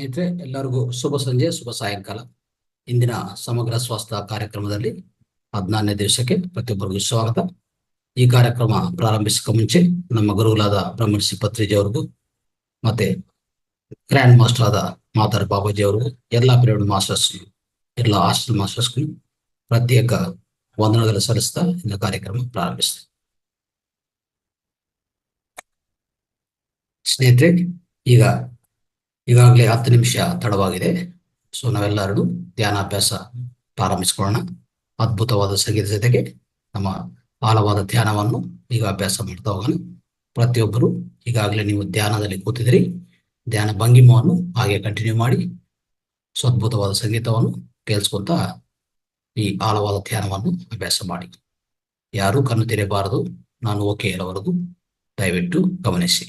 ಸ್ನೇಹಿತರೆ, ಎಲ್ಲರಿಗೂ ಶುಭ ಸಂಜೆ, ಶುಭ ಸಾಯಂಕಾಲ. ಇಂದಿನ ಸಮಗ್ರ ಸ್ವಾಸ್ಥ್ಯ ಕಾರ್ಯಕ್ರಮದಲ್ಲಿ 14ನೇ ದಿವಸಕ್ಕೆ ಪ್ರತಿಯೊಬ್ಬರಿಗೂ ಸ್ವಾಗತ. ಈ ಕಾರ್ಯಕ್ರಮ ಪ್ರಾರಂಭಿಸಕ ಮುಂಚೆ ನಮ್ಮ ಗುರುಗಳಾದ ಬ್ರಹ್ಮಶ್ರೀ ಪತ್ರಿಜಿ ಅವ್ರಿಗೂ ಮತ್ತೆ ಗ್ರ್ಯಾಂಡ್ ಮಾಸ್ಟರ್ ಆದ ಮಾತಾರ್ ಬಾಬಾಜಿ ಅವ್ರಿಗೂ, ಎಲ್ಲಾ ಪಿರಿಯಡ್ ಮಾಸ್ಟರ್ಸ್, ಎಲ್ಲ ಹಾಸ್ಟೆಲ್ ಮಾಸ್ಟರ್ಸ್ಗೂ ಪ್ರತ್ಯೇಕ ವಂದನೆಗಳು ಸಲ್ಲಿಸ್ತಾ இந்த ಕಾರ್ಯಕ್ರಮ ಪ್ರಾರಂಭಿಸ್ತಾರೆ. ಸ್ನೇಹಿತರೆ, ಈಗಾಗಲೇ 10 ನಿಮಿಷ ತಡವಾಗಿದೆ. ಸೊ ನಾವೆಲ್ಲರೂ ಧ್ಯಾನಾಭ್ಯಾಸ ಪ್ರಾರಂಭಿಸಿಕೊಳ್ಳೋಣ. ಅದ್ಭುತವಾದ ಸಂಗೀತ ಜೊತೆಗೆ ನಮ್ಮ ಆಳವಾದ ಧ್ಯಾನವನ್ನು ಈಗ ಅಭ್ಯಾಸ ಮಾಡ್ತಾ ಹೋಗೋಣ. ಪ್ರತಿಯೊಬ್ಬರು ಈಗಾಗಲೇ ನೀವು ಧ್ಯಾನದಲ್ಲಿ ಕೂತಿದ್ರಿ, ಧ್ಯಾನ ಭಂಗಿಮವನ್ನು ಹಾಗೆ ಕಂಟಿನ್ಯೂ ಮಾಡಿ. ಸೊ ಅದ್ಭುತವಾದ ಸಂಗೀತವನ್ನು ಕೇಳಿಸ್ಕೊಂತ ಈ ಆಳವಾದ ಧ್ಯಾನವನ್ನು ಅಭ್ಯಾಸ ಮಾಡಿ. ಯಾರು ಕಣ್ಣು ತೆರೆಯಬಾರದು. ನಾನು ಓಕೆ ಹೇಳೋವರೆಗೂ ದಯವಿಟ್ಟು ಗಮನಿಸಿ.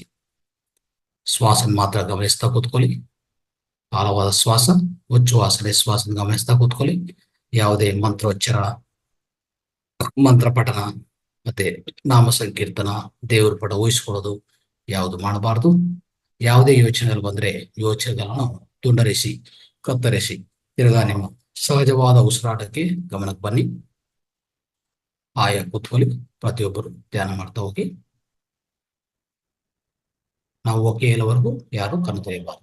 ಶ್ವಾಸನ ಮಾತ್ರ ಗಮನಿಸ್ತಾ ಕೂತ್ಕೊಳ್ಳಿ. ಆಳವಾದ ಶ್ವಾಸ, ಉಚ್ಛ್ವಾಸ, ನಿಶ್ವಾಸನ ಗಮನಿಸ್ತಾ ಕೂತ್ಕೊಳ್ಳಿ. ಯಾವುದೇ ಮಂತ್ರೋಚ್ಚಾರ, ಮಂತ್ರ ಪಠನ ಮತ್ತೆ ನಾಮ ಸಂಕೀರ್ತನ, ದೇವರ ಪಟ ಊಹಿಸ್ಕೊಳ್ಳೋದು ಯಾವುದು ಮಾಡಬಾರ್ದು. ಯಾವುದೇ ಯೋಚನೆಗಳು ಬಂದ್ರೆ ಯೋಚನೆಗಳನ್ನು ತುಂಡರಿಸಿ, ಕತ್ತರಿಸಿ ತಿರ್ಗಾ ನಿಮ್ಮ ಸಹಜವಾದ ಉಸಿರಾಟಕ್ಕೆ ಗಮನಕ್ಕೆ ಬನ್ನಿ. ಆಯಾ ಕೂತ್ಕೊಳ್ಳಿ. ಪ್ರತಿಯೊಬ್ಬರು ಧ್ಯಾನ ಮಾಡ್ತಾ ಹೋಗಿ. ನಾವು ಓಕೆ ಹೇಳುವವರೆಗೂ ಯಾರು ಕಣ್ಣು ತೆರೆಯಬಾರದು.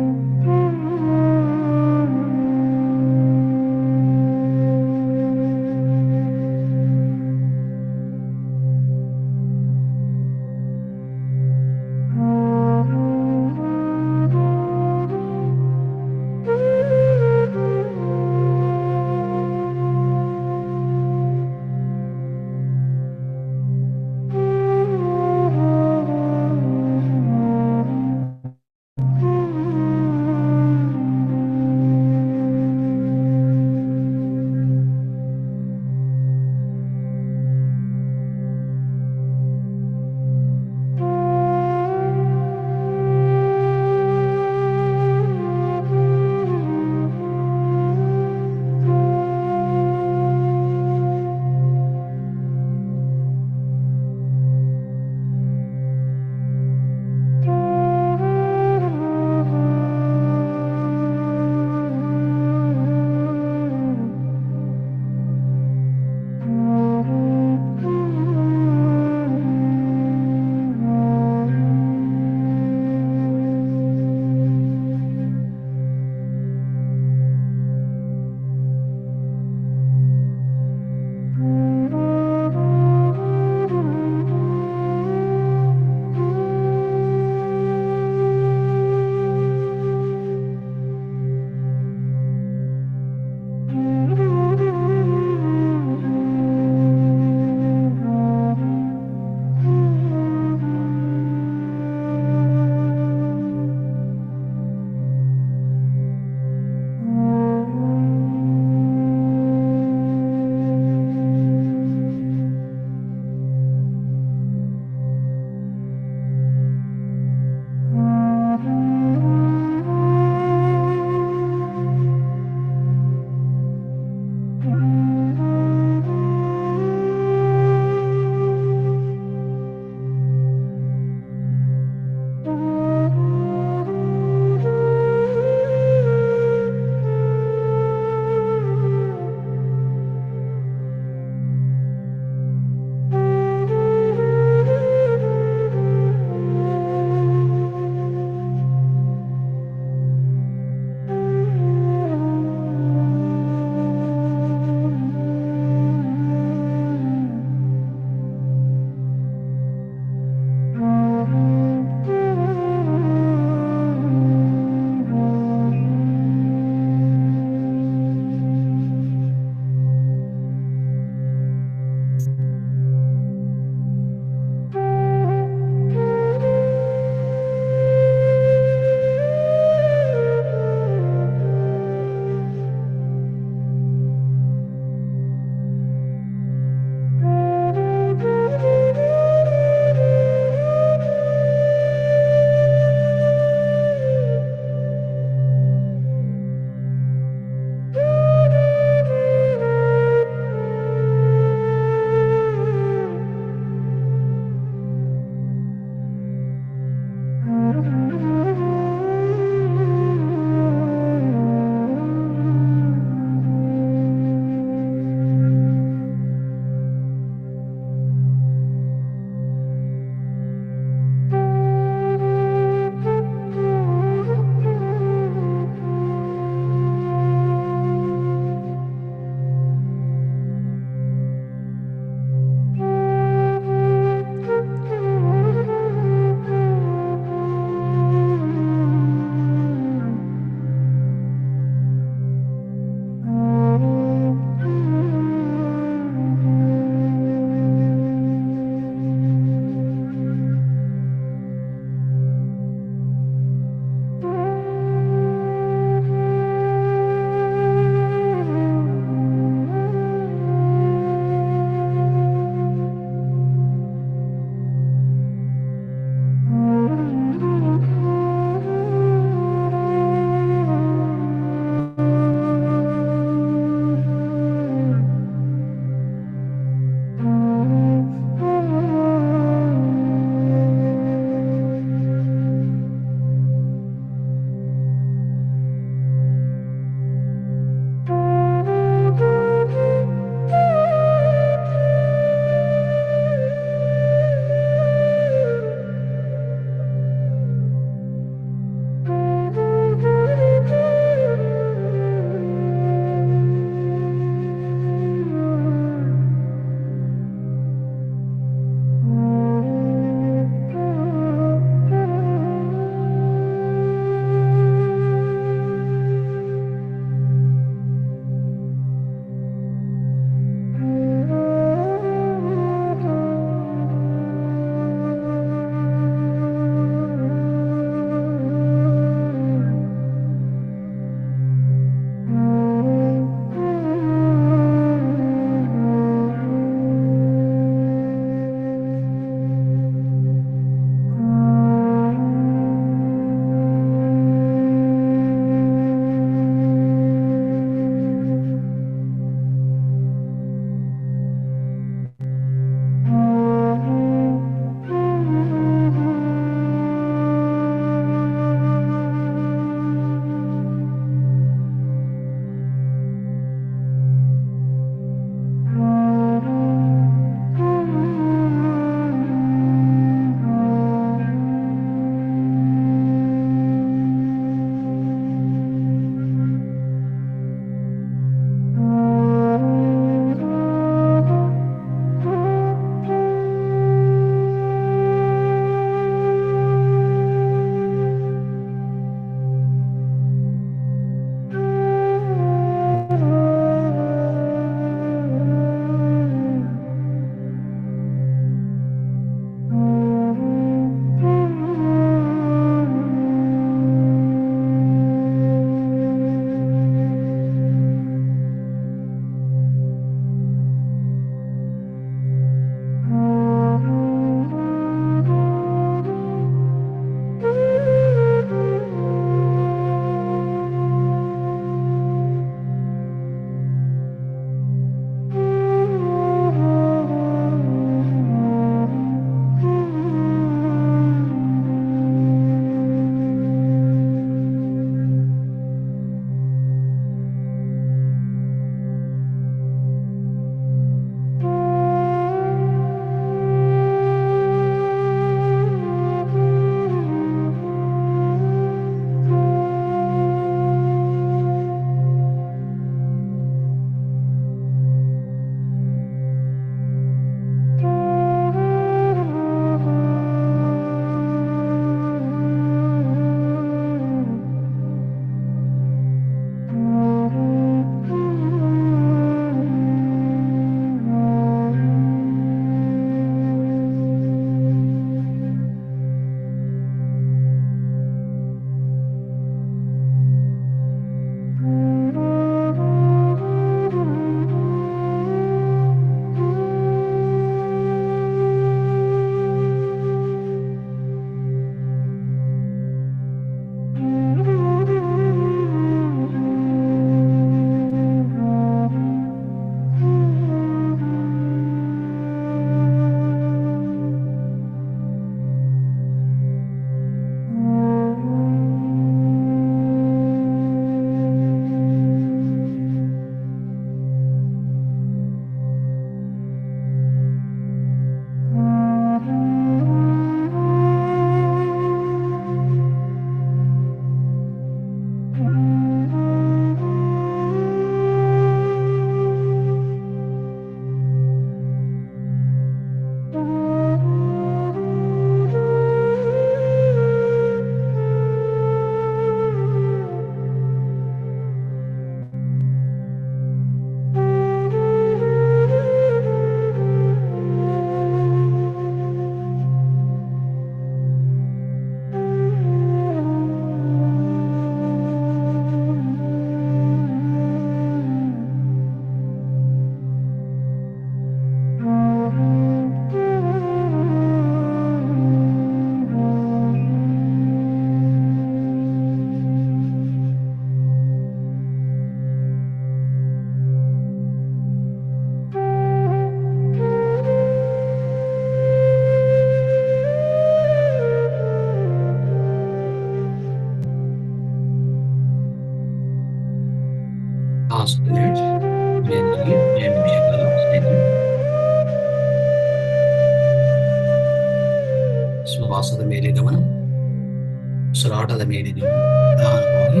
ಪಟದ ಮೇಲೆ ನೀವು ನಿಧಾನವಾಗಿ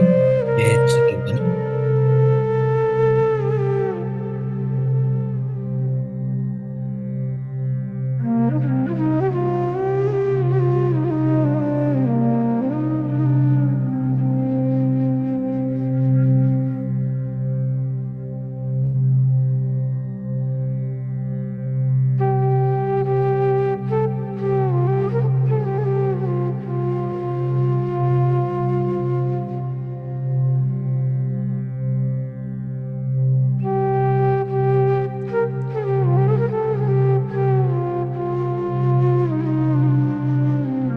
ದೇಹಕ್ಕೆ ಬನ್ನಿ.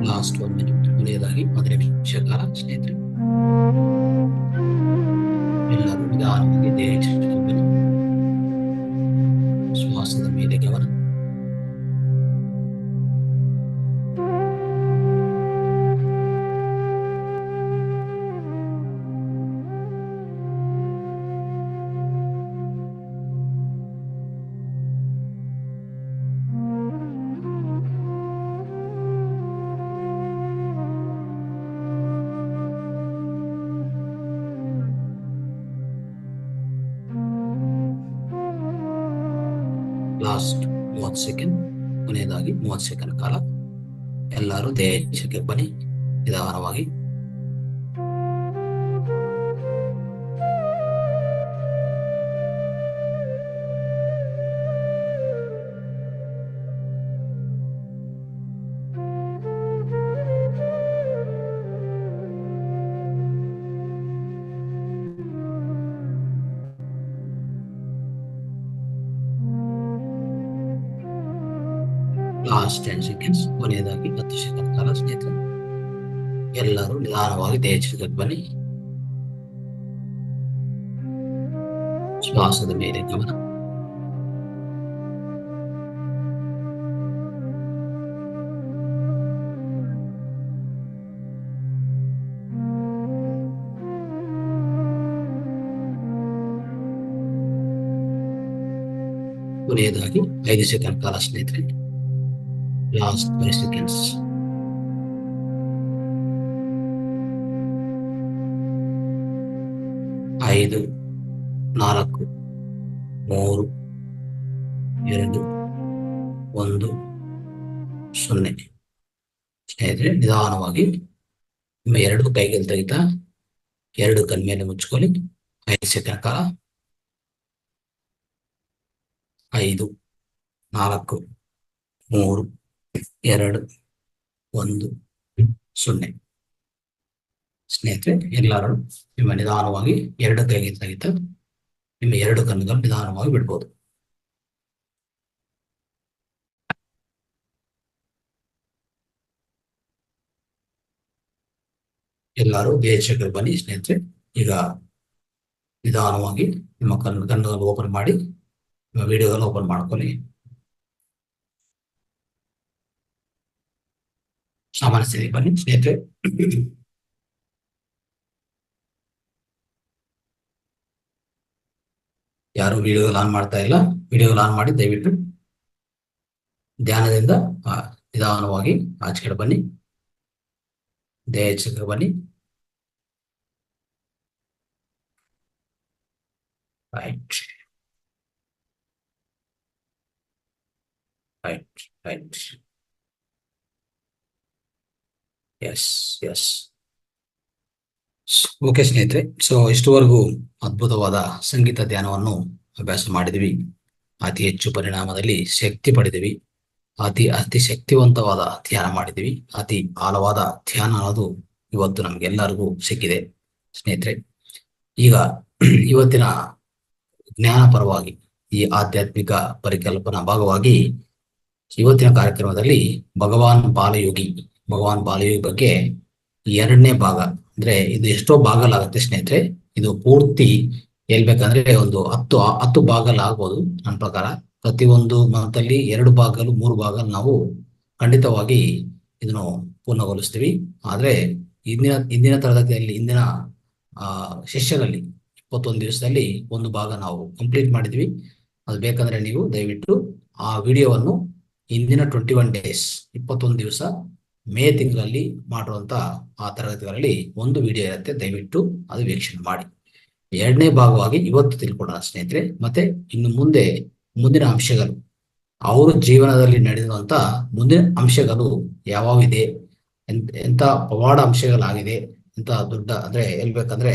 ಲಾಸ್ಟ್ 1 ಮಿನಿಟ್ ಕೊನೆಯದಾಗಿ 15 ನಿಮಿಷ ಕಾಲ ಸ್ನೇಹಿತರೆ ಎಲ್ಲರೂ ನಿಧಾನವಾಗಿ ದೇಹಕ್ಕೆ ಬನ್ನಿ. ಶ್ವಾಸದ ಮೇಲೆ ಗಮನ. ಲಾಸ್ಟ್ 30 ಸೆಕೆಂಡ್ ಕೊನೆಯದಾಗಿ 30 ಸೆಕೆಂಡ್ ಕಾಲ ಎಲ್ಲರೂ ದೇಹಕ್ಕೆ ಬನ್ನಿ ನಿಧಾನವಾಗಿ. ಲಾಸ್ಟ್ 10 ಸೆಕೆಂಡ್ಸ್ ಕೊನೆಯದಾಗಿ 10 ಸೆಕೆಂಡ್ ಕಾಲ ಸ್ನೇಹಿತರೆ ಎಲ್ಲರೂ ನಿಧಾನವಾಗಿ ದೇಹಕ್ಕೆ ಬನ್ನಿ. ಶ್ವಾಸದ ಮೇಲೆ ಗಮನ. ಕೊನೆಯದಾಗಿ 5 ಸೆಕೆಂಡ್ ಕಾಲ ಸ್ನೇಹಿತರೆ ಲಾಸ್ಟ್ 5 ಸೆಕೆಂಡ್ಸ್. 5 4 3 2 1 0 ಸ್ನೇಹಿತರೆ ನಿಧಾನವಾಗಿ ನಿಮ್ಮ 2 ಕೈಗಳು ತೆಗಿತಾ 2 ಕಣ್ಮೇಲೆ ಮುಚ್ಕೊಳ್ಳಿ. 5 ಸೆಕೆಂಡ್ ಕಾಲ 5 4 3 2 1 0 ಸ್ನೇಹಿತರೆ ಎಲ್ಲರೂ ನಿಮ್ಮ ನಿಧಾನವಾಗಿ 2 ಕೈಗೆ ತೆಗಿತಾ ನಿಮ್ಮ 2 ಕಣ್ಣುಗಳು ನಿಧಾನವಾಗಿ ಬಿಡ್ಬೋದು. ಎಲ್ಲರೂ ದೇಹಕ್ಕೆ ಬನ್ನಿ ಸ್ನೇಹಿತರೆ. ಈಗ ನಿಧಾನವಾಗಿ ನಿಮ್ಮ ಕಣ್ಣುಗಳು ಓಪನ್ ಮಾಡಿ ನಿಮ್ಮ ವಿಡಿಯೋಗಳು ಓಪನ್ ಮಾಡ್ಕೊಳ್ಳಿ. ಸಾಮಾನ್ಯ ಸ್ಥಿತಿಗೆ ಬನ್ನಿ ಸ್ನೇಹಿತರೆ. ಯಾರು ವಿಡಿಯೋಗಳು ಆನ್ ಮಾಡ್ತಾ ಇಲ್ಲ, ವಿಡಿಯೋಗಳು ಆನ್ ಮಾಡಿ ದಯವಿಟ್ಟು ಧ್ಯಾನದಿಂದ ನಿಧಾನವಾಗಿ ಆಚೆ ಕಡೆ ಬನ್ನಿ. ದೇಹಕ್ಕೆ ಬನ್ನಿ. Right right right yes yes okay ಸ್ನೇಹಿತರೆ. ಸೊ ಇಷ್ಟುವರೆಗೂ ಅದ್ಭುತವಾದ ಸಂಗೀತ ಧ್ಯಾನವನ್ನು ಅಭ್ಯಾಸ ಮಾಡಿದ್ವಿ. ಅತಿ ಹೆಚ್ಚು ಪರಿಣಾಮದಲ್ಲಿ ಶಕ್ತಿ ಪಡೆದಿವಿ. ಅತಿ ಶಕ್ತಿವಂತವಾದ ಧ್ಯಾನ ಮಾಡಿದ್ವಿ. ಅತಿ ಆಳವಾದ ಧ್ಯಾನ ಅನ್ನೋದು ಇವತ್ತು ನಮ್ಗೆಲ್ಲರಿಗೂ ಸಿಕ್ಕಿದೆ ಸ್ನೇಹಿತರೆ. ಈಗ ಇವತ್ತಿನ ಜ್ಞಾನ ಪರವಾಗಿ ಈ ಆಧ್ಯಾತ್ಮಿಕ ಪರಿಕಲ್ಪನಾ ಭಾಗವಾಗಿ ಇವತ್ತಿನ ಕಾರ್ಯಕ್ರಮದಲ್ಲಿ ಭಗವಾನ್ ಬಾಲಯೋಗಿ ಬಗ್ಗೆ 2ನೇ ಭಾಗ, ಅಂದ್ರೆ ಇದು ಎಷ್ಟೋ ಭಾಗಲಾಗುತ್ತೆ ಸ್ನೇಹಿತರೆ. ಇದು ಪೂರ್ತಿ ಹೇಳ್ಬೇಕಂದ್ರೆ ಒಂದು 10 ಭಾಗಲಾಗ್ಬೋದು ನನ್ನ ಪ್ರಕಾರ. ಪ್ರತಿಯೊಂದು ಮಂತಲ್ಲಿ 2 ಭಾಗಗಳು 3 ಭಾಗ ನಾವು ಖಂಡಿತವಾಗಿ ಇದನ್ನು ಪೂರ್ಣಗೊಳಿಸ್ತೀವಿ. ಆದ್ರೆ ಇಂದಿನ ತರಗತಿಯಲ್ಲಿ ಇಂದಿನ ಸೆಷನ್ನಲ್ಲಿ 21 ದಿವಸದಲ್ಲಿ 1 ಭಾಗ ನಾವು ಕಂಪ್ಲೀಟ್ ಮಾಡಿದ್ವಿ. ಅದು ಬೇಕಂದ್ರೆ ನೀವು ದಯವಿಟ್ಟು ಆ ವಿಡಿಯೋವನ್ನು ಇಂದಿನ 21 ಡೇಸ್ 21 ದಿವಸ ಮೇ ತಿಂಗಳಲ್ಲಿ ಮಾಡಿರುವಂತ ಆ ತರಗತಿಗಳಲ್ಲಿ ಒಂದು ವಿಡಿಯೋ ಇರುತ್ತೆ, ದಯವಿಟ್ಟು ಅದು ವೀಕ್ಷಣೆ ಮಾಡಿ. ಎರಡನೇ ಭಾಗವಾಗಿ ಇವತ್ತು ತಿಳ್ಕೊಳ್ಳೋಣ ಸ್ನೇಹಿತರೆ. ಮತ್ತೆ ಇನ್ನು ಮುಂದಿನ ಅಂಶಗಳು, ಅವರ ಜೀವನದಲ್ಲಿ ನಡೆಯುವಂತ ಮುಂದಿನ ಅಂಶಗಳು ಯಾವಿದೆ, ಎಂತ ಪವಾಡ ಅಂಶಗಳಾಗಿದೆ, ಎಂತ ದೊಡ್ಡ ಅಂದ್ರೆ ಹೇಳ್ಬೇಕಂದ್ರೆ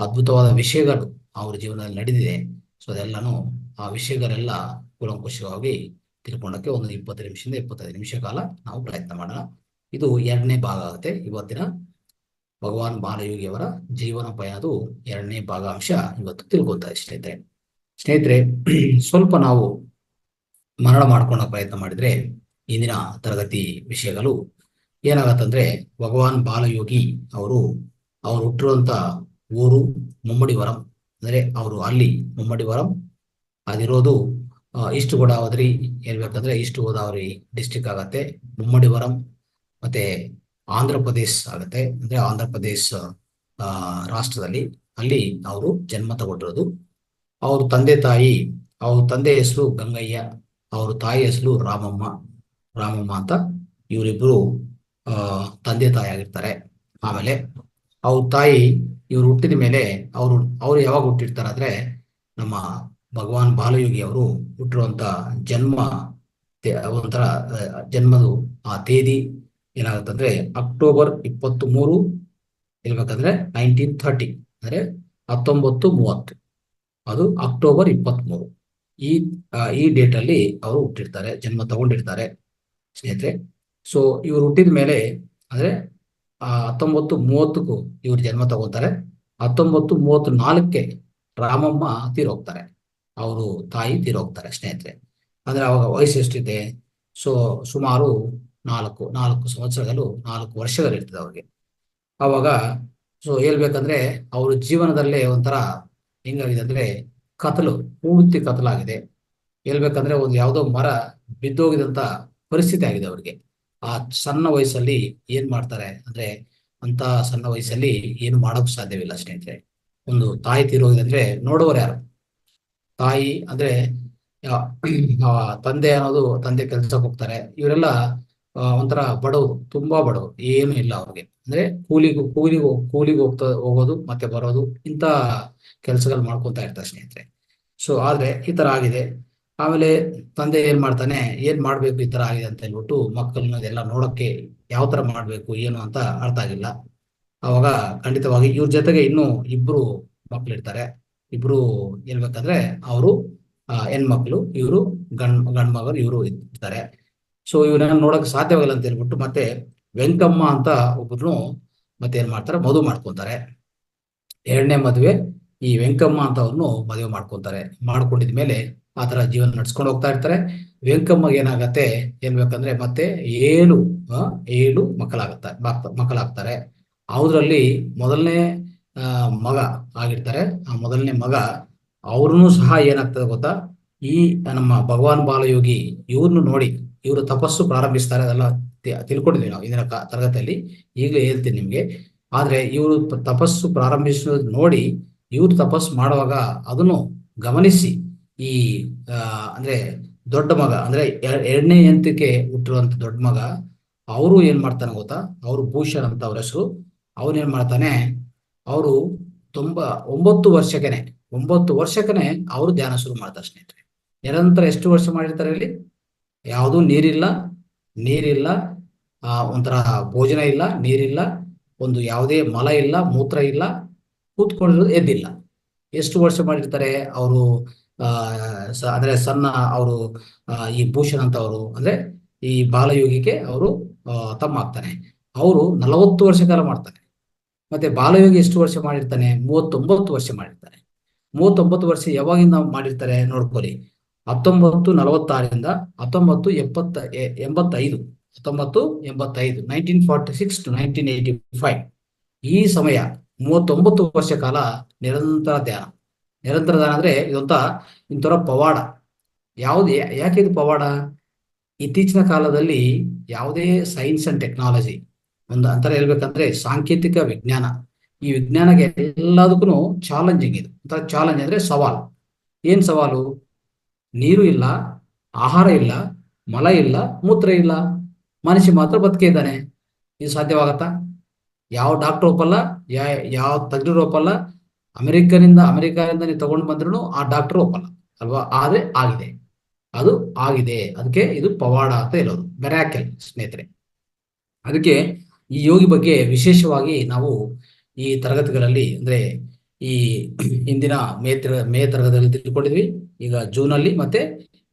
ಅದ್ಭುತವಾದ ವಿಷಯಗಳು ಅವ್ರ ಜೀವನದಲ್ಲಿ ನಡೆದಿದೆ. ಸೊ ಅದೆಲ್ಲಾನು ಆ ವಿಷಯಗಳೆಲ್ಲ ಕೂಲಂಕುಷವಾಗಿ ತಿಳ್ಕೊಳ್ಳೋಕೆ ಒಂದು 20 ನಿಮಿಷದಿಂದ 25 ನಿಮಿಷ ಕಾಲ ನಾವು ಪ್ರಯತ್ನ ಮಾಡೋಣ. ಇದು ಎರಡನೇ ಭಾಗ ಆಗುತ್ತೆ. ಇವತ್ತಿನ ಭಗವಾನ್ ಬಾಲಯೋಗಿಯವರ ಜೀವನ ಪಯಣದು ಎರಡನೇ ಭಾಗಾಂಶ ಇವತ್ತು ತಿಳ್ಕೊತಾ ಸ್ನೇಹಿತರೆ. ಸ್ವಲ್ಪ ನಾವು ಮರಣ ಮಾಡ್ಕೊಳ್ಳೋ ಪ್ರಯತ್ನ ಮಾಡಿದ್ರೆ ಇಂದಿನ ತರಗತಿ ವಿಷಯಗಳು ಏನಾಗತ್ತಂದ್ರೆ, ಭಗವಾನ್ ಬಾಲಯೋಗಿ ಅವರು ಹುಟ್ಟಿರುವಂತ ಊರು ಮುಮ್ಮಡಿವರಂ. ಅಂದ್ರೆ ಅವರು ಅಲ್ಲಿ ಮುಮ್ಮಡಿವರಂ ಅದಿರೋದು ಈಸ್ಟ್ ಗೋದಾವರಿ ಹೇಳ್ಬೇಕಂದ್ರೆ ಈಸ್ಟ್ ಗೋದಾವರಿ ಡಿಸ್ಟಿಕ್ ಆಗತ್ತೆ. ಮುಮ್ಮಡಿವರಂ ಮತ್ತೆ ಆಂಧ್ರ ಪ್ರದೇಶ್ ಆಗತ್ತೆ. ಅಂದ್ರೆ ಆಂಧ್ರ ಪ್ರದೇಶ್ ರಾಷ್ಟ್ರದಲ್ಲಿ ಅಲ್ಲಿ ಅವರು ಜನ್ಮ ತಗೊಂಡಿರೋದು. ಅವ್ರ ತಂದೆ ಹೆಸರು ಗಂಗಯ್ಯ, ಅವ್ರ ತಾಯಿ ಹೆಸರು ರಾಮಮ್ಮ ಅಂತ. ಇವರಿಬ್ರು ತಂದೆ ತಾಯಿ ಆಗಿರ್ತಾರೆ. ಆಮೇಲೆ ಅವ್ರ ತಾಯಿ ಇವ್ರು ಹುಟ್ಟಿದ ಮೇಲೆ ಅವ್ರು ಯಾವಾಗ ಹುಟ್ಟಿರ್ತಾರೆ ಅಂದ್ರೆ, ನಮ್ಮ ಭಗವಾನ್ ಬಾಲಯೋಗಿ ಅವರು ಹುಟ್ಟಿರುವಂತ ಒಂಥರ ಜನ್ಮದು ಆ ತೇದಿ ಏನಾಗುತ್ತಂದ್ರೆ ಅಕ್ಟೋಬರ್ 23 ಹೇಳ್ಬೇಕಂದ್ರೆ 1930, ಅಂದ್ರೆ 1930. ಅದು ಅಕ್ಟೋಬರ್ 23 ಈ ಡೇಟ್ ಅಲ್ಲಿ ಅವರು ಹುಟ್ಟಿರ್ತಾರೆ, ಜನ್ಮ ತಗೊಂಡಿರ್ತಾರೆ ಸ್ನೇಹಿತರೆ. ಸೊ ಇವ್ರು ಹುಟ್ಟಿದ ಮೇಲೆ ಅಂದ್ರೆ 1930ಕ್ಕೂ ಇವ್ರು ಜನ್ಮ ತಗೋತಾರೆ. 1934ಕ್ಕೆ ರಾಮಮ್ಮ ತೀರೋಗ್ತಾರೆ, ಅವರು ತಾಯಿ ತೀರೋಗ್ತಾರೆ ಸ್ನೇಹಿತರೆ. ಅಂದ್ರೆ ಅವಾಗ ವಯಸ್ಸು ಎಷ್ಟಿದೆ? ಸೊ ಸುಮಾರು 4 ಸಂವತ್ಸರಗಳು, 4 ವರ್ಷಗಳಿರ್ತದೆ ಅವ್ರಿಗೆ ಅವಾಗ. ಸೊ ಹೇಳ್ಬೇಕಂದ್ರೆ ಅವ್ರ ಜೀವನದಲ್ಲೇ ಒಂಥರ ಹೆಂಗಾಗಿದೆ ಅಂದ್ರೆ ಪೂರ್ತಿ ಕತ್ತಲಾಗಿದೆ. ಹೇಳ್ಬೇಕಂದ್ರೆ ಒಂದು ಯಾವುದೋ ಮರ ಬಿದ್ದೋಗಿದಂತ ಪರಿಸ್ಥಿತಿ ಆಗಿದೆ ಅವ್ರಿಗೆ. ಆ ಸಣ್ಣ ವಯಸ್ಸಲ್ಲಿ ಏನ್ ಮಾಡ್ತಾರೆ ಅಂದ್ರೆ, ಅಂತ ಸಣ್ಣ ವಯಸ್ಸಲ್ಲಿ ಏನು ಮಾಡೋಕ್ ಸಾಧ್ಯವಿಲ್ಲ ಸ್ನೇಹಿತರೆ. ಒಂದು ತಾಯಿ ತೀರೋಗಿದೆ ಅಂದ್ರೆ ನೋಡೋರು ಯಾರು? ತಾಯಿ ಅಂದ್ರೆ ತಂದೆ ಕೆಲ್ಸಕ್ಕೆ ಹೋಗ್ತಾರೆ. ಇವರೆಲ್ಲ ಒಂಥರ ಬಡವರು, ತುಂಬಾ ಬಡವರು, ಏನು ಇಲ್ಲ ಅವ್ರಿಗೆ. ಅಂದ್ರೆ ಕೂಲಿಗೆ ಹೋಗೋದು ಮತ್ತೆ ಬರೋದು, ಇಂಥ ಕೆಲಸಗಳು ಮಾಡ್ಕೊಂತ ಇರ್ತಾರೆ ಸ್ನೇಹಿತರೆ. ಸೊ ಆದ್ರೆ ಈ ತರ ಆಗಿದೆ. ಆಮೇಲೆ ತಂದೆ ಏನ್ ಮಾಡ್ತಾನೆ, ಏನ್ ಮಾಡ್ಬೇಕು ಈ ತರ ಆಗಿದೆ ಅಂತ ಹೇಳ್ಬಿಟ್ಟು ಮಕ್ಕಳನ್ನ ಎಲ್ಲ ನೋಡಕ್ಕೆ ಯಾವ ತರ ಮಾಡ್ಬೇಕು ಏನು ಅಂತ ಅರ್ಥ ಆಗಿಲ್ಲ. ಅವಾಗ ಖಂಡಿತವಾಗಿ ಇವ್ರ ಜೊತೆಗೆ ಇನ್ನೂ ಇಬ್ರು ಮಕ್ಳಿರ್ತಾರೆ. ಇಬ್ರು ಹೇಳ್ಬೇಕಂದ್ರೆ ಅವರು ಹೆಣ್ಮಕ್ಳು, ಇವರು ಗಂಡ್ ಮಗರು ಇವರು ಇರ್ತಾರೆ. ಸೊ ಇವ್ರನ್ನ ನೋಡಕ್ ಸಾಧ್ಯವಾಗಿಲ್ಲ ಅಂತ ಹೇಳ್ಬಿಟ್ಟು ಮತ್ತೆ ವೆಂಕಮ್ಮ ಅಂತ ಒಬ್ಬರು ಮತ್ತೆ ಏನ್ ಮಾಡ್ತಾರೆ, ಮದುವೆ ಮಾಡ್ಕೊಂತಾರೆ. ಎರಡನೇ ಮದುವೆ ಈ ವೆಂಕಮ್ಮ ಅಂತ ಅವ್ರನ್ನು ಮದುವೆ ಮಾಡ್ಕೊಂಡಿದ್ಮೇಲೆ ಆ ತರ ಜೀವನ ನಡ್ಸ್ಕೊಂಡು ಹೋಗ್ತಾ ಇರ್ತಾರೆ. ವೆಂಕಮ್ಮಗೆ ಏನಾಗತ್ತೆ ಹೇಳ್ಬೇಕಂದ್ರೆ ಮತ್ತೆ 7 ಮಕ್ಕಳಾಗ್ತಾರೆ. ಅವ್ರಲ್ಲಿ ಮೊದಲನೇ ಮಗ ಆಗಿರ್ತಾರೆ. ಆ ಮೊದಲನೇ ಮಗ ಅವ್ರನ್ನೂ ಸಹ ಏನಾಗ್ತದೆ ಗೊತ್ತಾ, ಈ ನಮ್ಮ ಭಗವಾನ್ ಬಾಲಯೋಗಿ ಇವ್ರನ್ನು ನೋಡಿ ಇವರು ತಪಸ್ಸು ಪ್ರಾರಂಭಿಸ್ತಾರೆ. ಅದೆಲ್ಲ ತಿಳ್ಕೊಂಡಿದ್ವಿ ನಾವು ಇಂದಿನ ತರಗತಿಯಲ್ಲಿ, ಈಗಲೇ ಹೇಳ್ತೀನಿ ನಿಮ್ಗೆ. ಆದ್ರೆ ಇವರು ತಪಸ್ಸು ಪ್ರಾರಂಭಿಸೋದು ನೋಡಿ, ಇವ್ರು ತಪಸ್ಸು ಮಾಡುವಾಗ ಅದನ್ನು ಗಮನಿಸಿ ಈ ಅಂದ್ರೆ ದೊಡ್ಡ ಮಗ ಅಂದ್ರೆ ಎರಡನೇ ಹೆಂಡತಿಗೆ ಹುಟ್ಟಿರುವಂತ ದೊಡ್ಡ ಮಗ ಅವರು ಏನ್ ಮಾಡ್ತಾನೆ ಗೊತ್ತಾ, ಅವರು ಭೂಷಣ್ ಅಂತ ಅವ್ರ ಹೆಸರು. ಅವನೇನ್ ಮಾಡ್ತಾನೆ, ಅವರು 9 ವರ್ಷಕ್ಕನೆ ಅವರು ಧ್ಯಾನ ಶುರು ಮಾಡ್ತಾರೆ ಸ್ನೇಹಿತರೆ. ನಿರಂತರ ಎಷ್ಟು ವರ್ಷ ಮಾಡಿರ್ತಾರೆ ಇಲ್ಲಿ? ಯಾವುದೂ ನೀರಿಲ್ಲ, ಒಂಥರ ಭೋಜನ ಇಲ್ಲ, ನೀರಿಲ್ಲ, ಒಂದು ಯಾವುದೇ ಮಲ ಇಲ್ಲ, ಮೂತ್ರ ಇಲ್ಲ, ಕೂತ್ಕೊಂಡಿರೋದು ಎದ್ದಿಲ್ಲ. ಎಷ್ಟು ವರ್ಷ ಮಾಡಿರ್ತಾರೆ ಅವರು? ಅಂದ್ರೆ ಸಣ್ಣ ಅವರು ಈ ಭೂಷಣ್ ಅಂತ ಅವರು ಅಂದ್ರೆ ಈ ಬಾಲಯೋಗಿಗೆ ಅವರು ತಮ್ಮ ಆಗ್ತಾನೆ. ಅವರು 40 ವರ್ಷ ಕಾಲ ಮಾಡ್ತಾನೆ. ಮತ್ತೆ ಬಾಲಯೋಗಿ ಎಷ್ಟು ವರ್ಷ ಮಾಡಿರ್ತಾನೆ? 39 ವರ್ಷ ಮಾಡಿರ್ತಾನೆ. 39 ವರ್ಷ ಯಾವಾಗಿಂದ ಮಾಡಿರ್ತಾರೆ ನೋಡ್ಕೊಳ್ಳಿ. 1946ರಿಂದ 1985 1946 to 1985 ಈ ಸಮಯ 39 ವರ್ಷ ಕಾಲ ನಿರಂತರ ಧ್ಯಾನ ಅಂದ್ರೆ ಇದೊಂಥ ಇಂಥರ ಪವಾಡ. ಯಾಕೆ ಇದು ಪವಾಡ? ಇತ್ತೀಚಿನ ಕಾಲದಲ್ಲಿ ಯಾವುದೇ ಸೈನ್ಸ್ ಅಂಡ್ ಟೆಕ್ನಾಲಜಿ ಒಂದು ಅಂತರ ಹೇಳ್ಬೇಕಂದ್ರೆ ಸಾಂಕೇತಿಕ ವಿಜ್ಞಾನ, ಈ ವಿಜ್ಞಾನಕ್ಕೆ ಎಲ್ಲದಕ್ಕೂ ಚಾಲೆಂಜಿಂಗ್. ಇದು ಒಂಥರ ಚಾಲೆಂಜ್ ಅಂದ್ರೆ ಸವಾಲು. ಏನ್ ಸವಾಲು? ನೀರು ಇಲ್ಲ, ಆಹಾರ ಇಲ್ಲ, ಮಲ ಇಲ್ಲ, ಮೂತ್ರ ಇಲ್ಲ, ಮನುಷ್ಯ ಮಾತ್ರ ಬದುಕಿದ್ದಾನೆ. ಇದು ಸಾಧ್ಯವಾಗತ್ತಾ? ಯಾವ ಡಾಕ್ಟರ್ ಒಪ್ಪಲ್ಲ, ಯಾವ ತಜ್ಞರು ಒಪ್ಪಲ್ಲ. ಅಮೆರಿಕದಿಂದ ನೀವು ತಗೊಂಡು ಬಂದ್ರು ಆ ಡಾಕ್ಟರ್ ಒಪ್ಪಲ್ಲ ಅಲ್ವಾ? ಆದ್ರೆ ಆಗಿದೆ, ಅದು ಆಗಿದೆ. ಅದಕ್ಕೆ ಇದು ಪವಾಡ ಅಂತ ಹೇಳೋದು, ಮೆರಾಕಲ್ ಸ್ನೇಹಿತರೆ. ಅದಕ್ಕೆ ಈ ಯೋಗಿ ಬಗ್ಗೆ ವಿಶೇಷವಾಗಿ ನಾವು ಈ ತರಗತಿಗಳಲ್ಲಿ ಅಂದ್ರೆ ಈ ಹಿಂದಿನ ಮೇ ತರಗತಿಯಲ್ಲಿ ತಿಳ್ಕೊಂಡಿದ್ವಿ. ಈಗ ಜೂನಲ್ಲಿ ಮತ್ತೆ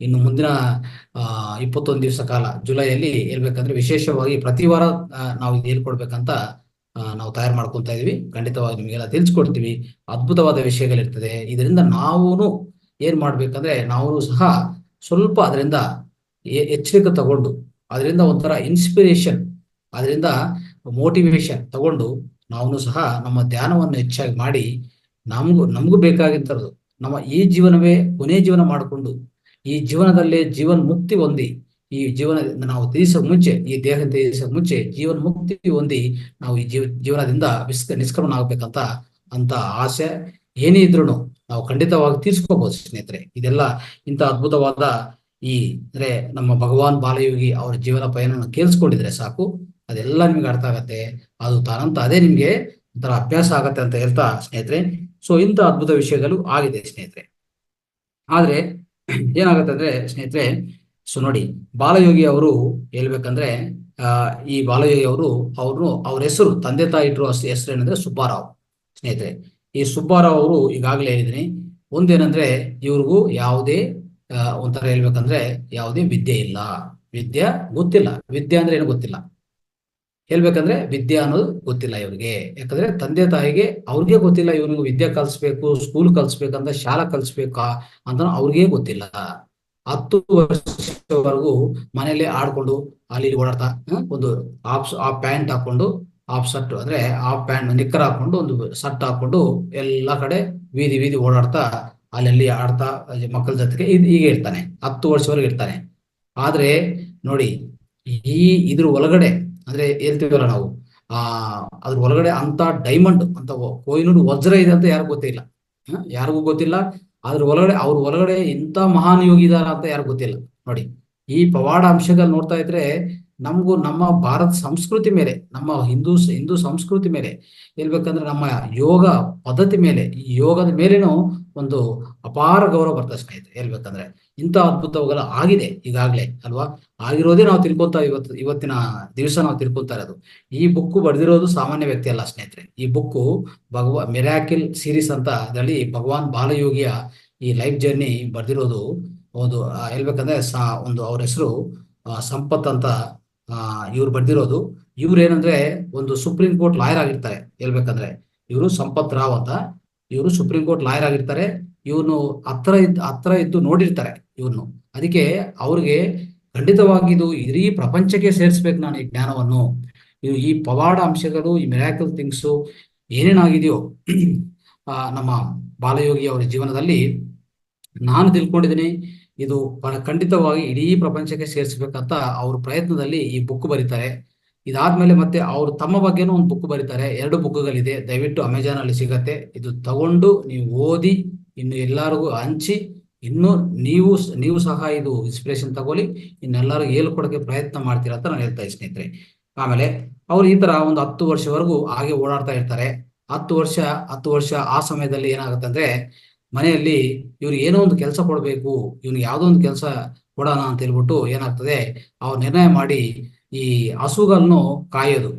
ಇನ್ನು ಮುಂದಿನ 21 ದಿವಸ ಕಾಲ ಜುಲೈಯಲ್ಲಿ ಹೇಳ್ಬೇಕಂದ್ರೆ ವಿಶೇಷವಾಗಿ ಪ್ರತಿ ವಾರ ನಾವು ಇದು ಹೇಳ್ಕೊಡ್ಬೇಕಂತ ನಾವು ತಯಾರು ಮಾಡ್ಕೊತಾ ಇದೀವಿ. ಖಂಡಿತವಾಗಿ ನಿಮಗೆಲ್ಲ ತಿಳಿಸ್ಕೊಡ್ತೀವಿ. ಅದ್ಭುತವಾದ ವಿಷಯಗಳಿರ್ತದೆ. ಇದರಿಂದ ನಾವು ಏನ್ ಮಾಡ್ಬೇಕಂದ್ರೆ ನಾವು ಸಹ ಸ್ವಲ್ಪ ಅದರಿಂದ ಎಚ್ಚರಿಕೆ ತಗೊಂಡು, ಅದರಿಂದ ಒಂಥರ ಇನ್ಸ್ಪಿರೇಷನ್, ಅದರಿಂದ ಮೋಟಿವೇಶನ್ ತಗೊಂಡು ನಾವು ಸಹ ನಮ್ಮ ಧ್ಯಾನವನ್ನು ಹೆಚ್ಚಾಗಿ ಮಾಡಿ ನಮಗೂ ಬೇಕಾಗಿರ್ತದ್ದು ನಮ್ಮ ಈ ಜೀವನವೇ ಕೊನೆ ಜೀವನ ಮಾಡಿಕೊಂಡು ಈ ಜೀವನದಲ್ಲೇ ಜೀವನ್ ಮುಕ್ತಿ ಹೊಂದಿ, ಈ ಜೀವನ ನಾವು ತ್ಯಜಿಸೋಕೆ ಮುಂಚೆ, ಈ ದೇಹ ತ್ಯಜಿಸೋಕೆ ಮುಂಚೆ ಜೀವನ್ ಮುಕ್ತಿ ಹೊಂದಿ ನಾವು ಈ ಜೀವನದಿಂದ ನಿಷ್ಕ್ರಮಣ ಆಗ್ಬೇಕಂತ ಅಂತ ಆಸೆ ಏನೇ ಇದ್ರು ನಾವು ಖಂಡಿತವಾಗಿ ತೀರ್ಸ್ಕೋಬಹುದು ಸ್ನೇಹಿತರೆ. ಇದೆಲ್ಲ ಇಂಥ ಅದ್ಭುತವಾದ ಈ ಅಂದ್ರೆ ನಮ್ಮ ಭಗವಾನ್ ಬಾಲಯೋಗಿ ಅವರ ಜೀವನ ಪಯಣವನ್ನು ಕೇಳಿಸ್ಕೊಂಡಿದ್ರೆ ಸಾಕು, ಅದೆಲ್ಲ ನಿಮ್ಗೆ ಅರ್ಥ ಆಗತ್ತೆ. ಅದು ತಾನಂತ ಅದೇ ನಿಮ್ಗೆ ಒಂಥರ ಅಭ್ಯಾಸ ಆಗತ್ತೆ ಅಂತ ಹೇಳ್ತಾ ಸ್ನೇಹಿತರೆ, ಸೊ ಇಂಥ ಅದ್ಭುತ ವಿಷಯಗಳು ಆಗಿದೆ ಸ್ನೇಹಿತರೆ. ಆದ್ರೆ ಏನಾಗತ್ತೆ ಅಂದ್ರೆ ಸ್ನೇಹಿತರೆ, ಸೊ ನೋಡಿ, ಬಾಲಯೋಗಿ ಅವರು ಹೇಳ್ಬೇಕಂದ್ರೆ ಈ ಬಾಲಯೋಗಿ ಅವ್ರ ಹೆಸರು, ತಂದೆ ತಾಯಿ ಇಟ್ಟರು ಹೆಸರು ಏನಂದ್ರೆ ಸುಬ್ಬಾರಾವ್ ಸ್ನೇಹಿತರೆ. ಈ ಸುಬ್ಬಾರಾವ್ ಅವರು ಈಗಾಗಲೇ ಹೇಳಿದೀನಿ, ಒಂದೇನಂದ್ರೆ ಇವ್ರಿಗೂ ಯಾವುದೇ ಒಂಥರ ಹೇಳ್ಬೇಕಂದ್ರೆ ಯಾವುದೇ ವಿದ್ಯೆ ಇಲ್ಲ, ವಿದ್ಯೆ ಗೊತ್ತಿಲ್ಲ. ವಿದ್ಯೆ ಅಂದ್ರೆ ಏನು ಗೊತ್ತಿಲ್ಲ, ಹೇಳ್ಬೇಕಂದ್ರೆ ವಿದ್ಯೆ ಅನ್ನೋದು ಗೊತ್ತಿಲ್ಲ ಇವ್ರಿಗೆ. ಯಾಕಂದ್ರೆ ತಂದೆ ತಾಯಿಗೆ ಅವ್ರಿಗೆ ಗೊತ್ತಿಲ್ಲ ಇವ್ನಿಗೆ ವಿದ್ಯೆ ಕಲಿಸ್ಬೇಕು, ಸ್ಕೂಲ್ ಕಲಿಸ್ಬೇಕಂತ, ಶಾಲಾ ಕಲಿಸ್ಬೇಕಾ ಅಂತ ಅವ್ರಿಗೆ ಗೊತ್ತಿಲ್ಲ. 10 ವರ್ಷವರೆಗೂ ಮನೆಯಲ್ಲಿ ಆಡ್ಕೊಂಡು ಅಲ್ಲಿ ಓಡಾಡ್ತಾ ಒಂದು ಹಾಫ್ ಪ್ಯಾಂಟ್ ಹಾಕೊಂಡು, ಹಾಫ್ ಶರ್ಟ್ ಅಂದ್ರೆ ಹಾಫ್ ಪ್ಯಾಂಟ್ ನಿಕ್ಕರ್ ಹಾಕೊಂಡು ಒಂದು ಶರ್ಟ್ ಹಾಕೊಂಡು ಎಲ್ಲಾ ಕಡೆ ಬೀದಿ ಓಡಾಡ್ತಾ ಅಲ್ಲಿ ಆಡ್ತಾ ಮಕ್ಕಳ ಜೊತೆಗೆ ಹೀಗೆ ಇರ್ತಾನೆ. 10 ವರ್ಷವರೆಗೆ ಇರ್ತಾನೆ. ಆದ್ರೆ ನೋಡಿ, ಇದ್ರ ಒಳಗಡೆ ಅಂದ್ರೆ ಹೇಳ್ತೀವಲ್ಲ ನಾವು, ಅದ್ರ ಒಳಗಡೆ ಅಂತ ಡೈಮಂಡ್ ಅಂತ ಕೊಹಿನೂರ್ ವಜ್ರ ಇದೆ ಅಂತ ಯಾರಿಗೂ ಗೊತ್ತಿಲ್ಲ, ಯಾರಿಗೂ ಗೊತ್ತಿಲ್ಲ. ಅವ್ರ ಒಳಗಡೆ ಇಂಥ ಮಹಾನ್ ಯೋಗಿ ಇದಾರ ಅಂತ ಯಾರಿಗೂ ಗೊತ್ತಿಲ್ಲ. ನೋಡಿ, ಈ ಪವಾಡ ಅಂಶಗಳು ನೋಡ್ತಾ ಇದ್ರೆ ನಮಗೂ ನಮ್ಮ ಭಾರತ ಸಂಸ್ಕೃತಿ ಮೇಲೆ, ನಮ್ಮ ಹಿಂದೂ ಸಂಸ್ಕೃತಿ ಮೇಲೆ ಹೇಳ್ಬೇಕಂದ್ರೆ ನಮ್ಮ ಯೋಗ ಪದ್ಧತಿ ಮೇಲೆ, ಈ ಯೋಗದ ಮೇಲೇನೂ ಒಂದು ಅಪಾರ ಗೌರವ ಬರ್ತದೆ ಸ್ನೇಹಿತರೆ. ಹೇಳ್ಬೇಕಂದ್ರೆ ಇಂಥ ಅದ್ಭುತಗಳು ಆಗಿದೆ ಈಗಾಗ್ಲೇ ಅಲ್ವಾ? ಆಗಿರೋದೇ ನಾವು ತಿಳ್ಕೊತಾ ಇವತ್ತಿನ ದಿವಸ ನಾವು ತಿಳ್ಕೊತಾ ಇರೋದು. ಈ ಬುಕ್ ಬರೆದಿರೋದು ಸಾಮಾನ್ಯ ವ್ಯಕ್ತಿ ಅಲ್ಲ ಸ್ನೇಹಿತರೆ. ಈ ಬುಕ್ ಮಿರಾಕಿಲ್ ಸೀರೀಸ್ ಅಂತ ಅದರಲ್ಲಿ ಭಗವಾನ್ ಬಾಲಯೋಗಿಯ ಈ ಲೈಫ್ ಜರ್ನಿ ಬರೆದಿರೋದು. ಒಂದು ಹೇಳ್ಬೇಕಂದ್ರೆ ಒಂದು ಅವ್ರ ಹೆಸರು ಸಂಪತ್ ಅಂತ ಇವ್ರು ಬರೆದಿರೋದು. ಇವ್ರು ಏನಂದ್ರೆ ಒಂದು ಸುಪ್ರೀಂ ಕೋರ್ಟ್ ಲಾಯರ್ ಆಗಿರ್ತಾರೆ. ಹೇಳ್ಬೇಕಂದ್ರೆ ಇವರು ಸಂಪತ್ ರಾವ್ ಅಂತ, ಇವರು ಸುಪ್ರೀಂ ಕೋರ್ಟ್ ಲಾಯರ್ ಆಗಿರ್ತಾರೆ. ಇವನು ಹತ್ರ ಇದ್ದು ನೋಡಿರ್ತಾರೆ ಇವ್ನು. ಅದಕ್ಕೆ ಅವ್ರಿಗೆ ಖಂಡಿತವಾಗಿ ಇದು ಇಡೀ ಪ್ರಪಂಚಕ್ಕೆ ಸೇರಿಸ್ಬೇಕು ನಾನು ಈ ಜ್ಞಾನವನ್ನು. ಈ ಪವಾಡ ಅಂಶಗಳು, ಈ ಮಿರಾಕಲ್ ಥಿಂಗ್ಸು ಏನೇನಾಗಿದೆಯೋ ನಮ್ಮ ಬಾಲಯೋಗಿ ಅವರ ಜೀವನದಲ್ಲಿ ನಾನು ತಿಳ್ಕೊಂಡಿದ್ದೀನಿ. ಇದು ಖಂಡಿತವಾಗಿ ಇಡೀ ಪ್ರಪಂಚಕ್ಕೆ ಸೇರಿಸ್ಬೇಕಂತ ಅವ್ರ ಪ್ರಯತ್ನದಲ್ಲಿ ಈ ಬುಕ್ ಬರೀತಾರೆ. ಇದಾದ್ಮೇಲೆ ಮತ್ತೆ ಅವ್ರು ತಮ್ಮ ಬಗ್ಗೆನೂ ಒಂದು ಬುಕ್ ಬರೀತಾರೆ. 2 ಬುಕ್ಗಳಿದೆ, ದಯವಿಟ್ಟು ಅಮೆಜಾನ್ ಅಲ್ಲಿ ಸಿಗತ್ತೆ. ಇದು ತಗೊಂಡು ನೀವು ಓದಿ ಇನ್ನು ಎಲ್ಲರಿಗೂ ಹಂಚಿ, ಇನ್ನು ನೀವು ಸಹ ಇದು ಇನ್ಸ್ಪಿರೇಷನ್ ತಗೊಳ್ಳಿ, ಇನ್ನೆಲ್ಲರಿಗೂ ಹೇಳ್ಕೊಡಕ್ಕೆ ಪ್ರಯತ್ನ ಮಾಡ್ತೀರಾ ಅಂತ ನಾನು ಹೇಳ್ತಾ ಇದ್ದೀನಿ ಸ್ನೇಹಿತರೆ. ಆಮೇಲೆ ಅವ್ರು ಈ ತರ ಒಂದು 10 ವರ್ಷವರೆಗೂ ಹಾಗೆ ಓಡಾಡ್ತಾ ಇರ್ತಾರೆ. 10 ವರ್ಷ ಆ ಸಮಯದಲ್ಲಿ ಏನಾಗುತ್ತೆ ಅಂದ್ರೆ ಮನೆಯಲ್ಲಿ ಇವ್ರಿಗೆ ಏನೋ ಒಂದು ಕೆಲಸ ಕೊಡ್ಬೇಕು, ಇವ್ನಿಗೆ ಯಾವ್ದೋ ಒಂದು ಕೆಲಸ ಕೊಡೋಣ ಅಂತ ಹೇಳ್ಬಿಟ್ಟು ಏನಾಗ್ತದೆ, ಅವ್ರು ನಿರ್ಣಯ ಮಾಡಿ ಈ ಹಸುಗಳನ್ನು ಕಾಯೋದು,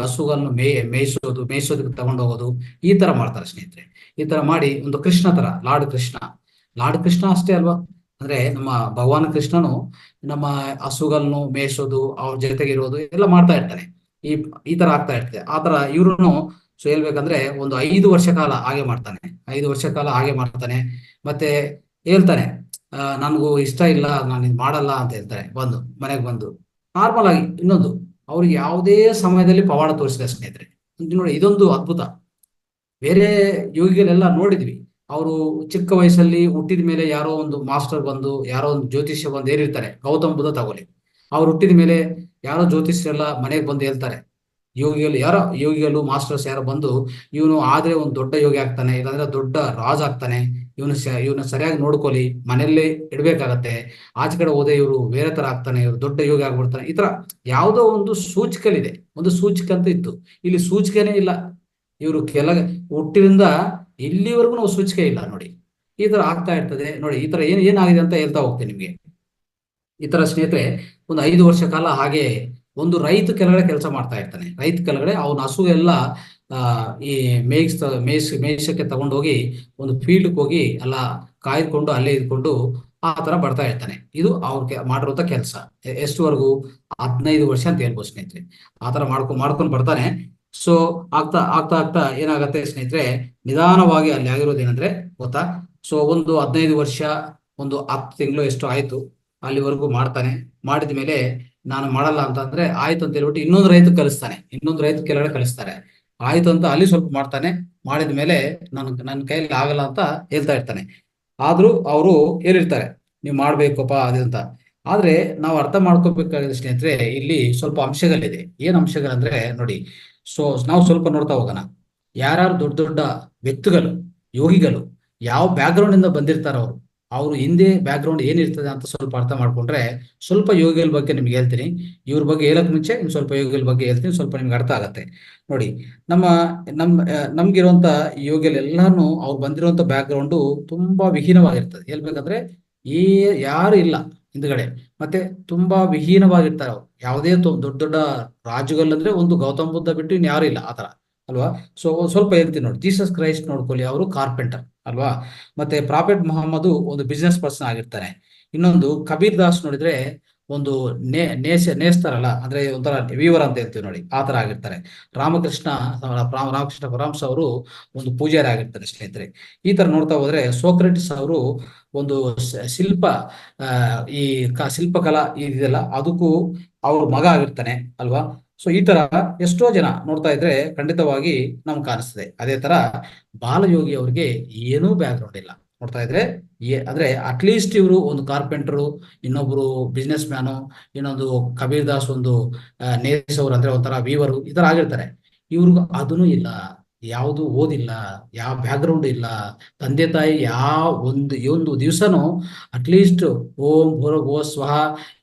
ಹಸುಗಳನ್ನು ಮೇಯಿಸೋದಕ್ಕೆ ತಗೊಂಡೋಗೋದು, ಈ ತರ ಮಾಡ್ತಾರೆ ಸ್ನೇಹಿತರೆ. ಈ ತರ ಮಾಡಿ ಒಂದು ಕೃಷ್ಣ ತರ, ಲಾರ್ಡ್ ಕೃಷ್ಣ ಅಷ್ಟೇ ಅಲ್ವಾ? ಅಂದ್ರೆ ನಮ್ಮ ಭಗವಾನ್ ಕೃಷ್ಣನು ನಮ್ಮ ಹಸುಗಳನ್ನು ಮೇಯಿಸೋದು, ಅವ್ರ ಜೊತೆಗೆ ಇರೋದು ಎಲ್ಲ ಮಾಡ್ತಾ ಇರ್ತಾನೆ. ಈ ತರ ಆಗ್ತಾ ಇರ್ತದೆ. ಆ ತರ ಇವ್ರು ಸೊ ಹೇಳ್ಬೇಕಂದ್ರೆ ಒಂದು 5 ವರ್ಷ ಕಾಲ ಹಾಗೆ ಮಾಡ್ತಾನೆ. 5 ವರ್ಷ ಕಾಲ ಹಾಗೆ ಮಾಡ್ತಾನೆ. ಮತ್ತೆ ಹೇಳ್ತಾನೆ, ನನಗೂ ಇಷ್ಟ ಇಲ್ಲ, ನಾನು ಇದು ಮಾಡಲ್ಲ ಅಂತ ಹೇಳ್ತಾರೆ. ಮನೆಗೆ ಬಂದು ನಾರ್ಮಲ್ ಆಗಿ ಇನ್ನೊಂದು ಅವ್ರಿಗೆ ಯಾವುದೇ ಸಮಯದಲ್ಲಿ ಪವಾಡ ತೋರಿಸಿದ ಸ್ನೇಹಿತರೆ. ನೋಡಿ, ಇದೊಂದು ಅದ್ಭುತ. ಬೇರೆ ಯೋಗಿಗಳೆಲ್ಲ ನೋಡಿದ್ವಿ, ಅವರು ಚಿಕ್ಕ ವಯಸ್ಸಲ್ಲಿ ಹುಟ್ಟಿದ ಮೇಲೆ ಯಾರೋ ಒಂದು ಮಾಸ್ಟರ್ ಬಂದು, ಯಾರೋ ಒಂದು ಜ್ಯೋತಿಷ್ಯ ಬಂದು ಏರಿರ್ತಾರೆ. ಗೌತಮ್ ಬುದ್ಧ ತಗೊಳ್ಳಿ, ಅವ್ರು ಹುಟ್ಟಿದ ಮೇಲೆ ಯಾರೋ ಜ್ಯೋತಿಷ್ಯರೆಲ್ಲ ಮನೆಗೆ ಬಂದು ಹೇಳ್ತಾರೆ. ಯೋಗಿಗಳು ಮಾಸ್ಟರ್ಸ್ ಯಾರೋ ಬಂದು ಇವನು ಆದ್ರೆ ಒಂದು ದೊಡ್ಡ ಯೋಗಿ ಆಗ್ತಾನೆ, ಇಲ್ಲಾಂದ್ರೆ ದೊಡ್ಡ ರಾಜ ಆಗ್ತಾನೆ, ಇವನ್ನ ಸರಿಯಾಗಿ ನೋಡ್ಕೊಳ್ಳಿ, ಮನೆಯಲ್ಲೇ ಇಡ್ಬೇಕಾಗತ್ತೆ, ಆಚೆ ಕಡೆ ಹೋದೆ ಇವರು ಬೇರೆ ತರ ಆಗ್ತಾನೆ, ಇವರು ದೊಡ್ಡ ಯೋಗಿ ಆಗ್ಬಿಡ್ತಾನೆ, ಈ ತರ ಯಾವುದೋ ಒಂದು ಸೂಚಕಲಿದೆ. ಒಂದು ಸೂಚಕ ಅಂತ ಇತ್ತು, ಇಲ್ಲಿ ಸೂಚಿಕೆನೇ ಇಲ್ಲ. ಇವರು ಹುಟ್ಟಿನಿಂದ ಇಲ್ಲಿವರೆಗೂ ನಾವು ಸೂಚಿಕೆ ಇಲ್ಲ ನೋಡಿ. ಈ ತರ ಆಗ್ತಾ ಇರ್ತದೆ ನೋಡಿ. ಈ ತರ ಏನಾಗಿದೆ ಅಂತ ಹೇಳ್ತಾ ಹೋಗ್ತೇನೆ ನಿಮ್ಗೆ. ಈ ತರ ಸ್ನೇಹಿತರೆ ಒಂದು 5 ವರ್ಷ ಕಾಲ ಹಾಗೆ ಒಂದು ರೈತ ಕೆಳಗಡೆ ಕೆಲಸ ಮಾಡ್ತಾ ಇರ್ತಾನೆ. ರೈತ ಕೆಳಗಡೆ ಅವನ ಹಸು ಎಲ್ಲ ಈ ಮೇಯ್ಸಕ್ಕೆ ತಗೊಂಡೋಗಿ ಒಂದು ಫೀಲ್ಡ್ಗೆ ಹೋಗಿ ಎಲ್ಲ ಕಾಯ್ದುಕೊಂಡು ಅಲ್ಲೇ ಇದ್ಕೊಂಡು ಆ ತರ ಬರ್ತಾ ಇರ್ತಾನೆ. ಇದು ಅವ್ರಿಗೆ ಮಾಡಿರುವಂತ ಕೆಲಸ. ಎಷ್ಟುವರೆಗೂ 15 ವರ್ಷ ಅಂತ ಹೇಳ್ಬೋದು ಸ್ನೇಹಿತರೆ. ಆ ತರ ಮಾಡ್ಕೊಂಡು ಬರ್ತಾನೆ. ಸೊ ಆಗ್ತಾ ಆಗ್ತಾ ಆಗ್ತಾ ಏನಾಗತ್ತೆ ಸ್ನೇಹಿತರೆ, ನಿಧಾನವಾಗಿ ಅಲ್ಲಿ ಆಗಿರೋದೇನಂದ್ರೆ ಗೊತ್ತಾ, ಸೊ ಒಂದು 15 ವರ್ಷ, ಒಂದು 10 ತಿಂಗಳು ಎಷ್ಟು ಆಯ್ತು, ಅಲ್ಲಿವರೆಗೂ ಮಾಡ್ತಾನೆ. ಮಾಡಿದ ಮೇಲೆ ನಾನು ಮಾಡಲ್ಲ ಅಂತಂದ್ರೆ ಆಯ್ತು ಅಂತ ಹೇಳ್ಬಿಟ್ಟು ಇನ್ನೊಂದು ರೈತ ಕೆಳಗಡೆ ಕಳಿಸ್ತಾರೆ. ಆಯ್ತು ಅಂತ ಅಲ್ಲಿ ಸ್ವಲ್ಪ ಮಾಡ್ತಾನೆ. ಮಾಡಿದ ಮೇಲೆ ನನ್ನ ಕೈಯಲ್ಲಿ ಆಗಲ್ಲ ಅಂತ ಹೇಳ್ತಾ ಇರ್ತಾನೆ. ಆದ್ರೂ ಅವರು ಹೇಳಿರ್ತಾರೆ ನೀವು ಮಾಡ್ಬೇಕಪ್ಪ ಅಂತ. ಆದ್ರೆ ನಾವು ಅರ್ಥ ಮಾಡ್ಕೋಬೇಕಾಗಿದೆ ಸ್ನೇಹಿತರೆ, ಇಲ್ಲಿ ಸ್ವಲ್ಪ ಅಂಶಗಳಿದೆ. ಏನ್ ಅಂಶಗಳಂದ್ರೆ ನೋಡಿ, ಸೊ ನಾವು ಸ್ವಲ್ಪ ನೋಡ್ತಾ ಹೋಗೋಣ. ಯಾರ್ಯಾರು ದೊಡ್ಡ ದೊಡ್ಡ ವ್ಯಕ್ತಿಗಳು, ಯೋಗಿಗಳು ಯಾವ ಬ್ಯಾಕ್ಗ್ರೌಂಡ್ ಇಂದ ಬಂದಿರ್ತಾರ, ಅವ್ರು ಹಿಂದೆ ಬ್ಯಾಕ್ಗ್ರೌಂಡ್ ಏನಿರ್ತದೆ ಅಂತ ಸ್ವಲ್ಪ ಅರ್ಥ ಮಾಡ್ಕೊಂಡ್ರೆ, ಸ್ವಲ್ಪ ಯೋಗಿಗಳ ಬಗ್ಗೆ ನಿಮ್ಗೆ ಹೇಳ್ತೀನಿ. ಇವ್ರ ಬಗ್ಗೆ ಹೇಳಕ್ ಮುಂಚೆ ಇನ್ ಸ್ವಲ್ಪ ಯೋಗಿಗಳ ಬಗ್ಗೆ ಹೇಳ್ತೀನಿ, ಸ್ವಲ್ಪ ನಿಮ್ಗೆ ಅರ್ಥ ಆಗತ್ತೆ ನೋಡಿ. ನಮ್ಮ ನಮ್ಗಿರುವಂತ ಯೋಗಿಗಳೆಲ್ಲಾನು ಅವ್ರು ಬಂದಿರುವಂತ ಬ್ಯಾಕ್ಗ್ರೌಂಡು ತುಂಬಾ ವಿಹೀನವಾಗಿರ್ತದೆ. ಹೇಳ್ಬೇಕಂದ್ರೆ ಯಾರು ಇಲ್ಲ ಹಿಂದ್ಗಡೆ, ಮತ್ತೆ ತುಂಬಾ ವಿಹೀನವಾಗಿರ್ತಾರೆ ಅವ್ರು. ಯಾವುದೇ ದೊಡ್ಡ ದೊಡ್ಡ ರಾಜುಗಳಂದ್ರೆ ಒಂದು ಗೌತಮ್ ಬುದ್ಧ ಬಿಟ್ಟು ಇನ್ ಯಾರು ಇಲ್ಲ ಆತರ ಅಲ್ವಾ. ಸೊ ಸ್ವಲ್ಪ ಹೇಳ್ತೀನಿ ನೋಡಿ. ಜೀಸಸ್ ಕ್ರೈಸ್ಟ್ ನೋಡ್ಕೊಳ್ಳಿ, ಅವರು ಕಾರ್ಪೆಂಟರ್ ಅಲ್ವಾ. ಮತ್ತೆ ಪ್ರಾಫೆಟ್ ಮೊಹಮ್ಮದ್ ಒಂದು ಬಿಸ್ನೆಸ್ ಪರ್ಸನ್ ಆಗಿರ್ತಾನೆ. ಇನ್ನೊಂದು ಕಬೀರ್ ದಾಸ್ ನೋಡಿದ್ರೆ ಒಂದು ನೇಸ್ತಾರಲ್ಲ, ಅಂದ್ರೆ ಒಂಥರ ವೀವರ್ ಅಂತ ಹೇಳ್ತೀವಿ ನೋಡಿ, ಆ ತರ ಆಗಿರ್ತಾರೆ. ರಾಮಕೃಷ್ಣ ಪರಮಹಂಸ ಅವರು ಒಂದು ಪೂಜಾರಿ ಆಗಿರ್ತಾರೆ ಸ್ನೇಹಿತರೆ. ಈ ತರ ನೋಡ್ತಾ ಹೋದ್ರೆ ಸೋಕ್ರೆಟಿಸ್ ಅವರು ಒಂದು ಶಿಲ್ಪ ಈ ಶಿಲ್ಪಕಲಾ ಇದೆಯಲ್ಲ ಅದಕ್ಕೂ ಅವ್ರ ಮಗ ಆಗಿರ್ತಾನೆ ಅಲ್ವಾ. ಸೊ ಈ ತರ ಎಷ್ಟೋ ಜನ ನೋಡ್ತಾ ಇದ್ರೆ ಖಂಡಿತವಾಗಿ ನಮ್ಗೆ ಕಾಣಿಸ್ತದೆ. ಅದೇ ತರ ಬಾಲಯೋಗಿ ಅವ್ರಿಗೆ ಏನೂ ಬ್ಯಾಕ್ಗ್ರೌಂಡ್ ಇಲ್ಲ ನೋಡ್ತಾ ಇದ್ರೆ. ಅಂದ್ರೆ ಅಟ್ಲೀಸ್ಟ್ ಇವರು ಒಂದು ಕಾರ್ಪೆಂಟರು, ಇನ್ನೊಬ್ರು ಬಿಸ್ನೆಸ್ ಮ್ಯಾನು, ಇನ್ನೊಂದು ಕಬೀರ್ ದಾಸ್ ಒಂದು ನೇಸ್ ಅವರು ಅಂದ್ರೆ ಒಂಥರ ವೀವರು, ಈ ತರ ಆಗಿರ್ತಾರೆ. ಇವ್ರಿಗೂ ಅದೂ ಇಲ್ಲ, ಯಾವುದು ಓದಿಲ್ಲ, ಯಾವ ಬ್ಯಾಕ್ಗ್ರೌಂಡ್ ಇಲ್ಲ, ತಂದೆ ತಾಯಿ ಈ ಒಂದು ದಿವಸನು ಅಟ್ಲೀಸ್ಟ್ ಓಂ ಭೂರ್ಭುವ ಸ್ವಹ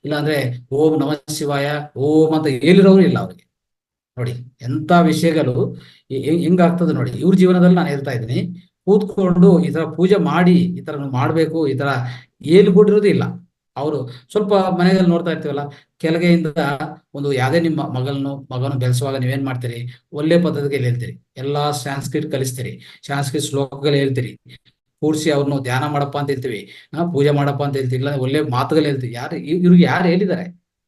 ಇಲ್ಲಾಂದ್ರೆ ಓಂ ನಮಃ ಶಿವಾಯ ಓಂ ಅಂತ ಹೇಳಿರೋರು ಇಲ್ಲ ಅವ್ರಿಗೆ ನೋಡಿ. ಎಂತ ವಿಷಯಗಳು ಹೆಂಗಾಗ್ತದೆ ನೋಡಿ ಇವ್ರ ಜೀವನದಲ್ಲಿ. ನಾನು ಹೇಳ್ತಾ ಇದ್ದೀನಿ, ಕೂತ್ಕೊಂಡು ಈ ತರ ಪೂಜೆ ಮಾಡಿ ಈ ತರ ಮಾಡ್ಬೇಕು ಈ ತರ ಹೇಳ್ಕೊಟ್ಟಿರೋದು ಇಲ್ಲ. ಅವರು ಸ್ವಲ್ಪ ಮನೆಯಲ್ಲಿ ನೋಡ್ತಾ ಇರ್ತೀವಲ್ಲ, ಕೆಳಗೆಯಿಂದ ಒಂದು ಯಾವ್ದೇ ನಿಮ್ಮ ಮಗನು ಬೆಳೆಸುವಾಗ ನೀವೇನ್ ಮಾಡ್ತೀರಿ, ಒಳ್ಳೆ ಪದ್ಧತಿಗೆ ಹೇಳ್ತೀರಿ, ಎಲ್ಲಾ ಸಂಸ್ಕೃತ್ ಕಲಿಸ್ತೀರಿ, ಸಂಸ್ಕೃತ್ ಶ್ಲೋಕಗಳು ಹೇಳ್ತೀರಿ, ಕೂರ್ಸಿ ಅವ್ರನ್ನು ಧ್ಯಾನ ಮಾಡಪ್ಪ ಅಂತ ಹೇಳ್ತೀವಿ, ಪೂಜೆ ಮಾಡಪ್ಪ ಅಂತ ಹೇಳ್ತೀವಿ, ಇಲ್ಲ ಒಳ್ಳೆ ಮಾತುಗಳು ಹೇಳ್ತೀವಿ. ಇವ್ರಿಗೆ ಯಾರು ಹೇಳಿದ್ದಾರೆ?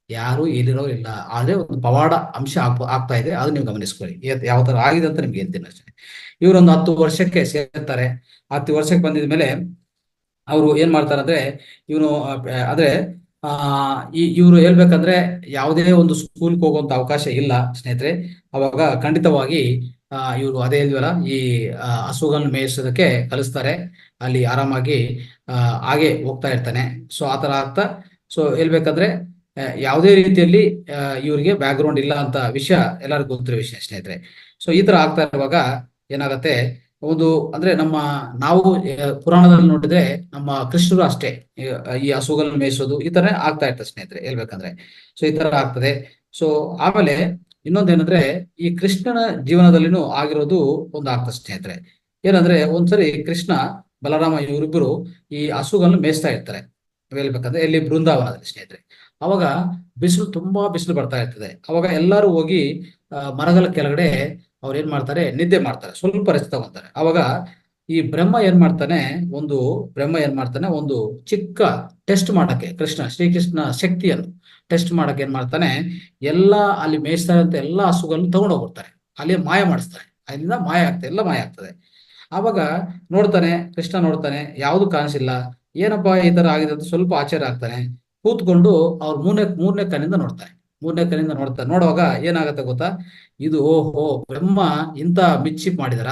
ಯಾರು ಹೇಳಿರೋರು ಇಲ್ಲ. ಆದ್ರೆ ಒಂದು ಪವಾಡ ಅಂಶ ಆಗ್ತಾ ಇದೆ, ಅದು ನೀವು ಗಮನಿಸ್ಕೊಳ್ಳಿ. ಯಾವ ತರ ಆಗಿದೆ ಅಂತ ನಿಮ್ಗೆ ಹೇಳ್ತೀನಿ ಅಷ್ಟೇ. ಇವರೊಂದು 10 ವರ್ಷಕ್ಕೆ ಸೇರ್ತಾರೆ. 10 ವರ್ಷಕ್ಕೆ ಬಂದಿದ ಅವರು ಏನ್ ಮಾಡ್ತಾರೆ ಅಂದ್ರೆ, ಇವನು ಅಂದ್ರೆ ಇವರು ಹೇಳ್ಬೇಕಂದ್ರೆ ಯಾವುದೇ ಒಂದು ಸ್ಕೂಲ್ಗೆ ಹೋಗುವಂತ ಅವಕಾಶ ಇಲ್ಲ ಸ್ನೇಹಿತರೆ. ಅವಾಗ ಖಂಡಿತವಾಗಿ ಇವರು ಅದೇ ಇಲ್ವಲ್ಲ, ಈ ಹಸುಗಳನ್ನು ಮೇಯಿಸೋದಕ್ಕೆ ಕಲಿಸ್ತಾರೆ. ಅಲ್ಲಿ ಆರಾಮಾಗಿ ಹಾಗೆ ಹೋಗ್ತಾ ಇರ್ತಾನೆ. ಸೊ ಆತರ ಆಗ್ತಾ, ಸೊ ಹೇಳ್ಬೇಕಂದ್ರೆ ಯಾವುದೇ ರೀತಿಯಲ್ಲಿ ಇವರಿಗೆ ಬ್ಯಾಕ್ಗ್ರೌಂಡ್ ಇಲ್ಲ ಅಂತ ವಿಷಯ ಎಲ್ಲರಿಗೂ ಗೊತ್ತಿರೋ ವಿಷಯ ಸ್ನೇಹಿತರೆ. ಸೊ ಈ ತರ ಆಗ್ತಾ ಇರುವಾಗ ಏನಾಗತ್ತೆ, ಒಂದು ಅಂದ್ರೆ ನಾವು ಪುರಾಣದಲ್ಲಿ ನೋಡಿದ್ರೆ ನಮ್ಮ ಕೃಷ್ಣರು ಅಷ್ಟೇ ಈ ಹಸುಗಳನ್ನು ಮೇಯಿಸೋದು ಈ ತರ ಆಗ್ತಾ ಇರ್ತದೆ ಸ್ನೇಹಿತರೆ ಹೇಳ್ಬೇಕಂದ್ರೆ. ಸೊ ಈ ತರ ಆಗ್ತದೆ. ಸೊ ಆಮೇಲೆ ಇನ್ನೊಂದೇನಂದ್ರೆ, ಈ ಕೃಷ್ಣನ ಜೀವನದಲ್ಲಿನೂ ಆಗಿರೋದು ಒಂದು ಆಗ್ತದೆ ಸ್ನೇಹಿತರೆ. ಏನಂದ್ರೆ ಒಂದ್ಸರಿ ಕೃಷ್ಣ ಬಲರಾಮ ಇವರಿಬ್ಬರು ಈ ಹಸುಗಳನ್ನು ಮೇಯಿಸ್ತಾ ಇರ್ತಾರೆ ಹೇಳ್ಬೇಕಂದ್ರೆ ಎಲ್ಲಿ ಬೃಂದಾವನದಲ್ಲಿ ಸ್ನೇಹಿತರೆ. ಅವಾಗ ತುಂಬಾ ಬಿಸಿಲು ಬರ್ತಾ ಇರ್ತದೆ. ಅವಾಗ ಎಲ್ಲರೂ ಹೋಗಿ ಮರಗಳ ಕೆಳಗಡೆ ಅವ್ರು ಏನ್ ಮಾಡ್ತಾರೆ, ನಿದ್ದೆ ಮಾಡ್ತಾರೆ, ಸ್ವಲ್ಪ ರೆಸ್ಟ್ ತಗೊಂತಾರೆ. ಅವಾಗ ಈ ಬ್ರಹ್ಮ ಏನ್ ಮಾಡ್ತಾನೆ, ಒಂದು ಚಿಕ್ಕ ಟೆಸ್ಟ್ ಮಾಡಕ್ಕೆ, ಶ್ರೀಕೃಷ್ಣ ಶಕ್ತಿಯನ್ನು ಟೆಸ್ಟ್ ಮಾಡಕ್ಕೆ ಏನ್ ಮಾಡ್ತಾನೆ, ಅಲ್ಲಿ ಮೇಯಿಸ್ತಾ ಇರುವಂತ ಎಲ್ಲಾ ಹಸುಗಳನ್ನು ತಗೊಂಡು ಹೋಗ್ಬಿಡ್ತಾರೆ, ಅಲ್ಲಿ ಮಾಯ ಮಾಡಿಸ್ತಾರೆ. ಅಲ್ಲಿಂದ ಎಲ್ಲ ಮಾಯ ಆಗ್ತದೆ. ಅವಾಗ ಕೃಷ್ಣ ನೋಡ್ತಾನೆ, ಯಾವುದು ಕಾಣಿಸಿಲ್ಲ, ಏನಪ್ಪಾ ಈ ತರ ಆಗಿದೆ ಅಂತ ಸ್ವಲ್ಪ ಆಶ್ಚರ್ಯ ಆಗ್ತಾನೆ. ಕೂತ್ಕೊಂಡು ಅವ್ರು ಮೂರನೇ ಕಣ್ಣಿಂದ ನೋಡುವಾಗ ಏನಾಗತ್ತೆ ಗೊತ್ತಾ, ಇದು ಓಹೋ ಬ್ರಹ್ಮ ಇಂತ ಮಿಚ್ಚಿಪ್ ಮಾಡಿದಾರ,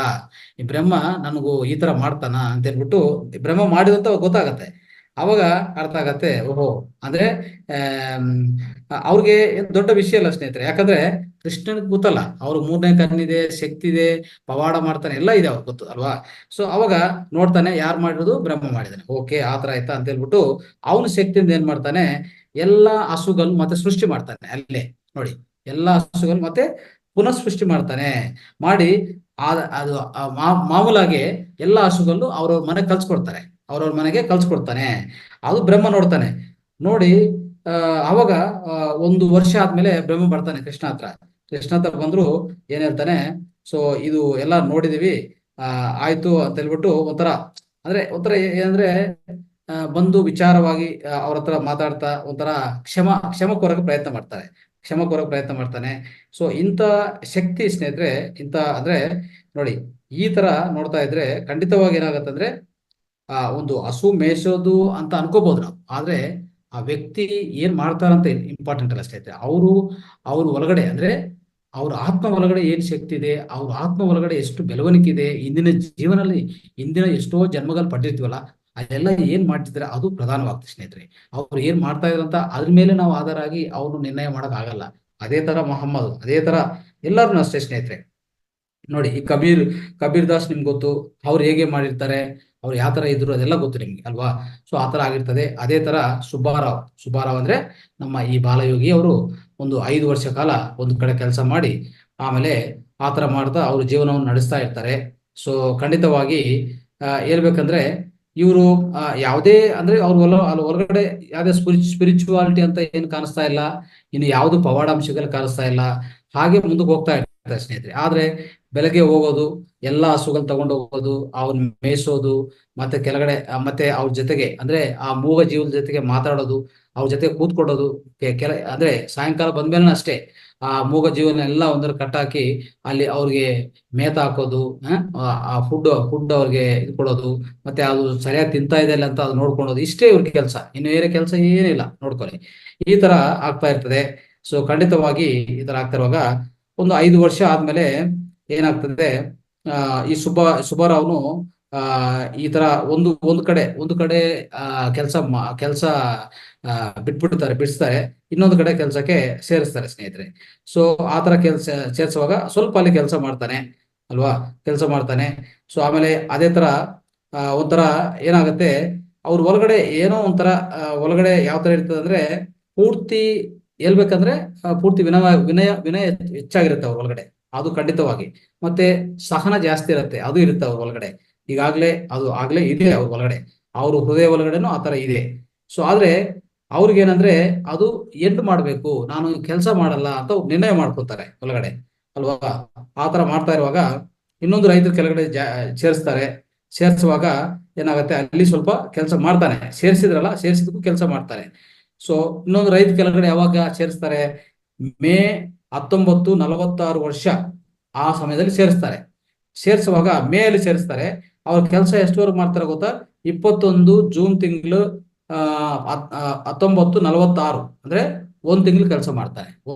ಈ ಬ್ರಹ್ಮ ನನಗೂ ಈ ತರ ಮಾಡ್ತಾನ ಅಂತ ಹೇಳ್ಬಿಟ್ಟು ಬ್ರಹ್ಮ ಮಾಡಿದಂತ ಗೊತ್ತಾಗತ್ತೆ. ಅವಾಗ ಅರ್ಥ ಆಗತ್ತೆ, ಓಹೋ ಅಂದ್ರೆ ಅವ್ರಿಗೆ ದೊಡ್ಡ ವಿಷಯ ಅಲ್ಲ ಸ್ನೇಹಿತರೆ. ಯಾಕಂದ್ರೆ ಕೃಷ್ಣನಿಗೆ ಗೊತ್ತಲ್ಲ, ಅವ್ರು ಮೂರನೇ ಕಣ್ಣಿದೆ, ಶಕ್ತಿ ಇದೆ, ಪವಾಡ ಮಾಡ್ತಾನೆ, ಎಲ್ಲ ಇದೆ ಅವ್ರಿಗೆ ಗೊತ್ತು ಅಲ್ವಾ. ಸೊ ಅವಾಗ ನೋಡ್ತಾನೆ, ಯಾರು ಮಾಡಿರೋದು, ಬ್ರಹ್ಮ ಮಾಡಿದಾನೆ. ಓಕೆ, ಆ ತರ ಆಯ್ತಾ ಅಂತ ಹೇಳ್ಬಿಟ್ಟು ಅವನ ಶಕ್ತಿಯಿಂದ ಏನ್ ಮಾಡ್ತಾನೆ, ಎಲ್ಲಾ ಹಸುಗಳು ಮತ್ತೆ ಸೃಷ್ಟಿ ಮಾಡ್ತಾನೆ ಅಲ್ಲೇ. ನೋಡಿ, ಎಲ್ಲಾ ಹಸುಗಳು ಮತ್ತೆ ಪುನಃ ಸೃಷ್ಟಿ ಮಾಡ್ತಾನೆ. ಮಾಡಿ ಅದು ಮಾಮೂಲಾಗಿ ಎಲ್ಲಾ ಹಸುಗಳು ಅವ್ರವ್ರ ಮನೆಗೆ ಕಲ್ಸ್ಕೊಡ್ತಾರೆ, ಅವ್ರವ್ರ ಮನೆಗೆ ಕಲ್ಸ್ಕೊಡ್ತಾನೆ. ಅದು ಬ್ರಹ್ಮ ನೋಡ್ತಾನೆ. ನೋಡಿ, ಆ ಅವಾಗ 1 ವರ್ಷ ಆದ್ಮೇಲೆ ಬ್ರಹ್ಮ ಬರ್ತಾನೆ ಕೃಷ್ಣ ಹತ್ರ. ಕೃಷ್ಣ ಹತ್ರ ಬಂದ್ರು ಏನ್ ಹೇಳ್ತಾನೆ, ಸೊ ಇದು ಎಲ್ಲ ನೋಡಿದೀವಿ, ಆಯ್ತು ಅಂತ ಹೇಳ್ಬಿಟ್ಟು ಒಂಥರ ಏನಂದ್ರೆ, ಬಂದು ವಿಚಾರವಾಗಿ ಅವ್ರ ಹತ್ರ ಮಾತಾಡ್ತಾ ಒಂಥರ ಕ್ಷಮ ಕೋರಕ್ಕೆ ಪ್ರಯತ್ನ ಮಾಡ್ತಾರೆ, ಕ್ಷಮ ಕೋರಕ್ಕೆ ಪ್ರಯತ್ನ ಮಾಡ್ತಾನೆ. ಸೊ ಇಂಥ ಶಕ್ತಿ ಸ್ನೇಹಿತರೆ, ಇಂಥ ಅಂದ್ರೆ ನೋಡಿ, ಈ ತರ ನೋಡ್ತಾ ಇದ್ರೆ ಖಂಡಿತವಾಗಿ ಏನಾಗತ್ತಂದ್ರೆ, ಒಂದು ಹಸು ಮೇಯಿಸೋದು ಅಂತ ಅನ್ಕೋಬಹುದು ನಾವು, ಆದ್ರೆ ಆ ವ್ಯಕ್ತಿ ಏನ್ ಮಾಡ್ತಾರಂತ ಇಂಪಾರ್ಟೆಂಟ್ ಅಲ್ಲ ಸ್ನೇಹಿತರೆ. ಅವ್ರ ಒಳಗಡೆ ಅಂದ್ರೆ ಅವ್ರ ಆತ್ಮ ಒಳಗಡೆ ಏನ್ ಶಕ್ತಿ ಇದೆ, ಅವ್ರ ಆತ್ಮ ಒಳಗಡೆ ಎಷ್ಟು ಬೆಳವಣಿಗೆ ಇದೆ, ಹಿಂದಿನ ಎಷ್ಟೋ ಜನ್ಮಗಳು ಪಟ್ಟಿರ್ತೀವಲ್ಲ, ಅದೆಲ್ಲ ಏನ್ ಮಾಡ್ತಿದ್ರೆ ಅದು ಪ್ರಧಾನವಾಗ್ತದೆ ಸ್ನೇಹಿತರೆ. ಅವ್ರು ಏನ್ ಮಾಡ್ತಾ ಇದ್ರಂತ ಅದ್ರ ಮೇಲೆ ನಾವು ಆಧಾರ ಆಗಿ ಅವ್ರು ನಿರ್ಣಯ ಮಾಡಕ್ ಆಗಲ್ಲ. ಅದೇ ತರ ಮೊಹಮ್ಮದ್, ಅದೇ ತರ ಎಲ್ಲರೂ ಅಷ್ಟೇ ಸ್ನೇಹಿತರೆ. ನೋಡಿ, ಈ ಕಬೀರ್ ದಾಸ್ ನಿಮ್ಗೆ ಗೊತ್ತು, ಅವ್ರು ಹೇಗೆ ಮಾಡಿರ್ತಾರೆ, ಅವ್ರು ಯಾವ ತರ ಇದ್ರು ಅದೆಲ್ಲ ಗೊತ್ತು ನಿಮ್ಗೆ ಅಲ್ವಾ. ಸೊ ಆ ತರ ಆಗಿರ್ತದೆ. ಅದೇ ತರ ಸುಬ್ಬಾರಾವ್ ಅಂದ್ರೆ ನಮ್ಮ ಈ ಬಾಲಯೋಗಿ ಅವರು ಒಂದು 5 ವರ್ಷ ಕಾಲ ಒಂದು ಕಡೆ ಕೆಲಸ ಮಾಡಿ ಆಮೇಲೆ ಆ ತರ ಮಾಡ್ತಾ ಅವ್ರ ಜೀವನವನ್ನು ನಡೆಸ್ತಾ ಇರ್ತಾರೆ. ಸೊ ಖಂಡಿತವಾಗಿ ಹೇಳ್ಬೇಕಂದ್ರೆ ಇವರು ಯಾವುದೇ ಅಂದ್ರೆ ಅಲ್ಲಿ ಹೊರಗಡೆ ಯಾವುದೇ ಸ್ಪಿರಿಚುವಾಲಿಟಿ ಅಂತ ಏನು ಕಾಣಿಸ್ತಾ ಇಲ್ಲ, ಇನ್ನು ಯಾವುದು ಪವಾಡಾಂಶಗಳು ಕಾಣಿಸ್ತಾ ಇಲ್ಲ. ಹಾಗೆ ಮುಂದಕ್ಕೆ ಹೋಗ್ತಾ ಇರ್ತಾರೆ ಸ್ನೇಹಿತರೆ. ಆದ್ರೆ ಬೆಳಗ್ಗೆ ಹೋಗೋದು, ಎಲ್ಲಾ ಹಸುಗಳು ತಗೊಂಡು ಹೋಗೋದು, ಅವ್ನ ಮೇಯಿಸೋದು, ಮತ್ತೆ ಕೆಳಗಡೆ ಮತ್ತೆ ಅವ್ರ ಜೊತೆಗೆ ಅಂದ್ರೆ ಆ ಮೂಗ ಜೀವದ ಜೊತೆಗೆ ಮಾತಾಡೋದು, ಅವ್ರ ಜೊತೆ ಕೂತ್ಕೊಡೋದು, ಅಂದ್ರೆ ಸಾಯಂಕಾಲ ಬಂದ್ಮೇಲೆ ಅಷ್ಟೇ ಆ ಮೂಗ ಜೀವನ ಎಲ್ಲ ಒಂದರ ಕಟ್ಟಾಕಿ ಅಲ್ಲಿ ಅವ್ರಿಗೆ ಮೇತ ಹಾಕೋದು, ಆ ಫುಡ್ ಅವ್ರಿಗೆ ಇದು ಕೊಡೋದು, ಮತ್ತೆ ಅದು ಸರಿಯಾಗಿ ತಿಂತಾ ಇದೆ ಅಂತ ಅದು ನೋಡ್ಕೊಳೋದು, ಇಷ್ಟೇ ಇವ್ರಿಗೆ ಕೆಲಸ. ಇನ್ನು ಬೇರೆ ಕೆಲಸ ಏನಿಲ್ಲ, ನೋಡ್ಕೊಳ್ಳಿ. ಈ ತರ ಆಗ್ತಾ ಇರ್ತದೆ. ಸೊ ಖಂಡಿತವಾಗಿ ಈ ತರ ಆಗ್ತಿರುವಾಗ ಒಂದು 5 ವರ್ಷ ಆದ್ಮೇಲೆ ಏನಾಗ್ತದೆ, ಈ ಸುಬ್ಬಾರಾವ್ನು ಈ ತರ ಒಂದು ಕಡೆ ಕೆಲಸ ಬಿಡಿಸ್ತಾರೆ, ಇನ್ನೊಂದು ಕಡೆ ಕೆಲಸಕ್ಕೆ ಸೇರಿಸ್ತಾರೆ ಸ್ನೇಹಿತರೆ. ಸೊ ಆ ತರ ಕೆಲಸ ಸೇರಿಸುವಾಗ ಸ್ವಲ್ಪ ಅಲ್ಲಿ ಕೆಲಸ ಮಾಡ್ತಾನೆ ಅಲ್ವಾ, ಕೆಲಸ ಮಾಡ್ತಾನೆ. ಸೊ ಆಮೇಲೆ ಅದೇ ತರ ಒಂಥರ ಏನಾಗುತ್ತೆ, ಅವ್ರ ಒಳಗಡೆ ಏನೋ ಒಂಥರ ಒಳಗಡೆ ಯಾವ ತರ ಇರ್ತದೆ ಅಂದ್ರೆ, ಪೂರ್ತಿ ಹೇಳ್ಬೇಕಂದ್ರೆ ಪೂರ್ತಿ ವಿನಯ ಹೆಚ್ಚಾಗಿರುತ್ತೆ ಅವ್ರ ಒಳಗಡೆ, ಅದು ಖಂಡಿತವಾಗಿ. ಮತ್ತೆ ಸಹನ ಜಾಸ್ತಿ ಇರುತ್ತೆ, ಅದು ಇರುತ್ತೆ ಅವ್ರ ಒಳಗಡೆ. ಆಗ್ಲೇ ಇದೆ ಅವ್ರ ಒಳಗಡೆ, ಅವ್ರ ಹೃದಯ ಒಳಗಡೆನೂ ಆತರ ಇದೆ. ಸೊ ಆದ್ರೆ ಅವ್ರಿಗೇನಂದ್ರೆ ಅದು ಎಂಡ್ ಮಾಡ್ಬೇಕು, ನಾನು ಕೆಲಸ ಮಾಡಲ್ಲ ಅಂತ ನಿರ್ಣಯ ಮಾಡ್ಕೊತಾರೆ ಒಳಗಡೆ ಅಲ್ವಾ. ಆತರ ಮಾಡ್ತಾ ಇರುವಾಗ ಇನ್ನೊಂದು ರೈತರ ಕೆಳಗಡೆ ಸೇರಿಸ್ತಾರೆ. ಸೇರಿಸುವಾಗ ಏನಾಗುತ್ತೆ, ಅಲ್ಲಿ ಸ್ವಲ್ಪ ಕೆಲಸ ಮಾಡ್ತಾನೆ, ಸೇರಿಸಿದಕ್ಕೂ ಕೆಲಸ ಮಾಡ್ತಾನೆ. ಸೊ ಇನ್ನೊಂದು ರೈತ ಕೆಳಗಡೆ ಯಾವಾಗ ಸೇರಿಸ್ತಾರೆ, ಮೇ 1946 ಆ ಸಮಯದಲ್ಲಿ ಸೇರಿಸ್ತಾರೆ. ಸೇರಿಸುವಾಗ ಮೇ ಅಲ್ಲಿ ಸೇರಿಸ್ತಾರೆ. ಅವ್ರ ಕೆಲಸ ಎಷ್ಟುವರೆಗೆ ಮಾಡ್ತಾರೆ ಗೊತ್ತಾ, 21 ಜೂನ್ ತಿಂಗಳು 1946 ಅಂದ್ರೆ 1 ತಿಂಗಳು ಕೆಲಸ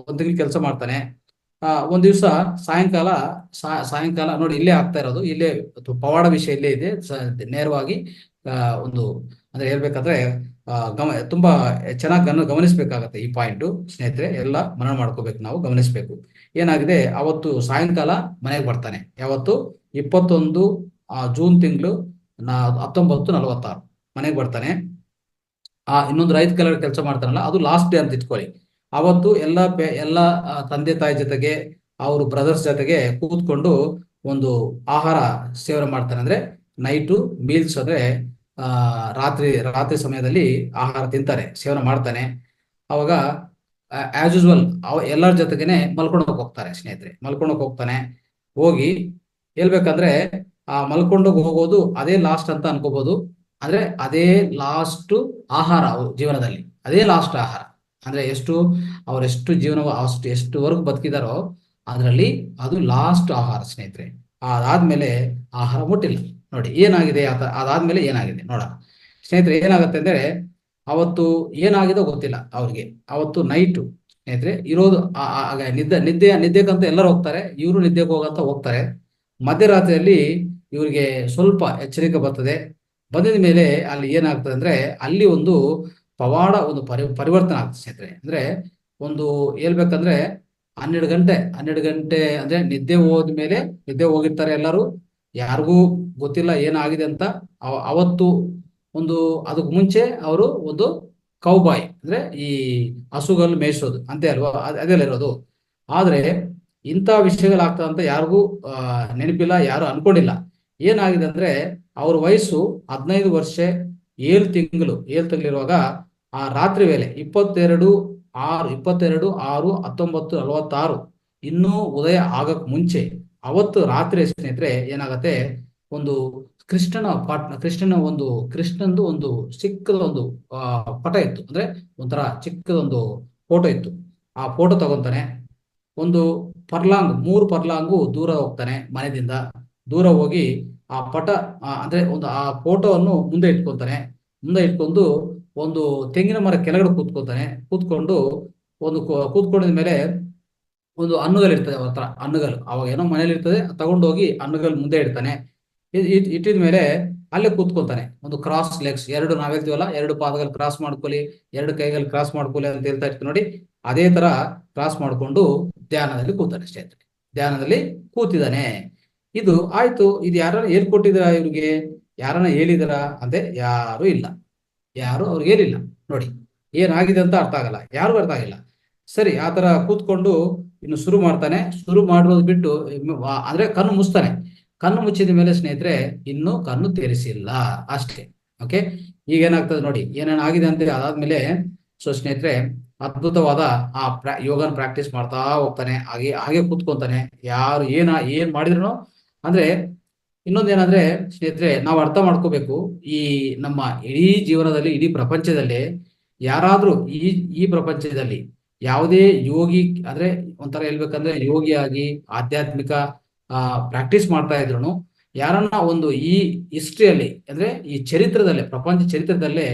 ಮಾಡ್ತಾನೆ. ಒಂದ್ ದಿವಸ ಸಾಯಂಕಾಲ ನೋಡಿ, ಇಲ್ಲೇ ಆಗ್ತಾ ಇರೋದು, ಇಲ್ಲೇ ಪವಾಡ ವಿಷಯ ಇಲ್ಲೇ ಇದೆ ನೇರವಾಗಿ. ಒಂದು ಅಂದ್ರೆ ಹೇಳ್ಬೇಕಂದ್ರೆ ತುಂಬಾ ಚೆನ್ನಾಗಿ ಗಮನಿಸ್ಬೇಕಾಗತ್ತೆ ಈ ಪಾಯಿಂಟ್ ಸ್ನೇಹಿತರೆ, ಎಲ್ಲ ಮನನ ಮಾಡ್ಕೋಬೇಕು, ನಾವು ಗಮನಿಸ್ಬೇಕು. ಏನಾಗಿದೆ, ಅವತ್ತು ಸಾಯಂಕಾಲ ಮನೆಗೆ ಬರ್ತಾನೆ. ಯಾವತ್ತು, 21 ಜೂನ್ ತಿಂಗಳು 1946 ಮನೆಗೆ ಬರ್ತಾನೆ. ಇನ್ನೊಂದು ರೈತ ಕೆಲಸ ಮಾಡ್ತಾನಲ್ಲ, ಅದು ಲಾಸ್ಟ್ ಡೇ ಅಂತ ಇಟ್ಕೊಳ್ಳಿ. ಅವತ್ತು ಎಲ್ಲ ತಂದೆ ತಾಯಿ ಜೊತೆಗೆ ಅವ್ರ ಬ್ರದರ್ಸ್ ಜೊತೆಗೆ ಕೂತ್ಕೊಂಡು ಒಂದು ಆಹಾರ ಸೇವನೆ ಮಾಡ್ತಾನೆ. ಅಂದ್ರೆ ನೈಟು ಮೀಲ್ಸ್, ಅಂದ್ರೆ ರಾತ್ರಿ ಸಮಯದಲ್ಲಿ ಆಹಾರ ತಿಂತಾರೆ, ಸೇವನೆ ಮಾಡ್ತಾನೆ. ಅವಾಗ ಆಸ್ ಯೂಸ್ವಲ್ ಎಲ್ಲರ ಜೊತೆಗೇನೆ ಮಲ್ಕೊಂಡೋಗಿ ಹೋಗ್ತಾರೆ ಸ್ನೇಹಿತರೆ. ಹೋಗ್ತಾನೆ. ಹೋಗಿ ಹೇಳ್ಬೇಕಂದ್ರೆ ಮಲ್ಕೊಂಡು ಹೋಗೋದು ಅದೇ ಲಾಸ್ಟ್ ಅಂತ ಅನ್ಕೋಬಹುದು. ಅಂದ್ರೆ ಅದೇ ಲಾಸ್ಟ್ ಆಹಾರ ಅವ್ರ ಜೀವನದಲ್ಲಿ, ಅದೇ ಲಾಸ್ಟ್ ಆಹಾರ. ಅಂದ್ರೆ ಅವರೆಷ್ಟು ಜೀವನ ಎಷ್ಟುವರೆಗೂ ಬದುಕಿದಾರೋ ಅದರಲ್ಲಿ ಅದು ಲಾಸ್ಟ್ ಆಹಾರ ಸ್ನೇಹಿತರೆ. ಅದಾದ್ಮೇಲೆ ಆಹಾರ ಮುಟ್ಟಿಲ್ಲ. ನೋಡಿ ಏನಾಗಿದೆ, ಅದಾದ್ಮೇಲೆ ಏನಾಗಿದೆ ನೋಡೋಣ ಸ್ನೇಹಿತರೆ. ಏನಾಗುತ್ತೆ ಅಂದ್ರೆ, ಅವತ್ತು ಏನಾಗಿದೋ ಗೊತ್ತಿಲ್ಲ ಅವ್ರಿಗೆ. ಅವತ್ತು ನೈಟು ಸ್ನೇಹಿತರೆ ಇರೋದು ನಿದ್ದೆಗಂತ ಎಲ್ಲರೂ ಹೋಗ್ತಾರೆ, ಇವರು ನಿದ್ದೆಗೆ ಹೋಗ್ತಾರೆ. ಮಧ್ಯರಾತ್ರಿಯಲ್ಲಿ ಇವರಿಗೆ ಸ್ವಲ್ಪ ಎಚ್ಚರಿಕೆ ಬರ್ತದೆ. ಬಂದಿದ ಮೇಲೆ ಅಲ್ಲಿ ಏನಾಗ್ತದೆ ಅಂದ್ರೆ, ಅಲ್ಲಿ ಒಂದು ಪವಾಡ, ಒಂದು ಪರಿವರ್ತನೆ ಆಗ್ತದೆ ಸ್ನೇಹಿತರೆ. ಅಂದ್ರೆ ಒಂದು ಹೇಳ್ಬೇಕಂದ್ರೆ 12 ಗಂಟೆ ಅಂದ್ರೆ ನಿದ್ದೆ ಹೋದ್ಮೇಲೆ, ನಿದ್ದೆ ಹೋಗಿರ್ತಾರೆ ಎಲ್ಲರೂ, ಯಾರಿಗೂ ಗೊತ್ತಿಲ್ಲ ಏನಾಗಿದೆ ಅಂತ. ಅವತ್ತು ಒಂದು ಅದಕ್ಕೆ ಮುಂಚೆ ಅವರು ಒಂದು ಕೌಬಾಯ್ ಅಂದ್ರೆ ಈ ಹಸುಗಲ್ಲು ಮೇಯಿಸೋದು ಅಂತೆ ಅಲ್ವಾ, ಅದೆಲ್ಲ ಇರೋದು. ಆದ್ರೆ ಇಂಥ ವಿಷಯಗಳಾಗ್ತದೆ ಅಂತ ಯಾರಿಗೂ ನೆನಪಿಲ್ಲ, ಯಾರು ಅನ್ಕೊಂಡಿಲ್ಲ. ಏನಾಗಿದೆ ಅಂದ್ರೆ ಅವ್ರ ವಯಸ್ಸು 15 ವರ್ಷ 7 ತಿಂಗಳಿರುವಾಗ ಆ ರಾತ್ರಿ ವೇಳೆ 22/6/1946 ಇನ್ನೂ ಉದಯ ಆಗಕ್ ಮುಂಚೆ ಅವತ್ತು ರಾತ್ರಿ ಸ್ನೇಹಿತರೆ ಏನಾಗತ್ತೆ, ಒಂದು ಕೃಷ್ಣಂದು ಒಂದು ಚಿಕ್ಕದ ಒಂದು ಪಟ ಇತ್ತು, ಅಂದ್ರೆ ಒಂಥರ ಚಿಕ್ಕದೊಂದು ಫೋಟೋ ಇತ್ತು. ಆ ಫೋಟೋ ತಗೊಂತಾನೆ, ಒಂದು 3 ಪರ್ಲಾಂಗು ದೂರ ಹೋಗ್ತಾನೆ ಮನೆಯಿಂದ. ದೂರ ಹೋಗಿ ಆ ಪಟ ಅಂದ್ರೆ ಒಂದು ಆ ಫೋಟೋವನ್ನು ಮುಂದೆ ಇಟ್ಕೊತಾನೆ. ಮುಂದೆ ಇಟ್ಕೊಂಡು ಒಂದು ತೆಂಗಿನ ಮರ ಕೆಳಗಡೆ ಕೂತ್ಕೊಂಡು ಕೂತ್ಕೊಂಡಿದ ಮೇಲೆ ಒಂದು ಹಣ್ಣುಗಲ್ ಇರ್ತದೆ ಅವ್ರ ಹತ್ರ. ಹಣ್ಣುಗಲ್ ಅವಾಗ ಏನೋ ಮನೇಲಿ ಇರ್ತದೆ, ತಗೊಂಡೋಗಿ ಹಣ್ಣುಗಲ್ ಮುಂದೆ ಇಡ್ತಾನೆ. ಇಟ್ಟಿದ ಮೇಲೆ ಅಲ್ಲೇ ಕೂತ್ಕೊತಾನೆ. ಒಂದು ಕ್ರಾಸ್ ಲೆಗ್ಸ್, ನಾವ್ ಹೇಳ್ತೀವಲ್ಲ, 2 ಪಾದಗಳು ಕ್ರಾಸ್ ಮಾಡ್ಕೊಳ್ಳಿ, 2 ಕೈಗಳು ಕ್ರಾಸ್ ಮಾಡ್ಕೊಳ್ಳಿ ಅಂತ ಹೇಳ್ತಾ ಇರ್ತೀವಿ ನೋಡಿ. ಅದೇ ತರ ಕ್ರಾಸ್ ಮಾಡ್ಕೊಂಡು ಧ್ಯಾನದಲ್ಲಿ ಕೂತಾನೆ ಸ್ನೇಹಿತರೆ. ಧ್ಯಾನದಲ್ಲಿ ಕೂತಿದ್ದಾನೆ. ಇದು ಆಯ್ತು. ಇದು ಯಾರನ್ನ ಹೇಳ್ಕೊಟ್ಟಿದ್ರ ಇವ್ರಿಗೆ? ಯಾರನ್ನ ಹೇಳಿದಾರ ಅಂದ್ರೆ ಯಾರು ಇಲ್ಲ, ಯಾರು ಅವ್ರಿಗೆ ಹೇಳಿಲ್ಲ. ನೋಡಿ ಏನಾಗಿದೆ ಅಂತ ಅರ್ಥ ಆಗಲ್ಲ, ಯಾರು ಅರ್ಥ ಆಗಿಲ್ಲ. ಸರಿ, ಆತರ ಕೂತ್ಕೊಂಡು ಇನ್ನು ಶುರು ಮಾಡ್ತಾನೆ. ಶುರು ಮಾಡೋದು ಬಿಟ್ಟು ಅಂದ್ರೆ ಕಣ್ಣು ಮುಚ್ತಾನೆ. ಕಣ್ಣು ಮುಚ್ಚಿದ ಮೇಲೆ ಸ್ನೇಹಿತರೆ ಇನ್ನು ಕಣ್ಣು ತೆರೆಸಿಲ್ಲ ಅಷ್ಟೇ. ಓಕೆ, ಈಗ ಏನಾಗ್ತದೆ ನೋಡಿ, ಏನೇನಾಗಿದೆ ಅಂತ ಅದಾದ್ಮೇಲೆ ಸೊ ಸ್ನೇಹಿತರೆ ಅದ್ಭುತವಾದ ಆ ಯೋಗನ ಪ್ರಾಕ್ಟೀಸ್ ಮಾಡ್ತಾ ಹೋಗ್ತಾನೆ. ಹಾಗೆ ಹಾಗೆ ಕೂತ್ಕೊಂತಾನೆ. ಯಾರು ಏನ್ ಮಾಡಿದ್ರು ಅಂದ್ರೆ ಇನ್ನೊಂದೇನಂದ್ರೆ ಸ್ನೇಹಿತರೆ ನಾವು ಅರ್ಥ ಮಾಡ್ಕೋಬೇಕು, ಈ ನಮ್ಮ ಇಡೀ ಜೀವನದಲ್ಲಿ, ಇಡೀ ಪ್ರಪಂಚದಲ್ಲಿ ಯಾರಾದ್ರೂ ಈ ಪ್ರಪಂಚದಲ್ಲಿ ಯಾವುದೇ ಯೋಗಿ ಅಂದ್ರೆ ಒಂಥರ ಹೇಳ್ಬೇಕಂದ್ರೆ ಯೋಗಿಯಾಗಿ ಆಧ್ಯಾತ್ಮಿಕ ಪ್ರಾಕ್ಟೀಸ್ ಮಾಡ್ತಾ ಇದ್ರು ಯಾರನ್ನ ಒಂದು ಈ ಹಿಸ್ಟ್ರಿಯಲ್ಲಿ ಅಂದ್ರೆ ಈ ಚರಿತ್ರದಲ್ಲೇ, ಪ್ರಪಂಚ ಚರಿತ್ರದಲ್ಲೇ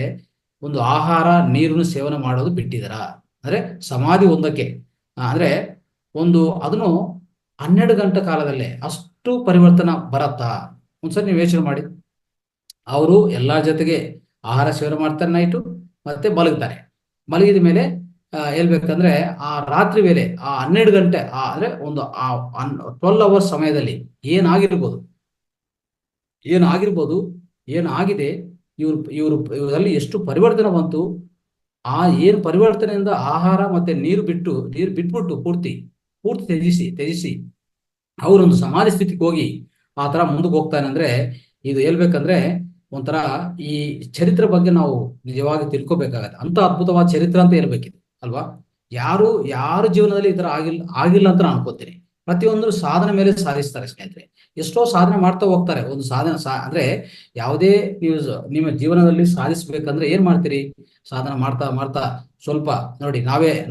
ಒಂದು ಆಹಾರ ನೀರನ್ನು ಸೇವನೆ ಮಾಡೋದು ಬಿಟ್ಟಿದಾರ ಅಂದ್ರೆ ಸಮಾಧಿ ಒಂದಕ್ಕೆ ಅಂದ್ರೆ ಅದನ್ನು 12 ಗಂಟೆ ಕಾಲದಲ್ಲೇ ಅಷ್ಟು ಪರಿವರ್ತನ ಬರತ್ತಾ? ಒಂದ್ಸರಿ ನೀವು ಯೋಚನೆ ಮಾಡಿ. ಅವರು ಎಲ್ಲರ ಜೊತೆಗೆ ಆಹಾರ ಸೇವನೆ ಮಾಡ್ತಾರೆ ನೈಟು, ಮತ್ತೆ ಮಲಗ್ತಾರೆ. ಮಲಗಿದ ಮೇಲೆ ಹೇಳ್ಬೇಕಂದ್ರೆ ಆ ರಾತ್ರಿ ವೇಳೆ ಆ 12 ಗಂಟೆ ಅಂದ್ರೆ ಒಂದು 12 ಅವರ್ಸ್ ಸಮಯದಲ್ಲಿ ಏನಾಗಿರ್ಬೋದು, ಏನಾಗಿದೆ, ಇವರಲ್ಲಿ ಎಷ್ಟು ಪರಿವರ್ತನೆ ಬಂತು. ಆ ಏನು ಪರಿವರ್ತನೆಯಿಂದ ಆಹಾರ ಮತ್ತೆ ನೀರು ಬಿಟ್ಬಿಟ್ಟು ಪೂರ್ತಿ ತ್ಯಜಿಸಿ ಅವರೊಂದು ಸಮಾಧಿ ಸ್ಥಿತಿಗೆ ಹೋಗಿ ಆ ತರ ಮುಂದಕ್ಕೆ ಹೋಗ್ತಾನೆ. ಅಂದ್ರೆ ಇದು ಹೇಳ್ಬೇಕಂದ್ರೆ ಒಂಥರ ಈ ಚರಿತ್ರೆ ಬಗ್ಗೆ ನಾವು ನಿಜವಾಗಿ ತಿಳ್ಕೊಬೇಕಾಗತ್ತೆ. ಅಂತ ಅದ್ಭುತವಾದ ಚರಿತ್ರೆ ಅಂತ ಹೇಳ್ಬೇಕಿದೆ ಅಲ್ವಾ. ಯಾರು ಜೀವನದಲ್ಲಿ ಈ ತರ ಆಗಿಲ್ಲ ಅಂತ ನಾನು ಅನ್ಕೋತೀನಿ. ಪ್ರತಿಯೊಂದು ಸಾಧನೆ ಮೇಲೆ ಸಾಧಿಸ್ತಾರೆ ಸ್ನೇಹಿತರೆ. ಎಷ್ಟೋ ಸಾಧನೆ ಮಾಡ್ತಾ ಹೋಗ್ತಾರೆ. ಒಂದು ಸಾಧನೆ ಅಂದ್ರೆ ಯಾವುದೇ ನೀವು ನಿಮ್ಮ ಜೀವನದಲ್ಲಿ ಸಾಧಿಸ್ಬೇಕಂದ್ರೆ ಏನ್ ಮಾಡ್ತೀರಿ? ಸಾಧನೆ ಮಾಡ್ತಾ ಸ್ವಲ್ಪ ನೋಡಿ,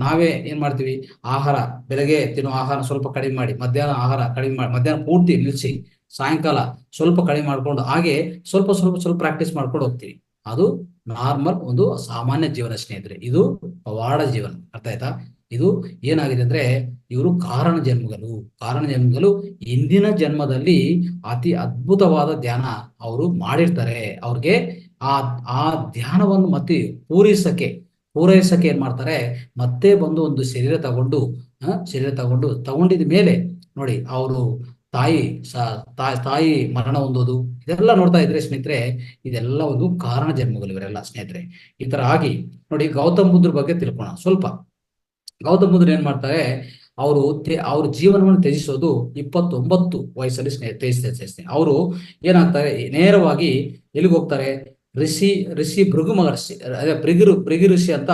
ನಾವೇ ಏನ್ ಮಾಡ್ತೀವಿ, ಆಹಾರ ಬೆಳಗ್ಗೆ ತಿನ್ನೋ ಆಹಾರ ಸ್ವಲ್ಪ ಕಡಿಮೆ ಮಾಡಿ, ಮಧ್ಯಾಹ್ನ ಆಹಾರ ಕಡಿಮೆ ಮಾಡಿ, ಮಧ್ಯಾಹ್ನ ಪೂರ್ತಿ ನಿಲ್ಲಿಸಿ, ಸಾಯಂಕಾಲ ಸ್ವಲ್ಪ ಕಡಿಮೆ ಮಾಡ್ಕೊಂಡು ಹಾಗೆ ಸ್ವಲ್ಪ ಪ್ರಾಕ್ಟೀಸ್ ಮಾಡ್ಕೊಂಡು ಹೋಗ್ತೀವಿ. ಅದು ನಾರ್ಮಲ್ ಒಂದು ಸಾಮಾನ್ಯ ಜೀವನ ಸ್ನೇಹಿತರೆ. ಇದು ಪವಾಡ ಜೀವನ. ಅರ್ಥ ಆಯ್ತಾ? ಇದು ಏನಾಗಿದೆ ಅಂದ್ರೆ ಇವರು ಕಾರಣ ಜನ್ಮಗಳು ಇಂದಿನ ಜನ್ಮದಲ್ಲಿ ಅತಿ ಅದ್ಭುತವಾದ ಧ್ಯಾನ ಅವರು ಮಾಡಿರ್ತಾರೆ. ಅವ್ರಿಗೆ ಆ ಧ್ಯಾನವನ್ನು ಮತ್ತೆ ಪೂರೈಸಕ್ಕೆ ಏನ್ ಮಾಡ್ತಾರೆ, ಮತ್ತೆ ಬಂದು ಒಂದು ಶರೀರ ತಗೊಂಡಿದ ಮೇಲೆ ನೋಡಿ ಅವರು ತಾಯಿ ಮರಣ ಹೊಂದೋದು, ಇದೆಲ್ಲ ನೋಡ್ತಾ ಇದ್ರೆ ಸ್ನೇಹಿತರೆ ಇದೆಲ್ಲ ಒಂದು ಕಾರಣ ಜನ್ಮಗಳು ಇವರೆಲ್ಲ ಸ್ನೇಹಿತರೆ. ಈ ತರ ಆಗಿ ನೋಡಿ ಗೌತಮ್ ಬುದ್ಧರ ಬಗ್ಗೆ ತಿಳ್ಕೋಣ ಸ್ವಲ್ಪ. ಗೌತಮ್ ಬುದ್ಧರು ಏನ್ ಮಾಡ್ತಾರೆ, ಅವ್ರ ಜೀವನವನ್ನು ತ್ಯಜಿಸೋದು 29 ವಯಸ್ಸಲ್ಲಿ ತ್ಯಜಿಸ್ತಾರೆ. ಅವರು ಏನಾಗ್ತಾರೆ, ನೇರವಾಗಿ ಎಲ್ಲಿಗೆ ಹೋಗ್ತಾರೆ, ಋಷಿ ಭೃಗು ಮಹರ್ಷಿ, ಅದೇ ಭೃಗಿ ಋಷಿ ಅಂತ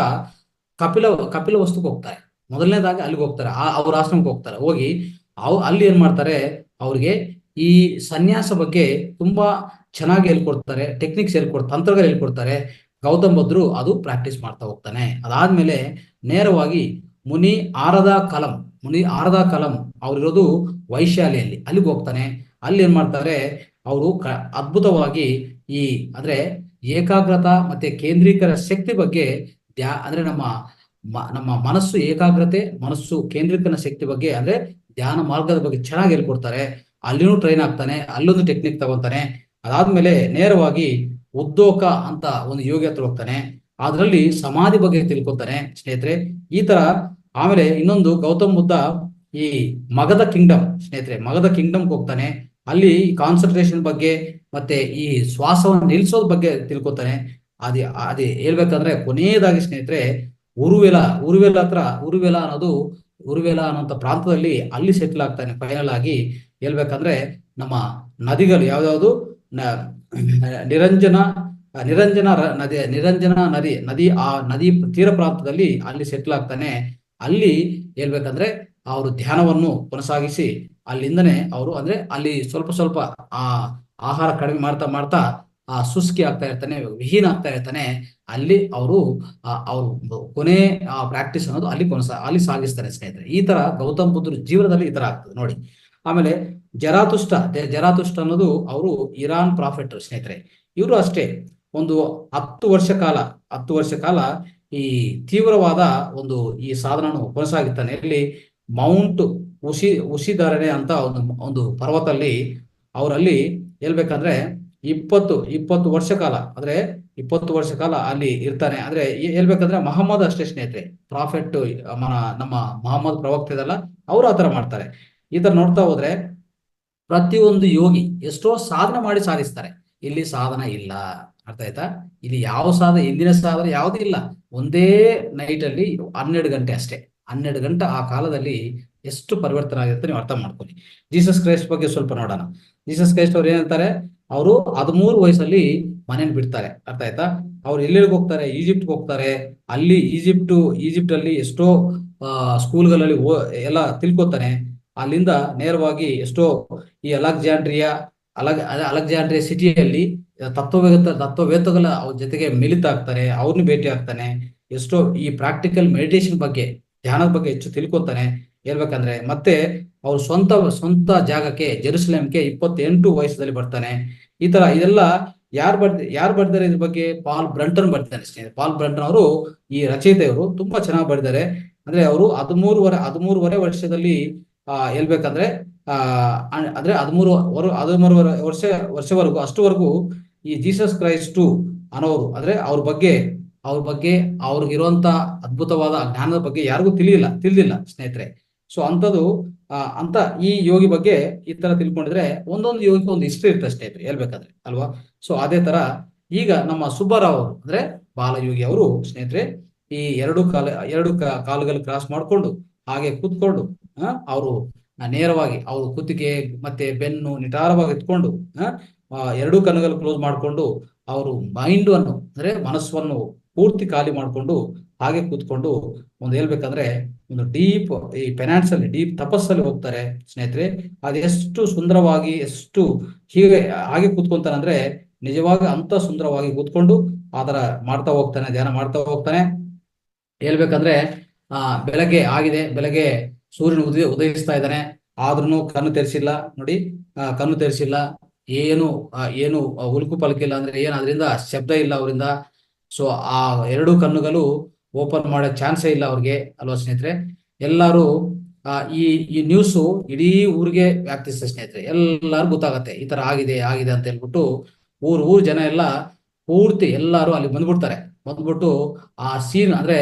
ಕಪಿಲ ವಸ್ತುಕ್ಕೆ ಹೋಗ್ತಾರೆ. ಮೊದಲನೇದಾಗಿ ಅಲ್ಲಿಗೆ ಹೋಗ್ತಾರೆ, ಅವ್ರ ಆಶ್ರಮಕ್ಕೆ ಹೋಗ್ತಾರೆ. ಹೋಗಿ ಅಲ್ಲಿ ಏನ್ ಮಾಡ್ತಾರೆ, ಅವ್ರಿಗೆ ಈ ಸನ್ಯಾಸ ಬಗ್ಗೆ ತುಂಬಾ ಚೆನ್ನಾಗಿ ಹೇಳ್ಕೊಡ್ತಾರೆ, ಟೆಕ್ನಿಕ್ಸ್ ತಂತ್ರಗಳು ಹೇಳ್ಕೊಡ್ತಾರೆ. ಗೌತಮ್ ಬುದ್ಧರು ಅದು ಪ್ರಾಕ್ಟೀಸ್ ಮಾಡ್ತಾ ಹೋಗ್ತಾನೆ. ಅದಾದ್ಮೇಲೆ ನೇರವಾಗಿ ಮುನಿ ಆರದ ಕಲಂ ಅವ್ರಿರೋದು ವೈಶಾಲಿಯಲ್ಲಿ, ಅಲ್ಲಿಗೆ ಹೋಗ್ತಾನೆ. ಅಲ್ಲಿ ಏನ್ ಮಾಡ್ತಾರೆ, ಅವರು ಅದ್ಭುತವಾಗಿ ಅಂದ್ರೆ ಏಕಾಗ್ರತಾ ಮತ್ತೆ ಕೇಂದ್ರೀಕರ ಶಕ್ತಿ ಬಗ್ಗೆ ಅಂದ್ರೆ ನಮ್ಮ ಮನಸ್ಸು ಏಕಾಗ್ರತೆ, ಮನಸ್ಸು ಕೇಂದ್ರೀಕರಣ ಶಕ್ತಿ ಬಗ್ಗೆ ಅಂದ್ರೆ ಧ್ಯಾನ ಮಾರ್ಗದ ಬಗ್ಗೆ ಚೆನ್ನಾಗಿ ಹೇಳ್ಕೊಡ್ತಾರೆ. ಅಲ್ಲಿನೂ ಟ್ರೈನ್ ಆಗ್ತಾನೆ, ಅಲ್ಲೊಂದು ಟೆಕ್ನಿಕ್ ತಗೊಂತಾನೆ. ಅದಾದ್ಮೇಲೆ ನೇರವಾಗಿ ಉದ್ದೋಕ ಅಂತ ಒಂದು ಯೋಗ ಹತ್ರ ಹೋಗ್ತಾನೆ. ಅದರಲ್ಲಿ ಸಮಾಧಿ ಬಗ್ಗೆ ತಿಳ್ಕೊತಾನೆ ಸ್ನೇಹಿತರೆ. ಈ ತರ ಆಮೇಲೆ ಇನ್ನೊಂದು ಗೌತಮ್ ಬುದ್ಧ ಈ ಮಗಧ ಕಿಂಗ್ಡಮ್ ಸ್ನೇಹಿತರೆ, ಮಗಧ ಕಿಂಗ್ಡಮ್ಗೆ ಹೋಗ್ತಾನೆ. ಅಲ್ಲಿ ಕಾನ್ಸಂಟ್ರೇಷನ್ ಬಗ್ಗೆ ಮತ್ತೆ ಈ ಶ್ವಾಸವನ್ನು ನಿಲ್ಲಿಸೋದ್ ಬಗ್ಗೆ ತಿಳ್ಕೊತಾನೆ. ಅದೇ ಅದೇ ಹೇಳ್ಬೇಕಂದ್ರೆ ಕೊನೆಯದಾಗಿ ಸ್ನೇಹಿತರೆ, ಉರುವೆಲ ಉರುವೆಲ ಹತ್ರ ಉರುವೆಲ ಅನ್ನೋದು ಉರುವೆಲ ಅನ್ನೋಂಥ ಪ್ರಾಂತದಲ್ಲಿ ಅಲ್ಲಿ ಸೆಟ್ಲ್ ಆಗ್ತಾನೆ ಫೈನಲ್ ಆಗಿ. ಹೇಳ್ಬೇಕಂದ್ರೆ ನಮ್ಮ ನದಿಗಳು ಯಾವ್ಯಾವುದು, ನಿರಂಜನ ನಿರಂಜನ ನದಿ, ನಿರಂಜನ ನದಿ ನದಿ ಆ ನದಿ ತೀರ ಪ್ರಾಂತದಲ್ಲಿ ಅಲ್ಲಿ ಸೆಟ್ಲ್ ಆಗ್ತಾನೆ. ಅಲ್ಲಿ ಹೇಳ್ಬೇಕಂದ್ರೆ ಅವರು ಧ್ಯಾನವನ್ನು ಕೊನಸಾಗಿಸಿ ಅಲ್ಲಿಂದನೇ ಅವರು ಅಂದ್ರೆ ಅಲ್ಲಿ ಸ್ವಲ್ಪ ಸ್ವಲ್ಪ ಆ ಆಹಾರ ಕಡಿಮೆ ಮಾಡ್ತಾ ಮಾಡ್ತಾ ಆ ಶುಷ್ಕಿ ಆಗ್ತಾ ಇರ್ತಾನೆ, ವಿಹೀನ ಆಗ್ತಾ ಇರ್ತಾನೆ. ಅಲ್ಲಿ ಅವರು ಅವ್ರು ಕೊನೆ ಆ ಪ್ರಾಕ್ಟೀಸ್ ಅನ್ನೋದು ಅಲ್ಲಿ ಸಾಗಿಸ್ತಾರೆ ಸ್ನೇಹಿತರೆ. ಈ ತರ ಗೌತಮ್ ಬುದ್ಧರ ಜೀವನದಲ್ಲಿ ಈ ತರ ಆಗ್ತದೆ ನೋಡಿ. ಆಮೇಲೆ ಜರಾತುಷ್ಟ ಅನ್ನೋದು ಅವರು ಇರಾನ್ ಪ್ರಾಫಿಟ್ ಸ್ನೇಹಿತರೆ. ಇವರು ಅಷ್ಟೇ ಒಂದು 10 ವರ್ಷ ಕಾಲ ಈ ತೀವ್ರವಾದ ಒಂದು ಈ ಸಾಧನವನ್ನು ಕೊನಸಾಗಿರ್ತಾನೆ. ಇಲ್ಲಿ ಮೌಂಟ್ ಉಸಿಧಾರಣೆ ಅಂತ ಒಂದು ಪರ್ವತಲ್ಲಿ ಅವರಲ್ಲಿ ಹೇಳ್ಬೇಕಂದ್ರೆ 20 ವರ್ಷ ಕಾಲ ಅಂದ್ರೆ 20 ವರ್ಷ ಕಾಲ ಅಲ್ಲಿ ಇರ್ತಾನೆ. ಅಂದ್ರೆ ಹೇಳ್ಬೇಕಂದ್ರೆ ಮಹಮ್ಮದ್ ಅಷ್ಟೇ ಸ್ನೇಹಿತರೆ, ಪ್ರಾಫೆಟ್ ನಮ್ಮ ಮಹಮ್ಮದ್ ಪ್ರವಕ್ತ ಇದಲ್ಲ, ಅವರು ಆತರ ಮಾಡ್ತಾರೆ. ಈ ತರ ನೋಡ್ತಾ ಹೋದ್ರೆ ಪ್ರತಿಯೊಂದು ಯೋಗಿ ಎಷ್ಟೋ ಸಾಧನೆ ಮಾಡಿ ಸಾಧಿಸ್ತಾರೆ. ಇಲ್ಲಿ ಸಾಧನ ಇಲ್ಲ, ಅರ್ಥ ಆಯ್ತಾ? ಇಲ್ಲಿ ಯಾವ ಸಾಧನೆ, ಇಂದಿನ ಸಾಧನೆ ಯಾವುದೂ ಇಲ್ಲ. ಒಂದೇ ನೈಟ್ ಅಲ್ಲಿ 12 ಗಂಟೆ ಅಷ್ಟೇ, 12 ಗಂಟೆ ಆ ಕಾಲದಲ್ಲಿ ಎಷ್ಟು ಪರಿವರ್ತನೆ ಆಗಿರುತ್ತೆ ನೀವು ಅರ್ಥ ಮಾಡ್ಕೊಳ್ಳಿ. ಜೀಸಸ್ ಕ್ರೈಸ್ಟ್ ಬಗ್ಗೆ ಸ್ವಲ್ಪ ನೋಡೋಣ. ಜೀಸಸ್ ಕ್ರೈಸ್ಟ್ ಅವ್ರು ಏನ್ ಹೇಳ್ತಾರೆ, ಅವರು 13 ವಯಸ್ಸಲ್ಲಿ ಮನೇಲಿ ಬಿಡ್ತಾರೆ, ಅರ್ಥ ಆಯ್ತಾ? ಅವ್ರು ಎಲ್ಲೆಲ್ಲಿಗೆ ಹೋಗ್ತಾರೆ, ಈಜಿಪ್ಟ್ಗೆ ಹೋಗ್ತಾರೆ. ಅಲ್ಲಿ ಈಜಿಪ್ಟ್ ಅಲ್ಲಿ ಎಷ್ಟೋ ಸ್ಕೂಲ್ಗಳಲ್ಲಿ ಎಲ್ಲ ತಿಳ್ಕೊತಾನೆ. ಅಲ್ಲಿಂದ ನೇರವಾಗಿ ಎಷ್ಟೋ ಈ ಅಲೆಕ್ಸಾಂಡ್ರಿಯಾ ಸಿಟಿಯಲ್ಲಿ ತತ್ವವೇತ್ತಗಳ ಅವ್ರ ಜೊತೆಗೆ ಮಿಲಿತ ಆಗ್ತಾರೆ, ಅವ್ರನ್ನ ಭೇಟಿ ಆಗ್ತಾನೆ. ಎಷ್ಟೋ ಈ ಪ್ರಾಕ್ಟಿಕಲ್ ಮೆಡಿಟೇಷನ್ ಬಗ್ಗೆ, ಧ್ಯಾನದ ಬಗ್ಗೆ ಹೆಚ್ಚು ತಿಳ್ಕೊತಾನೆ. ಹೇಳ್ಬೇಕಂದ್ರೆ ಮತ್ತೆ ಅವ್ರ ಸ್ವಂತ ಜಾಗಕ್ಕೆ ಜೆರುಸಲೇಮ್ಗೆ 28 ವಯಸ್ಸಲ್ಲಿ ಬರ್ತಾನೆ. ಈ ತರ ಇದೆಲ್ಲ ಯಾರು ಬರ್ತಾರೆ ಇದ್ರ ಬಗ್ಗೆ? ಪಾಲ್ ಬ್ರಂಟನ್ ಬರ್ತಾನೆ ಸ್ನೇಹಿತರೆ. ಪಾಲ್ ಬ್ರಂಟನ್ ಅವರು ಈ ರಚಯಿತೆಯವರು ತುಂಬಾ ಚೆನ್ನಾಗಿ ಬರೆದಿದ್ದಾರೆ. ಅಂದ್ರೆ ಅವರು 13 ವರ್ಷದಲ್ಲಿ ಹೇಳ್ಬೇಕಂದ್ರೆ ಅಂದ್ರೆ 13 ವರ್ಷವರೆಗೂ ಅಷ್ಟುವರೆಗೂ ಈ ಜೀಸಸ್ ಕ್ರೈಸ್ಟ್ ಅನ್ನೋರು ಅಂದ್ರೆ ಅವ್ರ ಬಗ್ಗೆ ಅವ್ರಿಗಿರುವಂತ ಅದ್ಭುತವಾದ ಜ್ಞಾನದ ಬಗ್ಗೆ ಯಾರಿಗೂ ತಿಳಿದಿಲ್ಲ ಸ್ನೇಹಿತರೆ. ಸೊ ಅಂತ ಈ ಯೋಗಿ ಬಗ್ಗೆ ಈ ತರ ತಿಳ್ಕೊಂಡಿದ್ರೆ ಒಂದೊಂದು ಯೋಗಿಗೆ ಒಂದು ಹಿಸ್ಟ್ರಿ ಇರುತ್ತೆ ಸ್ನೇಹಿತರೆ, ಹೇಳ್ಬೇಕಾದ್ರೆ ಅಲ್ವಾ? ಸೊ ಅದೇ ತರ ಈಗ ನಮ್ಮ ಸುಬ್ಬರಾವ್ ಅವರು ಅಂದ್ರೆ ಬಾಲಯೋಗಿ ಅವರು ಸ್ನೇಹಿತರೆ, ಈ ಎರಡು ಕಾಲುಗಳು ಕ್ರಾಸ್ ಮಾಡ್ಕೊಂಡು ಹಾಗೆ ಕೂತ್ಕೊಂಡು ಅವರು ನೇರವಾಗಿ ಅವರು ಕುತ್ತಿಗೆ ಮತ್ತೆ ಬೆನ್ನು ನಿಟಾರವಾಗಿ ಇಟ್ಕೊಂಡು ಎರಡೂ ಕಣ್ಣುಗಳು ಕ್ಲೋಸ್ ಮಾಡ್ಕೊಂಡು ಅವರು ಮೈಂಡ್ ಅನ್ನು ಅಂದ್ರೆ ಮನಸ್ಸನ್ನು ಪೂರ್ತಿ ಖಾಲಿ ಮಾಡ್ಕೊಂಡು ಹಾಗೆ ಕೂತ್ಕೊಂಡು ಒಂದು ಹೇಳ್ಬೇಕಂದ್ರೆ ಒಂದು ಡೀಪ್ ಈ ಫೈನಾನ್ಸಲ್ಲಿ ಡೀಪ್ ತಪಸ್ಸಲ್ಲಿ ಹೋಗ್ತಾರೆ ಸ್ನೇಹಿತರೆ. ಅದೆಷ್ಟು ಸುಂದರವಾಗಿ ಎಷ್ಟು ಹಾಗೆ ಕೂತ್ಕೊಂತಾನೆ ಅಂದ್ರೆ ನಿಜವಾಗಿ ಅಂತ ಸುಂದರವಾಗಿ ಕೂತ್ಕೊಂಡು ಆತರ ಮಾಡ್ತಾ ಹೋಗ್ತಾನೆ, ಧ್ಯಾನ ಮಾಡ್ತಾ ಹೋಗ್ತಾನೆ. ಹೇಳ್ಬೇಕಂದ್ರೆ ಬೆಳಗ್ಗೆ ಸೂರ್ಯನ ಉದಯಿಸ್ತಾ ಇದ್ದಾನೆ, ಆದ್ರೂ ಕಣ್ಣು ತೆರೆಸಿಲ್ಲ ನೋಡಿ. ಕಣ್ಣು ತೆರೆಸಿಲ್ಲ, ಏನು ಉಲ್ಕು ಪಲ್ಕಿಲ್ಲ, ಅಂದ್ರೆ ಅದರಿಂದ ಶಬ್ದ ಇಲ್ಲ ಅವರಿಂದ. ಸೊ ಆ ಎರಡು ಕಣ್ಣುಗಳು ಓಪನ್ ಮಾಡೋ ಚಾನ್ಸೇ ಇಲ್ಲ ಅವ್ರಿಗೆ, ಅಲ್ವಾ ಸ್ನೇಹಿತರೆ? ಎಲ್ಲರೂ ಈ ನ್ಯೂಸು ಇಡೀ ಊರಿಗೆ ವ್ಯಾಪ್ತಿಸ್ತದೆ ಸ್ನೇಹಿತರೆ. ಎಲ್ಲಾರು ಗೊತ್ತಾಗತ್ತೆ ಈ ತರ ಆಗಿದೆ ಅಂತ ಹೇಳ್ಬಿಟ್ಟು ಊರ್ ಜನ ಎಲ್ಲ ಪೂರ್ತಿ ಎಲ್ಲಾರು ಅಲ್ಲಿ ಬಂದ್ಬಿಡ್ತಾರೆ. ಬಂದ್ಬಿಟ್ಟು ಆ ಸೀನ್ ಅಂದ್ರೆ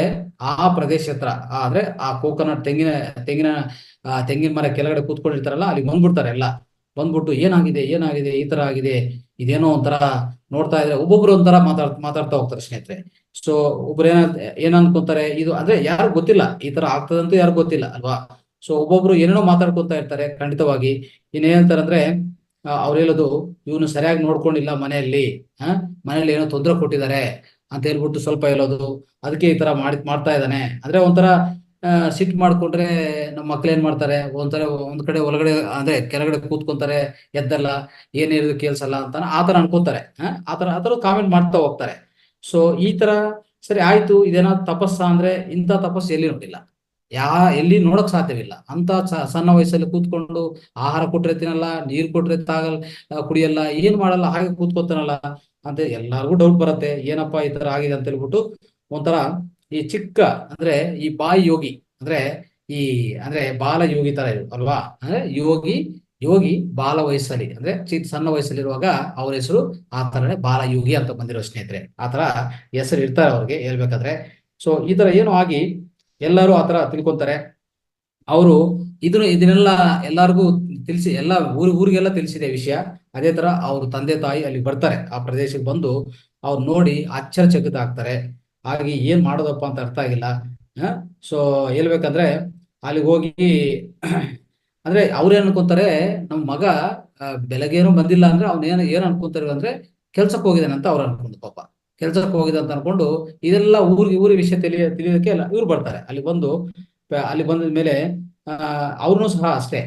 ಆ ಪ್ರದೇಶ ಹತ್ರ ಅಂದ್ರೆ ಆ ಕೋಕೋನಟ್ ತೆಂಗಿನ ಮರ ಕೆಳಗಡೆ ಕೂತ್ಕೊಂಡಿರ್ತಾರಲ್ಲ, ಅಲ್ಲಿ ಬಂದ್ಬಿಡ್ತಾರೆ ಎಲ್ಲ. ಬಂದ್ಬಿಟ್ಟು ಏನಾಗಿದೆ ಈ ತರ ಆಗಿದೆ, ಇದೇನೋ ಒಂಥರ ನೋಡ್ತಾ ಇದ್ರೆ ಒಬ್ಬೊಬ್ರು ಒಂಥರ ಮಾತಾಡ್ತಾ ಹೋಗ್ತಾರೆ ಸ್ನೇಹಿತರೆ. ಸೊ ಒಬ್ರು ಏನ್ ಅನ್ಕೊಂತಾರೆ, ಇದು ಅಂದ್ರೆ ಯಾರು ಗೊತ್ತಿಲ್ಲ, ಈ ತರ ಆಗ್ತದಂತೂ ಯಾರು ಗೊತ್ತಿಲ್ಲ ಅಲ್ವಾ? ಸೊ ಒಬ್ಬೊಬ್ರು ಏನೇನೋ ಮಾತಾಡ್ಕೊಂತ ಇರ್ತಾರೆ ಖಂಡಿತವಾಗಿ. ಇನ್ನೇನಂತಾರೆ ಅಂದ್ರೆ ಅವ್ರು ಹೇಳೋದು, ಇವನು ಸರಿಯಾಗಿ ನೋಡ್ಕೊಂಡಿಲ್ಲ ಮನೆಯಲ್ಲಿ ಏನೋ ತೊಂದರೆ ಕೊಟ್ಟಿದ್ದಾರೆ ಅಂತ ಹೇಳ್ಬಿಟ್ಟು ಸ್ವಲ್ಪ ಹೇಳೋದು. ಅದಕ್ಕೆ ಈ ತರ ಮಾಡ್ತಾ ಇದ್ದಾನೆ ಅಂದ್ರೆ ಒಂಥರ ಸಿಟ್ ಮಾಡ್ಕೊಂಡ್ರೆ ನಮ್ಮ ಮಕ್ಳು ಏನ್ ಮಾಡ್ತಾರೆ, ಒಂದ್ ಕಡೆ ಒಳಗಡೆ ಅಂದ್ರೆ ಕೆಳಗಡೆ ಕೂತ್ಕೊಂತಾರೆ, ಎದ್ದಲ್ಲ, ಏನ್ ಹೇಳಿದ್ರು ಕೇಳ್ಸಲ್ಲ ಅಂತ ಆತರ ಅನ್ಕೋತಾರೆ. ಆತರ ಕಾಮೆಂಟ್ ಮಾಡ್ತಾ ಹೋಗ್ತಾರೆ. ಸೊ ಈ ತರ ಸರಿ ಆಯ್ತು, ಇದೇನಾದ್ರು ತಪಸ್ಸ ಅಂದ್ರೆ ಇಂಥ ತಪಸ್ಸು ಎಲ್ಲಿ ನೋಡಿಲ್ಲ, ಎಲ್ಲಿ ನೋಡಕ್ ಸಾಧ್ಯವಿಲ್ಲ. ಅಂತ ಸಣ್ಣ ವಯಸ್ಸಲ್ಲಿ ಕೂತ್ಕೊಂಡು ಆಹಾರ ಕೊಟ್ರೆ ತಿನ್ನಲ್ಲ, ನೀರ್ ಕೊಟ್ರೆ ಕುಡಿಯಲ್ಲ, ಏನ್ ಮಾಡಲ್ಲ, ಹಾಗೆ ಕೂತ್ಕೊತಾನಲ್ಲ ಅಂತ ಎಲ್ಲಾರ್ಗು ಡೌಟ್ ಬರುತ್ತೆ. ಏನಪ್ಪಾ ಈ ತರ ಆಗಿದೆ ಅಂತ ಹೇಳ್ಬಿಟ್ಟು ಒಂಥರ ಈ ಚಿಕ್ಕ ಅಂದ್ರೆ ಈ ಬಾಯಿ ಯೋಗಿ ಅಂದ್ರೆ ಬಾಲ ಯೋಗಿ ತರ ಅಲ್ವಾ? ಅಂದ್ರೆ ಯೋಗಿ ಬಾಲ ವಯಸ್ಸಲ್ಲಿ ಅಂದ್ರೆ ಸಣ್ಣ ವಯಸ್ಸಲ್ಲಿರುವಾಗ ಅವ್ರ ಹೆಸರು ಆ ತರನೇ ಬಾಲ ಯೋಗಿ ಅಂತ ಬಂದಿರೋ ಸ್ನೇಹಿತರೆ. ಆತರ ಹೆಸರು ಇರ್ತಾರೆ ಅವ್ರಿಗೆ ಹೇಳ್ಬೇಕಾದ್ರೆ. ಸೊ ಈ ತರ ಏನೋ ಆಗಿ ಎಲ್ಲರೂ ಆತರ ತಿಳ್ಕೊಂತಾರೆ. ಅವರು ಇದನ್ನೆಲ್ಲ ಎಲ್ಲರಿಗೂ ತಿಳಿಸಿ, ಎಲ್ಲ ಊರಿಗೆಲ್ಲ ತಿಳಿಸಿದೆ ವಿಷಯ. ಅದೇ ತರ ಅವ್ರ ತಂದೆ ತಾಯಿ ಅಲ್ಲಿ ಬರ್ತಾರೆ, ಆ ಪ್ರದೇಶಕ್ಕೆ ಬಂದು ಅವ್ರು ನೋಡಿ ಆಶ್ಚರ್ಯಚಕಿತ ಆಗ್ತಾರೆ. ಹಾಗೆ ಏನ್ ಮಾಡೋದಪ್ಪ ಅಂತ ಅರ್ಥ ಆಗಿಲ್ಲ. ಸೊ ಹೇಳ್ಬೇಕಂದ್ರೆ ಅಲ್ಲಿಗೆ ಹೋಗಿ ಅಂದ್ರೆ ಅವ್ರು ಏನ್ ಅನ್ಕೊಂತಾರೆ, ನಮ್ಮ ಮಗ ಬೆಳಗ್ಗೆನೂ ಬಂದಿಲ್ಲ ಅಂದ್ರೆ ಅವ್ನ ಏನ್ ಅನ್ಕೊಂತಾರೆ ಅಂದ್ರೆ ಕೆಲ್ಸಕ್ಕೆ ಹೋಗಿದ್ದಾನೆ ಅಂತ ಅವ್ರು ಅನ್ಕೊಂಡು, ಪಾಪ ಕೆಲ್ಸಕ್ಕೆ ಹೋಗಿದೆ ಅಂತ ಅನ್ಕೊಂಡು ಇದೆಲ್ಲ ಊರಿ ವಿಷಯ ತಿಳಿಯೋದಕ್ಕೆ ಎಲ್ಲ ಇವ್ರು ಬರ್ತಾರೆ. ಅಲ್ಲಿ ಬಂದು ಅಲ್ಲಿ ಬಂದ ಮೇಲೆ ಅವ್ರನ್ನೂ ಸಹ ಅಷ್ಟೇ.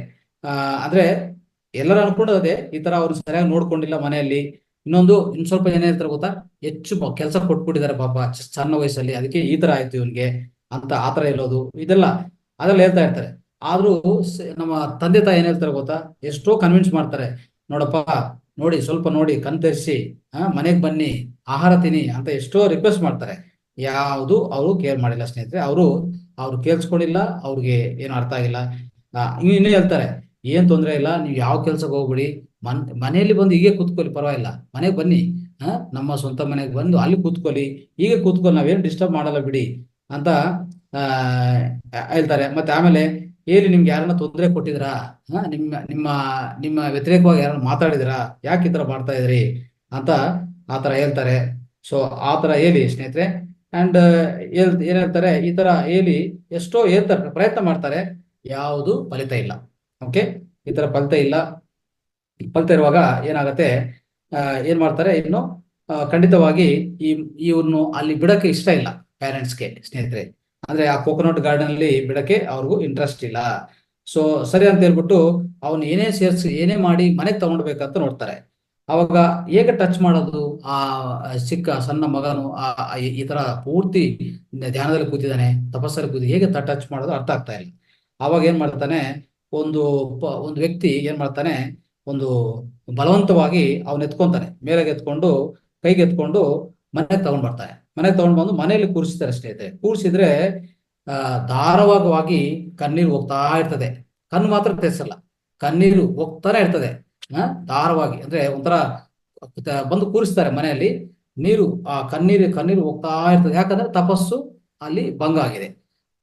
ಅಂದ್ರೆ ಎಲ್ಲರೂ ಅನ್ಕೊಂಡು ಅದೇ, ಈ ತರ ಅವ್ರು ಸರಿಯಾಗಿ ನೋಡ್ಕೊಂಡಿಲ್ಲ ಮನೆಯಲ್ಲಿ. ಇನ್ ಸ್ವಲ್ಪ ಏನ್ ಹೇಳ್ತಾರೆ ಗೊತ್ತಾ, ಹೆಚ್ಚು ಕೆಲಸ ಕೊಟ್ಬಿಟ್ಟಿದ್ದಾರೆ ಪಾಪ ಸಣ್ಣ ವಯಸ್ಸಲ್ಲಿ, ಅದಕ್ಕೆ ಈ ತರ ಆಯ್ತು ಇವನ್ಗೆ ಅಂತ ಆತರ ಹೇಳೋದು, ಅದೆಲ್ಲ ಹೇಳ್ತಾ ಇರ್ತಾರೆ. ಆದ್ರೂ ನಮ್ಮ ತಂದೆ ತಾಯಿ ಏನ್ ಹೇಳ್ತಾರೆ ಗೊತ್ತಾ, ಎಷ್ಟೋ ಕನ್ವಿನ್ಸ್ ಮಾಡ್ತಾರೆ. ನೋಡಪ್ಪ, ನೋಡಿ ಸ್ವಲ್ಪ ನೋಡಿ ಕಣ್ ತೆರೆಸಿ ಮನೆಗ್ ಬನ್ನಿ, ಆಹಾರ ತಿನ್ನಿ ಅಂತ ಎಷ್ಟೋ ರಿಕ್ವೆಸ್ಟ್ ಮಾಡ್ತಾರೆ. ಯಾವುದು ಅವರು ಕೇರ್ ಮಾಡಿಲ್ಲ ಸ್ನೇಹಿತರೆ. ಅವ್ರು ಕೇಳಿಸ್ಕೊಂಡಿಲ್ಲ, ಅವ್ರಿಗೆ ಏನು ಅರ್ಥ ಆಗಿಲ್ಲ. ಇನ್ನೂ ಹೇಳ್ತಾರೆ, ಏನ್ ತೊಂದ್ರೆ ಇಲ್ಲ, ನೀವು ಯಾವ ಕೆಲ್ಸಕ್ಕೆ ಹೋಗ್ಬಿಡಿ, ಮನೆಯಲ್ಲಿ ಬಂದು ಹೀಗೆ ಕೂತ್ಕೊಳ್ಳಿ, ಪರವಾಗಿಲ್ಲ, ಮನೆಗೆ ಬನ್ನಿ, ನಮ್ಮ ಸ್ವಂತ ಮನೆಗೆ ಬಂದು ಅಲ್ಲಿ ಕೂತ್ಕೊಳ್ಳಿ, ಹೀಗೆ ಕೂತ್ಕೊಳ್ಳಿ, ನಾವೇನು ಡಿಸ್ಟರ್ಬ್ ಮಾಡಲ್ಲ ಬಿಡಿ ಅಂತ ಹೇಳ್ತಾರೆ. ಮತ್ತೆ ಆಮೇಲೆ ಹೇಳಿ, ನಿಮ್ಗೆ ಯಾರನ್ನ ತೊಂದರೆ ಕೊಟ್ಟಿದ್ರಾ, ನಿಮ್ಮ ನಿಮ್ಮ ನಿಮ್ಮ ವ್ಯತಿರೇಕವಾಗಿ ಯಾರನ್ನ ಮಾತಾಡಿದಿರಾ, ಯಾಕೆ ಈ ತರ ಮಾಡ್ತಾ ಇದ್ರಿ ಅಂತ ಆತರ ಹೇಳ್ತಾರೆ. ಸೊ ಆತರ ಹೇಳಿ ಸ್ನೇಹಿತರೆ. ಅಂಡ್ ಏನ್ ಹೇಳ್ತಾರೆ, ಈ ತರ ಹೇಳಿ ಎಷ್ಟೋ ಹೇಳ್ತಾರೆ, ಪ್ರಯತ್ನ ಮಾಡ್ತಾರೆ, ಯಾವುದು ಫಲಿತ ಇಲ್ಲ. ಓಕೆ, ಈ ತರ ಫಲಿತ ಇರುವಾಗ ಏನಾಗತ್ತೆ, ಏನ್ ಮಾಡ್ತಾರೆ, ಇನ್ನು ಖಂಡಿತವಾಗಿ ಇವ್ರನ್ನು ಅಲ್ಲಿ ಬಿಡಕ್ಕೆ ಇಷ್ಟ ಇಲ್ಲ ಪೇರೆಂಟ್ಸ್ಗೆ ಸ್ನೇಹಿತರೆ. ಅಂದ್ರೆ ಆ ಕೋಕೋನಟ್ ಗಾರ್ಡನ್ ಅಲ್ಲಿ ಬಿಡಕ್ಕೆ ಅವ್ರಿಗೂ ಇಂಟ್ರೆಸ್ಟ್ ಇಲ್ಲ. ಸೊ ಸರಿ ಅಂತ ಹೇಳ್ಬಿಟ್ಟು ಅವನು ಏನೇ ಮಾಡಿ ಮನೆಗೆ ತಗೊಂಡ್ಬೇಕಂತ ನೋಡ್ತಾರೆ. ಅವಾಗ ಹೇಗೆ ಟಚ್ ಮಾಡೋದು, ಆ ಚಿಕ್ಕ ಸಣ್ಣ ಮಗನು ಈ ತರ ಪೂರ್ತಿ ಧ್ಯಾನದಲ್ಲಿ ಕೂತಿದ್ದಾನೆ, ತಪಸ್ಸಲ್ಲಿ ಕೂತಿ, ಹೇಗೆ ಟಚ್ ಮಾಡೋದು ಅರ್ಥ ಆಗ್ತಾ ಇಲ್ಲ. ಅವಾಗ ಏನ್ ಮಾಡ್ತಾನೆ, ಒಂದು ವ್ಯಕ್ತಿ ಏನ್ ಮಾಡ್ತಾನೆ, ಒಂದು ಬಲವಂತವಾಗಿ ಅವನ್ ಎತ್ಕೊಂತಾನೆ, ಮೇಲೆ ಎತ್ಕೊಂಡು ಕೈಗೆ ಎತ್ಕೊಂಡು ಮನೆಗೆ ತಗೊಂಡ್ ಬರ್ತಾನೆ. ಮನೆಗೆ ತಗೊಂಡ್ ಬಂದು ಮನೆಯಲ್ಲಿ ಕೂರಿಸ್ತಾರೆ ಸ್ನೇಹಿತರೆ. ಕೂರಿಸಿದ್ರೆ ಧಾರಾವಾಗವಾಗಿ ಕಣ್ಣೀರು ಹೋಗ್ತಾ ಇರ್ತದೆ. ಕಣ್ಣು ಮಾತ್ರ ತೆರೆಸಲ್ಲ, ಕಣ್ಣೀರು ಹೋಗ್ತಾನೆ ಇರ್ತದೆ. ಧಾರವಾಗಿ ಅಂದ್ರೆ ಒಂಥರ ಬಂದು ಕೂರಿಸ್ತಾರೆ ಮನೆಯಲ್ಲಿ, ಆ ಕಣ್ಣೀರು ಹೋಗ್ತಾ ಇರ್ತದೆ. ಯಾಕಂದ್ರೆ ತಪಸ್ಸು ಅಲ್ಲಿ ಭಂಗ ಆಗಿದೆ,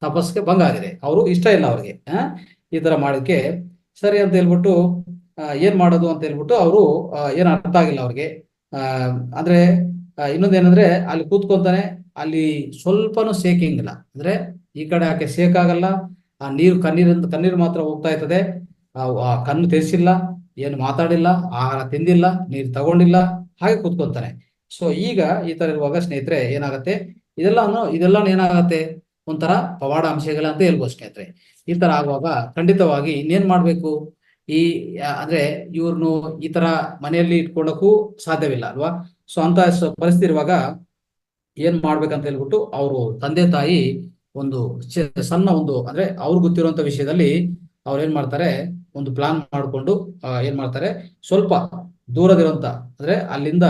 ತಪಸ್ಸಿಗೆ ಭಂಗ ಆಗಿದೆ. ಅವರು ಇಷ್ಟ ಇಲ್ಲ ಅವ್ರಿಗೆ ಈ ತರ ಮಾಡೋದಕ್ಕೆ. ಸರಿ ಅಂತ ಹೇಳ್ಬಿಟ್ಟು ಏನ್ ಮಾಡೋದು ಅಂತ ಹೇಳ್ಬಿಟ್ಟು ಅವರು ಏನ್ ಅರ್ಥ ಆಗಿಲ್ಲ ಅವ್ರಿಗೆ. ಅಂದ್ರೆ ಇನ್ನೊಂದೇನಂದ್ರೆ ಅಲ್ಲಿ ಕೂತ್ಕೊಂತಾನೆ, ಅಲ್ಲಿ ಸ್ವಲ್ಪನೂ ಸೇಕಿಂಗ್ ಇಲ್ಲ. ಅಂದ್ರೆ ಈ ಕಡೆ ಆಕೆ ಸೇಕ್ ಆಗಲ್ಲ, ಆ ಕಣ್ಣೀರು ಮಾತ್ರ ಹೋಗ್ತಾ ಇರ್ತದೆ. ಆ ಕಣ್ಣು ತೆರೆಸಿಲ್ಲ, ಏನು ಮಾತಾಡಿಲ್ಲ, ಆಹಾರ ತಿಂದಿಲ್ಲ, ನೀರು ತಗೊಂಡಿಲ್ಲ, ಹಾಗೆ ಕೂತ್ಕೊಂತಾನೆ. ಸೊ ಈಗ ಈ ತರ ಇರುವಾಗ ಸ್ನೇಹಿತರೆ ಏನಾಗತ್ತೆ, ಇದೆಲ್ಲ ಏನಾಗತ್ತೆ, ಒಂಥರ ಪವಾಡ ಅಂಶಗಳ ಅಂತ ಹೇಳ್ಬೋದು ಸ್ನೇಹಿತರೆ. ಈ ತರ ಆಗುವಾಗ ಖಂಡಿತವಾಗಿ ಇನ್ನೇನ್ ಮಾಡ್ಬೇಕು, ಅಂದ್ರೆ ಇವ್ರನ್ನು ಈ ತರ ಮನೆಯಲ್ಲಿ ಇಟ್ಕೊಳ್ಳೋಕ್ಕೂ ಸಾಧ್ಯವಿಲ್ಲ ಅಲ್ವಾ. ಸೊ ಅಂತ ಪರಿಸ್ಥಿತಿ ಇರುವಾಗ ಏನ್ ಮಾಡ್ಬೇಕಂತ ಹೇಳ್ಬಿಟ್ಟು ಅವರು ತಂದೆ ತಾಯಿ ಒಂದು ಸಣ್ಣ ಅಂದ್ರೆ ಅವ್ರಿಗೆ ಗೊತ್ತಿರುವಂತ ವಿಷಯದಲ್ಲಿ ಅವ್ರು ಏನ್ ಮಾಡ್ತಾರೆ, ಒಂದು ಪ್ಲಾನ್ ಮಾಡ್ಕೊಂಡು ಏನ್ ಮಾಡ್ತಾರೆ, ಸ್ವಲ್ಪ ದೂರದಿರುವಂತ, ಅಂದ್ರೆ ಅಲ್ಲಿಂದ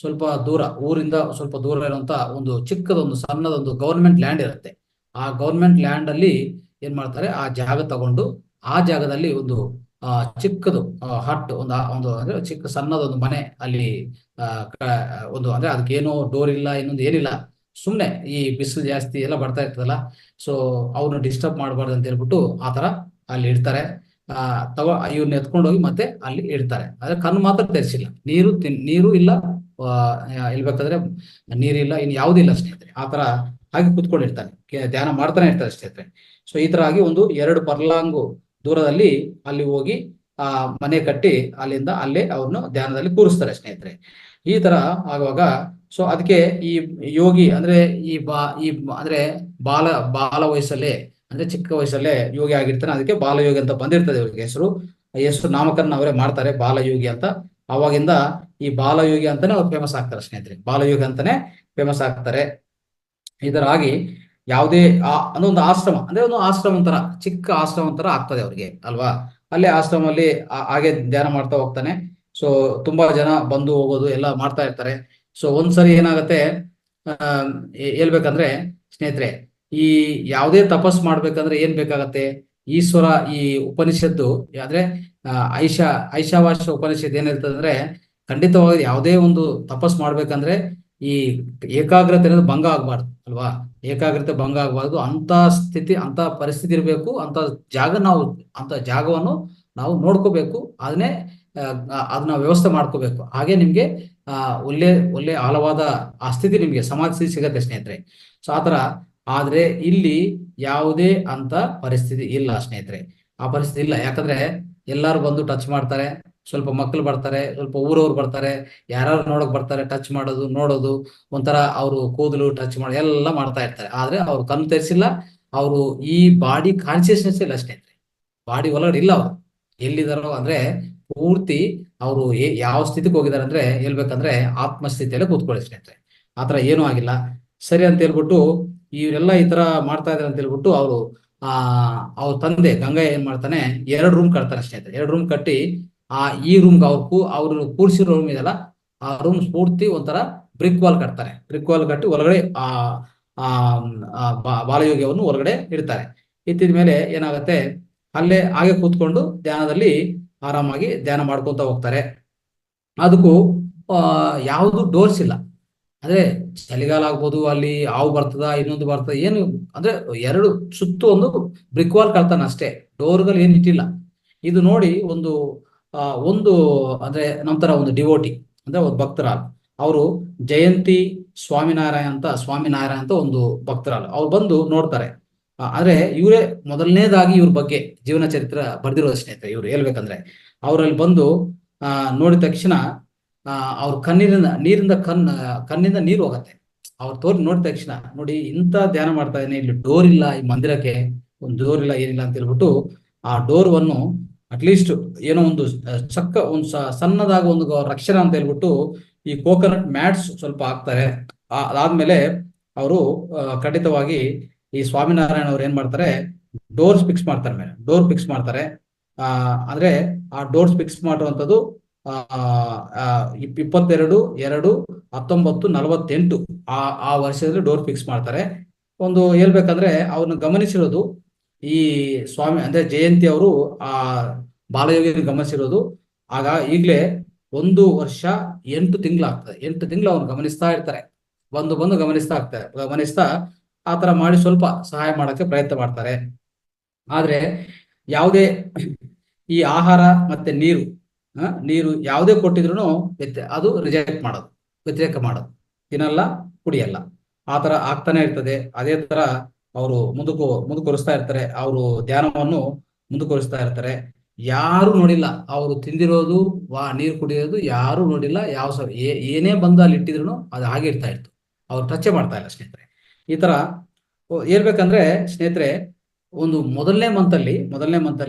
ಸ್ವಲ್ಪ ದೂರ, ಊರಿಂದ ಸ್ವಲ್ಪ ದೂರ ಇರುವಂತ ಒಂದು ಚಿಕ್ಕದೊಂದು ಸಣ್ಣದೊಂದು ಗವರ್ಮೆಂಟ್ ಲ್ಯಾಂಡ್ ಇರುತ್ತೆ. ಆ ಗವರ್ಮೆಂಟ್ ಲ್ಯಾಂಡ್ ಅಲ್ಲಿ ಏನ್ ಮಾಡ್ತಾರೆ, ಆ ಜಾಗ ತಗೊಂಡು ಆ ಜಾಗದಲ್ಲಿ ಒಂದು ಚಿಕ್ಕದು ಹಟ್ ಒಂದು ಅಂದ್ರೆ ಚಿಕ್ಕ ಸಣ್ಣದೊಂದು ಮನೆ ಅಲ್ಲಿ ಅಂದ್ರೆ ಅದಕ್ಕೇನೋ ಡೋರ್ ಇಲ್ಲ, ಇನ್ನೊಂದು ಏನಿಲ್ಲ, ಸುಮ್ನೆ ಈ ಬಿಸಿಲು ಜಾಸ್ತಿ ಎಲ್ಲ ಬರ್ತಾ ಇರ್ತದಲ್ಲ, ಸೊ ಅವ್ರನ್ನ ಡಿಸ್ಟರ್ಬ್ ಮಾಡಬಾರ್ದು ಅಂತ ಹೇಳ್ಬಿಟ್ಟು ಆತರ ಅಲ್ಲಿ ಇಡ್ತಾರೆ. ಇವ್ರನ್ನ ಎತ್ಕೊಂಡು ಹೋಗಿ ಮತ್ತೆ ಅಲ್ಲಿ ಇಡ್ತಾರೆ. ಆದ್ರೆ ಕಣ್ಣು ಮಾತ್ರ ತೆರೆಸಿಲ್ಲ, ನೀರು ಇಲ್ಲ, ಹೇಳ್ಬೇಕಾದ್ರೆ ನೀರಿಲ್ಲ, ಇನ್ನು ಯಾವುದಿಲ್ಲ ಸ್ನೇಹಿತರೆ. ಆತರ ಹಾಗೆ ಕುತ್ಕೊಂಡಿರ್ತಾನೆ, ಧ್ಯಾನ ಮಾಡ್ತಾನೆ ಇರ್ತಾರೆ ಸ್ನೇಹಿತರೆ. ಸೊ ಈ ತರ ಆಗಿ ಒಂದು 2 ಪರ್ಲಾಂಗು ದೂರದಲ್ಲಿ ಅಲ್ಲಿ ಹೋಗಿ ಮನೆ ಕಟ್ಟಿ ಅಲ್ಲಿಂದ ಅಲ್ಲೇ ಅವ್ರನ್ನು ಧ್ಯಾನದಲ್ಲಿ ಕೂರಿಸ್ತಾರೆ ಸ್ನೇಹಿತರೆ. ಈ ತರ ಆಗುವಾಗ ಸೊ ಅದಕ್ಕೆ ಈ ಯೋಗಿ ಅಂದ್ರೆ ಅಂದ್ರೆ ಬಾಲ ವಯಸ್ಸಲ್ಲೇ, ಅಂದ್ರೆ ಚಿಕ್ಕ ವಯಸ್ಸಲ್ಲೇ ಯೋಗಿ ಆಗಿರ್ತಾನೆ. ಅದಕ್ಕೆ ಬಾಲಯೋಗಿ ಅಂತ ಬಂದಿರ್ತದೆ ಇವ್ರಿಗೆ ಹೆಸರು ನಾಮಕರಣ ಅವರೇ ಮಾಡ್ತಾರೆ, ಬಾಲಯೋಗಿ ಅಂತ. ಅವಾಗಿಂದ ಈ ಬಾಲಯೋಗಿ ಅಂತಾನೆ ಅವ್ರು ಫೇಮಸ್ ಆಗ್ತಾರೆ ಸ್ನೇಹಿತರೆ, ಬಾಲಯೋಗಿ ಅಂತಾನೆ ಫೇಮಸ್ ಆಗ್ತಾರೆ. ಇದರಾಗಿ ಯಾವುದೇ ಅದೊಂದು ಆಶ್ರಮ, ಅಂದ್ರೆ ಒಂದು ಆಶ್ರಮ ಒಂಥರ, ಚಿಕ್ಕ ಆಶ್ರಮ ಒಂಥರ ಆಗ್ತದೆ ಅವ್ರಿಗೆ ಅಲ್ವಾ. ಅಲ್ಲೇ ಆಶ್ರಮಲ್ಲಿ ಹಾಗೆ ಧ್ಯಾನ ಮಾಡ್ತಾ ಹೋಗ್ತಾನೆ. ಸೊ ತುಂಬಾ ಜನ ಬಂದು ಹೋಗೋದು ಎಲ್ಲ ಮಾಡ್ತಾ ಇರ್ತಾರೆ. ಸೊ ಒಂದ್ಸರಿ ಏನಾಗತ್ತೆ, ಹೇಳ್ಬೇಕಂದ್ರೆ ಸ್ನೇಹಿತರೆ, ಈ ಯಾವುದೇ ತಪಸ್ ಮಾಡ್ಬೇಕಂದ್ರೆ ಏನ್ ಬೇಕಾಗತ್ತೆ, ಈಶ್ವರ ಈ ಉಪನಿಷತ್ತು ಅಂದ್ರೆ ಐಶಾವಾಸ್ಯ ಉಪನಿಷತ್ ಏನಿರ್ತದೆ ಅಂದ್ರೆ, ಖಂಡಿತವಾಗಿ ಯಾವುದೇ ಒಂದು ತಪಸ್ ಮಾಡ್ಬೇಕಂದ್ರೆ ಈ ಏಕಾಗ್ರತೆ ಅನ್ನೋದು ಭಂಗ ಆಗಬಾರ್ದು ಅಲ್ವಾ. ಏಕಾಗ್ರತೆ ಭಂಗ ಆಗಬಾರ್ದು, ಅಂತ ಸ್ಥಿತಿ, ಅಂತ ಪರಿಸ್ಥಿತಿ ಇರಬೇಕು, ಅಂತ ಜಾಗ ನಾವು, ಅಂತ ಜಾಗವನ್ನು ನಾವು ನೋಡ್ಕೋಬೇಕು. ಅದನ್ನೇ ಅದನ್ನ ವ್ಯವಸ್ಥೆ ಮಾಡ್ಕೋಬೇಕು. ಹಾಗೆ ನಿಮ್ಗೆ ಒಳ್ಳೆ ಒಳ್ಳೆ ಆಳವಾದ ಆ ಸ್ಥಿತಿ, ನಿಮ್ಗೆ ಸಮಾಧಿ ಸ್ಥಿತಿ ಸಿಗತ್ತೆ ಸ್ನೇಹಿತರೆ. ಸೊ ಆತರ. ಆದ್ರೆ ಇಲ್ಲಿ ಯಾವುದೇ ಅಂತ ಪರಿಸ್ಥಿತಿ ಇಲ್ಲ ಸ್ನೇಹಿತರೆ. ಆ ಪರಿಸ್ಥಿತಿ ಇಲ್ಲ. ಯಾಕಂದ್ರೆ ಎಲ್ಲಾರು ಬಂದು ಟಚ್ ಮಾಡ್ತಾರೆ, ಸ್ವಲ್ಪ ಮಕ್ಕಳು ಬರ್ತಾರೆ, ಸ್ವಲ್ಪ ಊರವ್ರು ಬರ್ತಾರೆ, ಯಾರು ನೋಡಕ್ ಬರ್ತಾರೆ, ಟಚ್ ಮಾಡೋದು, ನೋಡೋದು, ಒಂಥರ ಅವರು ಕೂದಲು ಟಚ್ ಮಾಡಿ ಎಲ್ಲ ಮಾಡ್ತಾ ಇರ್ತಾರೆ. ಆದ್ರೆ ಅವ್ರು ಕಣ್ಣು ತೆರೆಸಿಲ್ಲ, ಅವರು ಈ ಬಾಡಿ ಕಾನ್ಸಿಯಸ್ನೆಸ್ ಇಲ್ಲ ಸ್ನೇಹಿತರೆ. ಬಾಡಿ ಒಳಗಡೆ ಇಲ್ಲ ಅವರು. ಎಲ್ಲಿದಾರೋ ಅಂದ್ರೆ ಪೂರ್ತಿ ಅವರು ಯಾವ ಸ್ಥಿತಿಗೆ ಹೋಗಿದ್ದಾರೆ ಅಂದ್ರೆ, ಹೇಳ್ಬೇಕಂದ್ರೆ ಆತ್ಮಸ್ಥಿತಿಯಲ್ಲೇ ಕೂತ್ಕೊಳ್ಳಿ ಸ್ನೇಹಿತರೆ. ಆತರ ಏನೂ ಆಗಿಲ್ಲ. ಸರಿ ಅಂತ ಹೇಳ್ಬಿಟ್ಟು ಇವರೆಲ್ಲ ಈ ತರ ಮಾಡ್ತಾ ಇದಾರೆ ಅಂತ ಹೇಳ್ಬಿಟ್ಟು ಅವರು ಅವ್ರ ತಂದೆ ಗಂಗಾ ಏನ್ ಮಾಡ್ತಾನೆ, 2 ರೂಮ್ ಕಟ್ತಾನೆ ಸ್ನೇಹಿತರೆ. 2 ರೂಮ್ ಕಟ್ಟಿ ಈ ರೂಮ್ಗೆ ಅವ್ರು ಕೂರ್ಸಿರೋ ರೂಮ್ ಇದೆಲ್ಲ, ಆ ರೂಮ್ ಪೂರ್ತಿ ಒಂಥರ ಬ್ರಿಕ್ ವಾಲ್ ಕಟ್ತಾರೆ. ಬ್ರಿಕ್ ವಾಲ್ ಕಟ್ಟಿ ಒಳಗಡೆ ಬಾಲಯೋಗ್ಯವನ್ನು ಹೊರಗಡೆ ಇಡ್ತಾರೆ. ಇತ್ತಿದ ಮೇಲೆ ಏನಾಗುತ್ತೆ, ಅಲ್ಲೇ ಹಾಗೆ ಕೂತ್ಕೊಂಡು ಧ್ಯಾನದಲ್ಲಿ ಆರಾಮಾಗಿ ಧ್ಯಾನ ಮಾಡ್ಕೊಂತ ಹೋಗ್ತಾರೆ. ಅದಕ್ಕೂ ಯಾವುದು ಡೋರ್ಸ್ ಇಲ್ಲ. ಅಂದ್ರೆ ಚಳಿಗಾಲ ಆಗ್ಬೋದು, ಅಲ್ಲಿ ಹಾವು ಬರ್ತದ, ಇನ್ನೊಂದು ಬರ್ತದ, ಏನು ಅಂದ್ರೆ 2 ಸುತ್ತು ಒಂದು ಬ್ರಿಕ್ ವಾಲ್ ಕಟ್ತಾನೆ ಅಷ್ಟೇ, ಡೋರ್ಗಳು ಏನು ಇಟ್ಟಿಲ್ಲ. ಇದು ನೋಡಿ ಒಂದು ಅಂದ್ರೆ ನಮ್ಮ ತರ ಒಂದು ಡಿವೋಟಿ ಅಂದ್ರೆ ಒಂದು ಭಕ್ತರಾಲ್, ಅವರು ಜಯಂತಿ ಸ್ವಾಮಿನಾರಾಯಣ ಅಂತ ಒಂದು ಭಕ್ತರಾಲ್, ಅವ್ರು ಬಂದು ನೋಡ್ತಾರೆ. ಆದ್ರೆ ಇವರೇ ಮೊದಲನೇದಾಗಿ ಇವ್ರ ಬಗ್ಗೆ ಜೀವನ ಚರಿತ್ರೆ ಬರ್ದಿರೋದು ಸ್ನೇಹಿತರೆ. ಇವ್ರು ಹೇಳ್ಬೇಕಂದ್ರೆ ಅವರಲ್ಲಿ ಬಂದು ನೋಡಿದ ತಕ್ಷಣ ಅವ್ರ ಕಣ್ಣಿಂದ ನೀರು ಹೋಗತ್ತೆ. ಅವ್ರು ನೋಡಿದ ತಕ್ಷಣ, ನೋಡಿ ಇಂಥ ಧ್ಯಾನ ಮಾಡ್ತಾ ಇದ್ದೀನಿ, ಇಲ್ಲಿ ಡೋರ್ ಇಲ್ಲ, ಈ ಮಂದಿರಕ್ಕೆ ಒಂದು ಡೋರ್ ಇಲ್ಲ, ಏನಿಲ್ಲ ಅಂತ ಹೇಳ್ಬಿಟ್ಟು ಆ ಡೋರ್ವನ್ನು ಅಟ್ಲೀಸ್ಟ್ ಏನೋ ಒಂದು ಒಂದು ಸಣ್ಣದಾಗ ಒಂದು ರಕ್ಷಣೆ ಅಂತ ಹೇಳ್ಬಿಟ್ಟು ಈ ಕೋಕೋನಟ್ ಮ್ಯಾಟ್ಸ್ ಸ್ವಲ್ಪ ಹಾಕ್ತಾರೆ. ಅದಾದ್ಮೇಲೆ ಅವರು ಖಂಡಿತವಾಗಿ ಈ ಸ್ವಾಮಿನಾರಾಯಣ ಅವ್ರು ಏನ್ ಮಾಡ್ತಾರೆ, ಡೋರ್ಸ್ ಫಿಕ್ಸ್ ಮಾಡ್ತಾರೆ, ಮೇಲೆ ಡೋರ್ ಫಿಕ್ಸ್ ಮಾಡ್ತಾರೆ. ಅಂದ್ರೆ ಆ ಡೋರ್ಸ್ ಫಿಕ್ಸ್ ಮಾಡುವಂಥದ್ದು 22/2/1948 ಆ ವರ್ಷದಲ್ಲಿ ಡೋರ್ ಫಿಕ್ಸ್ ಮಾಡ್ತಾರೆ. ಒಂದು ಹೇಳ್ಬೇಕಂದ್ರೆ ಅವ್ರನ್ನ ಗಮನಿಸಿರೋದು ಈ ಸ್ವಾಮಿ ಅಂದ್ರೆ ಜಯಂತಿ ಅವರು ಆ ಬಾಲಯೋಗಿ ಗಮನಿಸಿರೋದು ಆಗ ಈಗಲೇ 1 ವರ್ಷ 8 ತಿಂಗಳಾಗ್ತದೆ. 8 ತಿಂಗಳು ಅವ್ರು ಗಮನಿಸ್ತಾ ಇರ್ತಾರೆ. ಬಂದು ಗಮನಿಸ್ತಾ ಆತರ ಮಾಡಿ ಸ್ವಲ್ಪ ಸಹಾಯ ಮಾಡಕ್ಕೆ ಪ್ರಯತ್ನ ಮಾಡ್ತಾರೆ. ಆದ್ರೆ ಯಾವುದೇ ಈ ಆಹಾರ ಮತ್ತೆ ನೀರು ಯಾವುದೇ ಕೊಟ್ಟಿದ್ರು ಅದು ರಿಜೆಕ್ಟ್ ಮಾಡೋದು, ವ್ಯತಿರೇಕ ಮಾಡೋದು, ತಿನ್ನಲ್ಲ, ಕುಡಿಯಲ್ಲ, ಆತರ ಆಗ್ತಾನೆ ಇರ್ತದೆ. ಅದೇ ತರ ಅವರು ಮುಂದುವರಿಸ್ತಾ ಇರ್ತಾರೆ. ಅವರು ಧ್ಯಾನವನ್ನು ಮುಂದುವರಿಸ್ತಾ ಇರ್ತಾರೆ. ಯಾರು ನೋಡಿಲ್ಲ, ಅವರು ತಿಂದಿರೋದು ನೀರು ಕುಡಿಯೋದು ಯಾರು ನೋಡಿಲ್ಲ. ಏನೇ ಬಂದು ಅಲ್ಲಿ ಇಟ್ಟಿದ್ರು ಅದು ಹಾಗೆ ಇರ್ತಾ ಇತ್ತು. ಅವ್ರು ಟಚ್ ಮಾಡ್ತಾ ಇಲ್ಲ ಸ್ನೇಹಿತರೆ. ಈ ತರ ಹೇಳ್ಬೇಕಂದ್ರೆ ಸ್ನೇಹಿತರೆ, ಒಂದು ಮೊದಲನೇ ಮಂತಲ್ಲಿ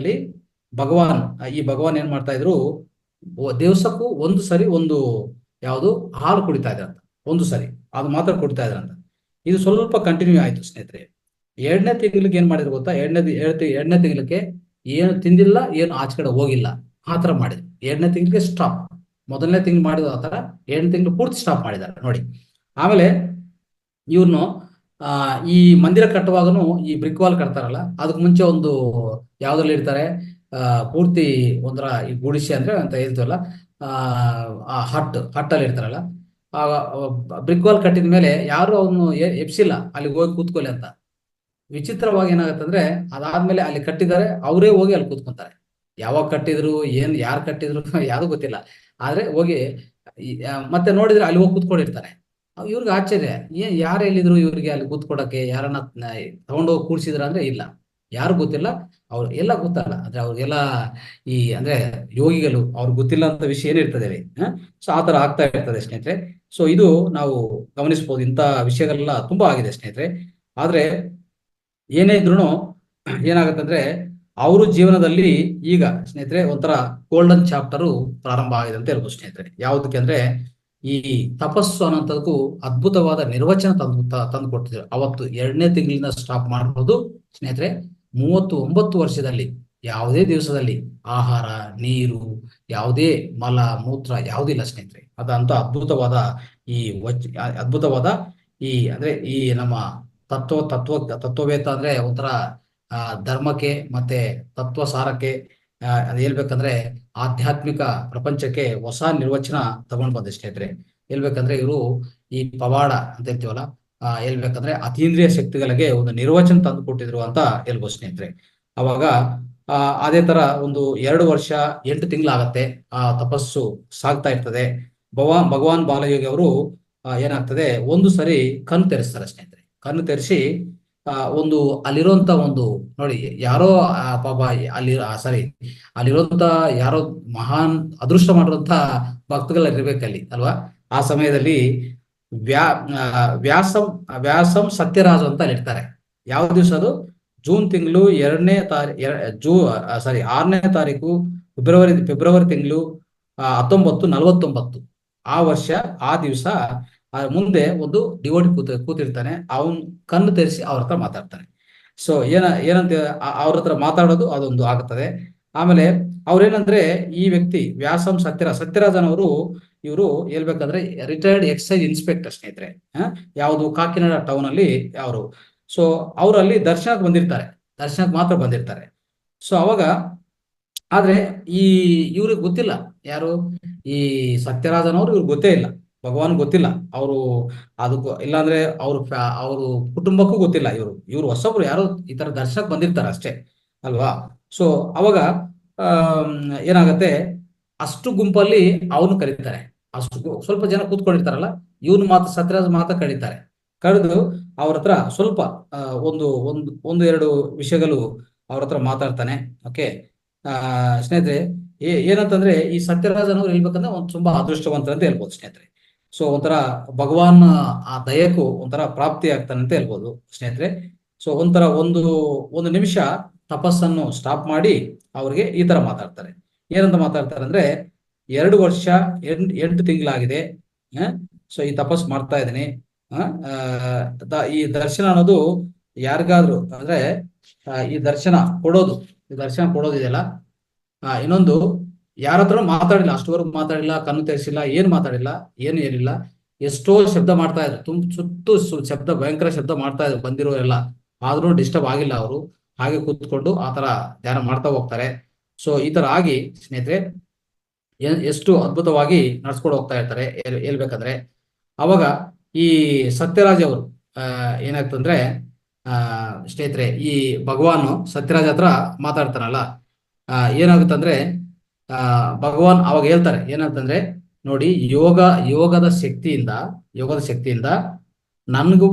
ಭಗವಾನ್ ಏನ್ ಮಾಡ್ತಾ ಇದ್ರು, ದಿವಸಕ್ಕೂ ಒಂದು ಸರಿ ಯಾವುದು ಹಾಲು ಕುಡಿತಾ ಇದ್ರಂತ. ಒಂದು ಸರಿ ಅದು ಮಾತ್ರ ಕುಡಿತಾ ಇದ್ರಂತ. ಇದು ಸ್ವಲ್ಪ ಕಂಟಿನ್ಯೂ ಆಯ್ತು ಸ್ನೇಹಿತರೆ. 2ನೇ ತಿಂಗಳಿಗೆ ಏನ್ ಮಾಡಿದ್ರು ಗೊತ್ತಾ, 2ನೇ ತಿಂಗಳಿಗೆ ಏನು ತಿಂದಿಲ್ಲ, ಏನು ಆಚೆ ಕಡೆ ಹೋಗಿಲ್ಲ, ಆತರ ಮಾಡಿದ್ರು. 2ನೇ ತಿಂಗಳಿಗೆ ಸ್ಟಾಪ್. ಮೊದಲನೇ ತಿಂಗಳು ಮಾಡಿದ ಆತರ 2ನೇ ತಿಂಗಳು ಪೂರ್ತಿ ಸ್ಟಾಪ್ ಮಾಡಿದ್ದಾರೆ ನೋಡಿ. ಆಮೇಲೆ ಇವ್ರನ್ನು ಈ ಮಂದಿರ ಕಟ್ಟುವಾಗನು ಈ ಬ್ರಿಕ್ ವಾಲ್ ಕಟ್ತಾರಲ್ಲ, ಅದಕ್ಕೆ ಮುಂಚೆ ಒಂದು ಯಾವ್ದ್ರಲ್ಲಿ ಇರ್ತಾರೆ, ಪೂರ್ತಿ ಒಂಥರ ಈ ಗುಡಿಸೆ ಅಂದ್ರೆ ಅಂತ ಹೇಳ್ತೀವಲ್ಲ, ಹಟ್ಟಲ್ಲಿ ಇರ್ತಾರಲ್ಲ. ಬ್ರಿಕ್ ವಾಲ್ ಕಟ್ಟಿದ ಮೇಲೆ ಯಾರು ಅವನು ಎಪ್ಸಿಲ್ಲ ಅಲ್ಲಿಗೆ ಹೋಗಿ ಕೂತ್ಕೊಳ್ಳಿ ಅಂತ. ವಿಚಿತ್ರವಾಗಿ ಏನಾಗತ್ತಂದ್ರೆ, ಅದಾದ್ಮೇಲೆ ಅಲ್ಲಿ ಕಟ್ಟಿದ್ದಾರೆ, ಅವರೇ ಹೋಗಿ ಅಲ್ಲಿ ಕೂತ್ಕೊಂತಾರೆ. ಯಾವಾಗ ಕಟ್ಟಿದ್ರು, ಯಾರು ಕಟ್ಟಿದ್ರು ಯಾರು ಗೊತ್ತಿಲ್ಲ. ಆದ್ರೆ ಹೋಗಿ ಮತ್ತೆ ನೋಡಿದ್ರೆ ಅಲ್ಲಿ ಹೋಗಿ ಕೂತ್ಕೊಂಡಿರ್ತಾರೆ. ಇವ್ರಿಗೆ ಆಶ್ಚರ್ಯ, ಯಾರು ಹೇಳಿದ್ರು ಇವ್ರಿಗೆ ಅಲ್ಲಿ ಕೂತ್ಕೊಡಕ್ಕೆ, ಯಾರನ್ನ ತಗೊಂಡೋಗಿ ಕೂರ್ಸಿದ್ರ ಅಂದ್ರೆ ಇಲ್ಲ, ಯಾರು ಗೊತ್ತಿಲ್ಲ. ಅವ್ರು ಎಲ್ಲ ಗೊತ್ತಲ್ಲ, ಅಂದ್ರೆ ಅವ್ರಿಗೆಲ್ಲ ಅಂದ್ರೆ ಯೋಗಿಗಳು ಅವ್ರಿಗೆ ಗೊತ್ತಿಲ್ಲ ಅಂತ ವಿಷಯ ಏನಿರ್ತದೆ. ಸೊ ಆತರ ಆಗ್ತಾ ಇರ್ತದೆ ಸ್ನೇಹಿತರೆ. ಸೊ ಇದು ನಾವು ಗಮನಿಸಬಹುದು. ಇಂಥ ವಿಷಯಗಳೆಲ್ಲ ತುಂಬಾ ಆಗಿದೆ ಸ್ನೇಹಿತರೆ. ಆದ್ರೆ ಏನೇ ಇದ್ರು ಏನಾಗತ್ತಂದ್ರೆ, ಅವರು ಜೀವನದಲ್ಲಿ ಈಗ ಸ್ನೇಹಿತರೆ ಒಂಥರ ಗೋಲ್ಡನ್ ಚಾಪ್ಟರ್ ಪ್ರಾರಂಭ ಆಗಿದೆ ಅಂತ ಹೇಳ್ಬೋದು ಸ್ನೇಹಿತರೆ. ಯಾವುದಕ್ಕೆ ಅಂದ್ರೆ, ಈ ತಪಸ್ಸು ಅನ್ನೋಂಥದ್ದು ಅದ್ಭುತವಾದ ನಿರ್ವಚನ ತಂದು ಕೊಡ್ತಿದ್ರು. ಅವತ್ತು 2ನೇ ತಿಂಗಳಿಂದ ಸ್ಟಾಪ್ ಮಾಡಬಹುದು ಸ್ನೇಹಿತರೆ. 39 ವರ್ಷದಲ್ಲಿ ಯಾವುದೇ ದಿವಸದಲ್ಲಿ ಆಹಾರ, ನೀರು, ಯಾವುದೇ ಮಲ ಮೂತ್ರ ಯಾವುದಿಲ್ಲ ಸ್ನೇಹಿತರೆ. ಅದಂತ ಅದ್ಭುತವಾದ ಅಂದ್ರೆ ಈ ನಮ್ಮ ತತ್ವವೇತ್ತ ಅಂದ್ರೆ ಒಂಥರ ಧರ್ಮಕ್ಕೆ ಮತ್ತೆ ತತ್ವ ಸಾರಕ್ಕೆ ಅದ್ ಹೇಳ್ಬೇಕಂದ್ರೆ ಆಧ್ಯಾತ್ಮಿಕ ಪ್ರಪಂಚಕ್ಕೆ ಹೊಸ ನಿರ್ವಚನ ತಗೊಂಡ್ ಬಂದೆ ಸ್ನೇಹಿತರೆ. ಹೇಳ್ಬೇಕಂದ್ರೆ ಇವರು ಈ ಪವಾಡ ಅಂತ ಹೇಳ್ತೀವಲ್ಲ, ಹೇಳ್ಬೇಕಂದ್ರೆ ಅತೀಂದ್ರಿಯ ಶಕ್ತಿಗಳಿಗೆ ಒಂದು ನಿರ್ವಚನ ತಂದು ಕೊಟ್ಟಿದ್ರು ಅಂತ ಹೇಳ್ಬೋದು ಸ್ನೇಹಿತರೆ. ಅವಾಗ ಆ ಅದೇ ತರ ಒಂದು 2 ವರ್ಷ 8 ತಿಂಗಳಾಗತ್ತೆ ಆ ತಪಸ್ಸು ಸಾಗ್ತಾ ಇರ್ತದೆ. ಭಗವಾನ್ ಬಾಲಯೋಗಿ ಅವರು ಏನಾಗ್ತದೆ, ಒಂದು ಸರಿ ಕಣ್ಣು ತೆರೆಸ್ತಾರೆ ಸ್ನೇಹಿತರೆ. ಕಣ್ಣು ತೆರೆಸಿ ಒಂದು ಅಲ್ಲಿರುವಂತ ಒಂದು ನೋಡಿ, ಯಾರೋ ಪಾಪ ಅಲ್ಲಿ ಸಾರಿ ಅಲ್ಲಿರುವಂತ ಯಾರೋ ಮಹಾನ್ ಅದೃಷ್ಟ ಮಾಡಿರುವಂತ ಭಕ್ತಗಳು ಇರ್ಬೇಕಲ್ಲಿ ಅಲ್ವಾ. ಆ ಸಮಯದಲ್ಲಿ ವ್ಯಾ ವ್ಯಾಸಂ ವ್ಯಾಸಂ ಸತ್ಯರಾಜು ಅಂತ ಅಲ್ಲಿ ಇರ್ತಾರೆ. ಯಾವ ದಿವಸ ಅದು? ಜೂನ್ ತಿಂಗಳು 2ನೇ ತಾರೀಕು, 6ನೇ ತಾರೀಕು ಫೆಬ್ರವರಿ ತಿಂಗಳು 1949. ಆ ವರ್ಷ ಆ ದಿವಸ ಮುಂದೆ ಒಂದು ಡಿವೋಟಿ ಕೂತಿರ್ತಾನೆ. ಅವನ್ ಕಣ್ಣು ತೆರೆಸಿ ಅವ್ರ ಹತ್ರ ಮಾತಾಡ್ತಾನೆ. ಸೊ ಏನಂತ ಅವ್ರ ಹತ್ರ ಮಾತಾಡೋದು ಅದೊಂದು ಆಗುತ್ತದೆ. ಆಮೇಲೆ ಅವ್ರೇನಂದ್ರೆ, ಈ ವ್ಯಕ್ತಿ ವ್ಯಾಸಂ ಸತ್ಯರಾಜನ್ ಅವರು, ಇವರು ಹೇಳ್ಬೇಕಂದ್ರೆ ರಿಟೈರ್ಡ್ ಎಕ್ಸೈಸ್ ಇನ್ಸ್ಪೆಕ್ಟರ್ ಸ್ನೇಹಿತರೆ. ಯಾವುದು ಕಾಕಿನಾಡ ಟೌನ್ ಅಲ್ಲಿ ಅವರು. ಸೊ ಅವರಲ್ಲಿ ದರ್ಶನಕ್ಕೆ ಮಾತ್ರ ಬಂದಿರ್ತಾರೆ. ಸೊ ಅವಾಗ ಆದ್ರೆ ಇವ್ರಿಗೆ ಗೊತ್ತಿಲ್ಲ, ಯಾರು ಈ ಸತ್ಯರಾಜನ್ ಅವರು, ಇವ್ರಿಗೆ ಗೊತ್ತೇ ಇಲ್ಲ, ಭಗವಾನ್ ಗೊತ್ತಿಲ್ಲ ಅವರು. ಅದಕ್ಕೂ ಇಲ್ಲಾಂದ್ರೆ ಅವರು ಕುಟುಂಬಕ್ಕೂ ಗೊತ್ತಿಲ್ಲ. ಇವ್ರು ಹೊಸಬ್ರು, ಯಾರೋ ಈ ತರ ದರ್ಶನಕ್ಕೆ ಬಂದಿರ್ತಾರೆ ಅಷ್ಟೇ ಅಲ್ವಾ. ಸೊ ಅವಾಗ ಏನಾಗತ್ತೆ, ಅಷ್ಟು ಗುಂಪಲ್ಲಿ ಅವನು ಕರೀತಾರೆ. ಅಷ್ಟು ಸ್ವಲ್ಪ ಜನ ಕೂತ್ಕೊಂಡಿರ್ತಾರಲ್ಲ, ಇವನು ಸತ್ಯರಾಜ್ ಕರೀತಾರೆ. ಕರೆದು ಅವ್ರ ಹತ್ರ ಸ್ವಲ್ಪ ಒಂದು ಎರಡು ವಿಷಯಗಳು ಅವ್ರ ಹತ್ರ ಮಾತಾಡ್ತಾನೆ. ಓಕೆ ಸ್ನೇಹಿತರೆ, ಏನಂತಂದ್ರೆ ಈ ಸತ್ಯರಾಜನ್ ಅವ್ರು ಹೇಳ್ಬೇಕಂದ್ರೆ ಒಂದು ತುಂಬಾ ಅದೃಷ್ಟವಂತ ಅಂತ ಹೇಳ್ಬೋದು ಸ್ನೇಹಿತರೆ. ಸೊ ಒಂಥರ ಭಗವಾನ್ ಆ ದಯಕ್ಕೂ ಒಂಥರ ಪ್ರಾಪ್ತಿ ಆಗ್ತಾನೆ ಅಂತ ಹೇಳ್ಬೋದು ಸ್ನೇಹಿತರೆ. ಸೊ ಒಂಥರ ಒಂದು ನಿಮಿಷ ತಪಸ್ಸನ್ನು ಸ್ಟಾಪ್ ಮಾಡಿ ಅವ್ರಿಗೆ ಈ ತರ ಮಾತಾಡ್ತಾರೆ. ಏನಂತ ಮಾತಾಡ್ತಾರೆ ಅಂದ್ರೆ, 2 ವರ್ಷ 8 ತಿಂಗಳಾಗಿದೆ, ಸೊ ಈ ತಪಸ್ ಮಾಡ್ತಾ ಇದ್ದೀನಿ. ಈ ದರ್ಶನ ಅನ್ನೋದು ಯಾರಿಗಾದ್ರು ಅಂದ್ರೆ, ಈ ದರ್ಶನ ಕೊಡೋದಿದೆಯಲ್ಲ, ಇನ್ನೊಂದು ಯಾರ ಹತ್ರ ಮಾತಾಡಿಲ್ಲ, ಅಷ್ಟುವರೆಗೂ ಮಾತಾಡಿಲ್ಲ, ಕಣ್ಣು ತೆರೆಸಿಲ್ಲ, ಏನು ಮಾತಾಡಿಲ್ಲ, ಏನು ಏನಿಲ್ಲ. ಎಷ್ಟೋ ಶಬ್ದ ಮಾಡ್ತಾ ಇದ್ರು, ಸುತ್ತು ಶಬ್ದ, ಭಯಂಕರ ಶಬ್ದ ಮಾಡ್ತಾ ಇದ್ರು ಬಂದಿರೋರೆಲ್ಲ. ಆದ್ರೂ ಡಿಸ್ಟರ್ಬ್ ಆಗಿಲ್ಲ ಅವರು, ಹಾಗೆ ಕೂತ್ಕೊಂಡು ಆ ತರ ಧ್ಯಾನ ಮಾಡ್ತಾ ಹೋಗ್ತಾರೆ. ಸೊ ಈ ತರ ಆಗಿ ಸ್ನೇಹಿತರೆ ಎಷ್ಟು ಅದ್ಭುತವಾಗಿ ನಡ್ಸ್ಕೊಂಡು ಹೋಗ್ತಾ ಇರ್ತಾರೆ ಹೇಳ್ಬೇಕಂದ್ರೆ. ಅವಾಗ ಈ ಸತ್ಯರಾಜ್ ಅವರು ಏನಾಗ್ತಂದ್ರೆ, ಸ್ನೇಹಿತರೆ ಈ ಭಗವಾನ್ ಸತ್ಯರಾಜ್ ಹತ್ರ ಮಾತಾಡ್ತಾನಲ್ಲ, ಏನಾಗುತ್ತಂದ್ರೆ ಭಗವಾನ್ ಅವಾಗ ಹೇಳ್ತಾರೆ ಏನಂತಂದ್ರೆ, ನೋಡಿ, ಯೋಗದ ಶಕ್ತಿಯಿಂದ ನನ್ಗೂ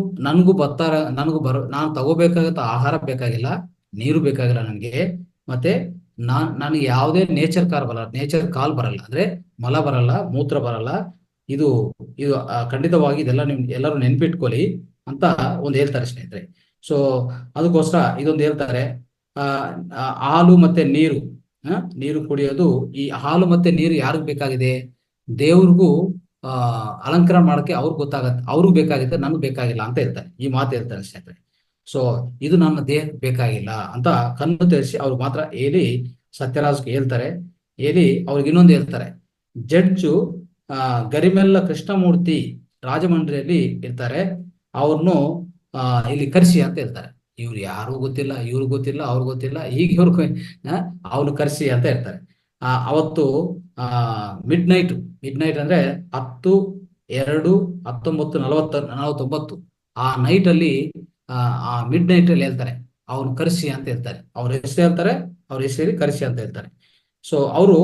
ನಾನು ತಗೋಬೇಕಾಗತ್ತ ಆಹಾರ ಬೇಕಾಗಿಲ್ಲ, ನೀರು ಬೇಕಾಗಿಲ್ಲ ನನಗೆ, ಮತ್ತೆ ನನಗೆ ಯಾವುದೇ ನೇಚರ್ ಕಾಲ್ ಬರಲ್ಲ, ಅಂದ್ರೆ ಮಲ ಬರಲ್ಲ, ಮೂತ್ರ ಬರಲ್ಲ. ಇದು ಖಂಡಿತವಾಗಿ ಇದೆಲ್ಲ ಎಲ್ಲರೂ ನೆನ್ಪಿಟ್ಕೊಳ್ಳಿ ಅಂತ ಒಂದು ಹೇಳ್ತಾರೆ ಸ್ನೇಹಿತರೆ. ಸೊ ಅದಕ್ಕೋಸ್ಕರ ಇದೊಂದು ಹೇಳ್ತಾರೆ, ಹಾಲು ಮತ್ತೆ ನೀರು ಕುಡಿಯೋದು. ಈ ಹಾಲು ಮತ್ತೆ ನೀರು ಯಾರಿಗ್ ಬೇಕಾಗಿದೆ? ದೇವ್ರಿಗೂ ಅಲಂಕಾರ ಮಾಡಕ್ಕೆ ಅವ್ರಿಗೆ ಬೇಕಾಗುತ್ತೆ, ನನಗೆ ಬೇಕಾಗಿಲ್ಲ ಅಂತ ಹೇಳ್ತಾರೆ. ಈ ಮಾತು ಹೇಳ್ತಾರೆ ಸ್ನೇಹಿತರೆ. ಸೊ ಇದು ನನ್ನ ದೇಹಕ್ಕೆ ಬೇಕಾಗಿಲ್ಲ ಅಂತ ಕಣ್ಣು ತೆರೆಸಿ ಅವ್ರು ಮಾತ್ರ ಹೇಳಿ ಸತ್ಯರಾಜ್ಗೆ ಹೇಳ್ತಾರೆ. ಹೇಳಿ ಅವ್ರಿಗೆ ಇನ್ನೊಂದು ಹೇಳ್ತಾರೆ, ಜಡ್ಜು ಗರಿಮೆಲ್ಲ ಕೃಷ್ಣಮೂರ್ತಿ ರಾಜಮಂಡ್ರಿಯಲ್ಲಿ ಇರ್ತಾರೆ, ಅವ್ರನ್ನು ಇಲ್ಲಿ ಕರೆಸಿ ಅಂತ ಹೇಳ್ತಾರೆ. ಇವ್ರು ಯಾರು ಗೊತ್ತಿಲ್ಲ, ಇವ್ರಿಗೆ ಗೊತ್ತಿಲ್ಲ, ಅವ್ರಿಗೆ ಗೊತ್ತಿಲ್ಲ, ಈಗ ಅವ್ನು ಕರೆಸಿ ಅಂತ ಹೇಳ್ತಾರೆ. ಅವತ್ತು ಮಿಡ್ ನೈಟ್ ಅಂದ್ರೆ 10/2/1949 ಆ ನೈಟ್ ಅಲ್ಲಿ, ಆ ಮಿಡ್ ನೈಟ್ ಅಲ್ಲಿ ಹೇಳ್ತಾರೆ, ಅವ್ನು ಕರೆಸಿ ಅಂತ ಹೇಳ್ತಾರೆ. ಅವ್ರ ಹೆಸರು ಕರೆಸಿ ಅಂತ ಹೇಳ್ತಾರೆ. ಸೊ ಅವರು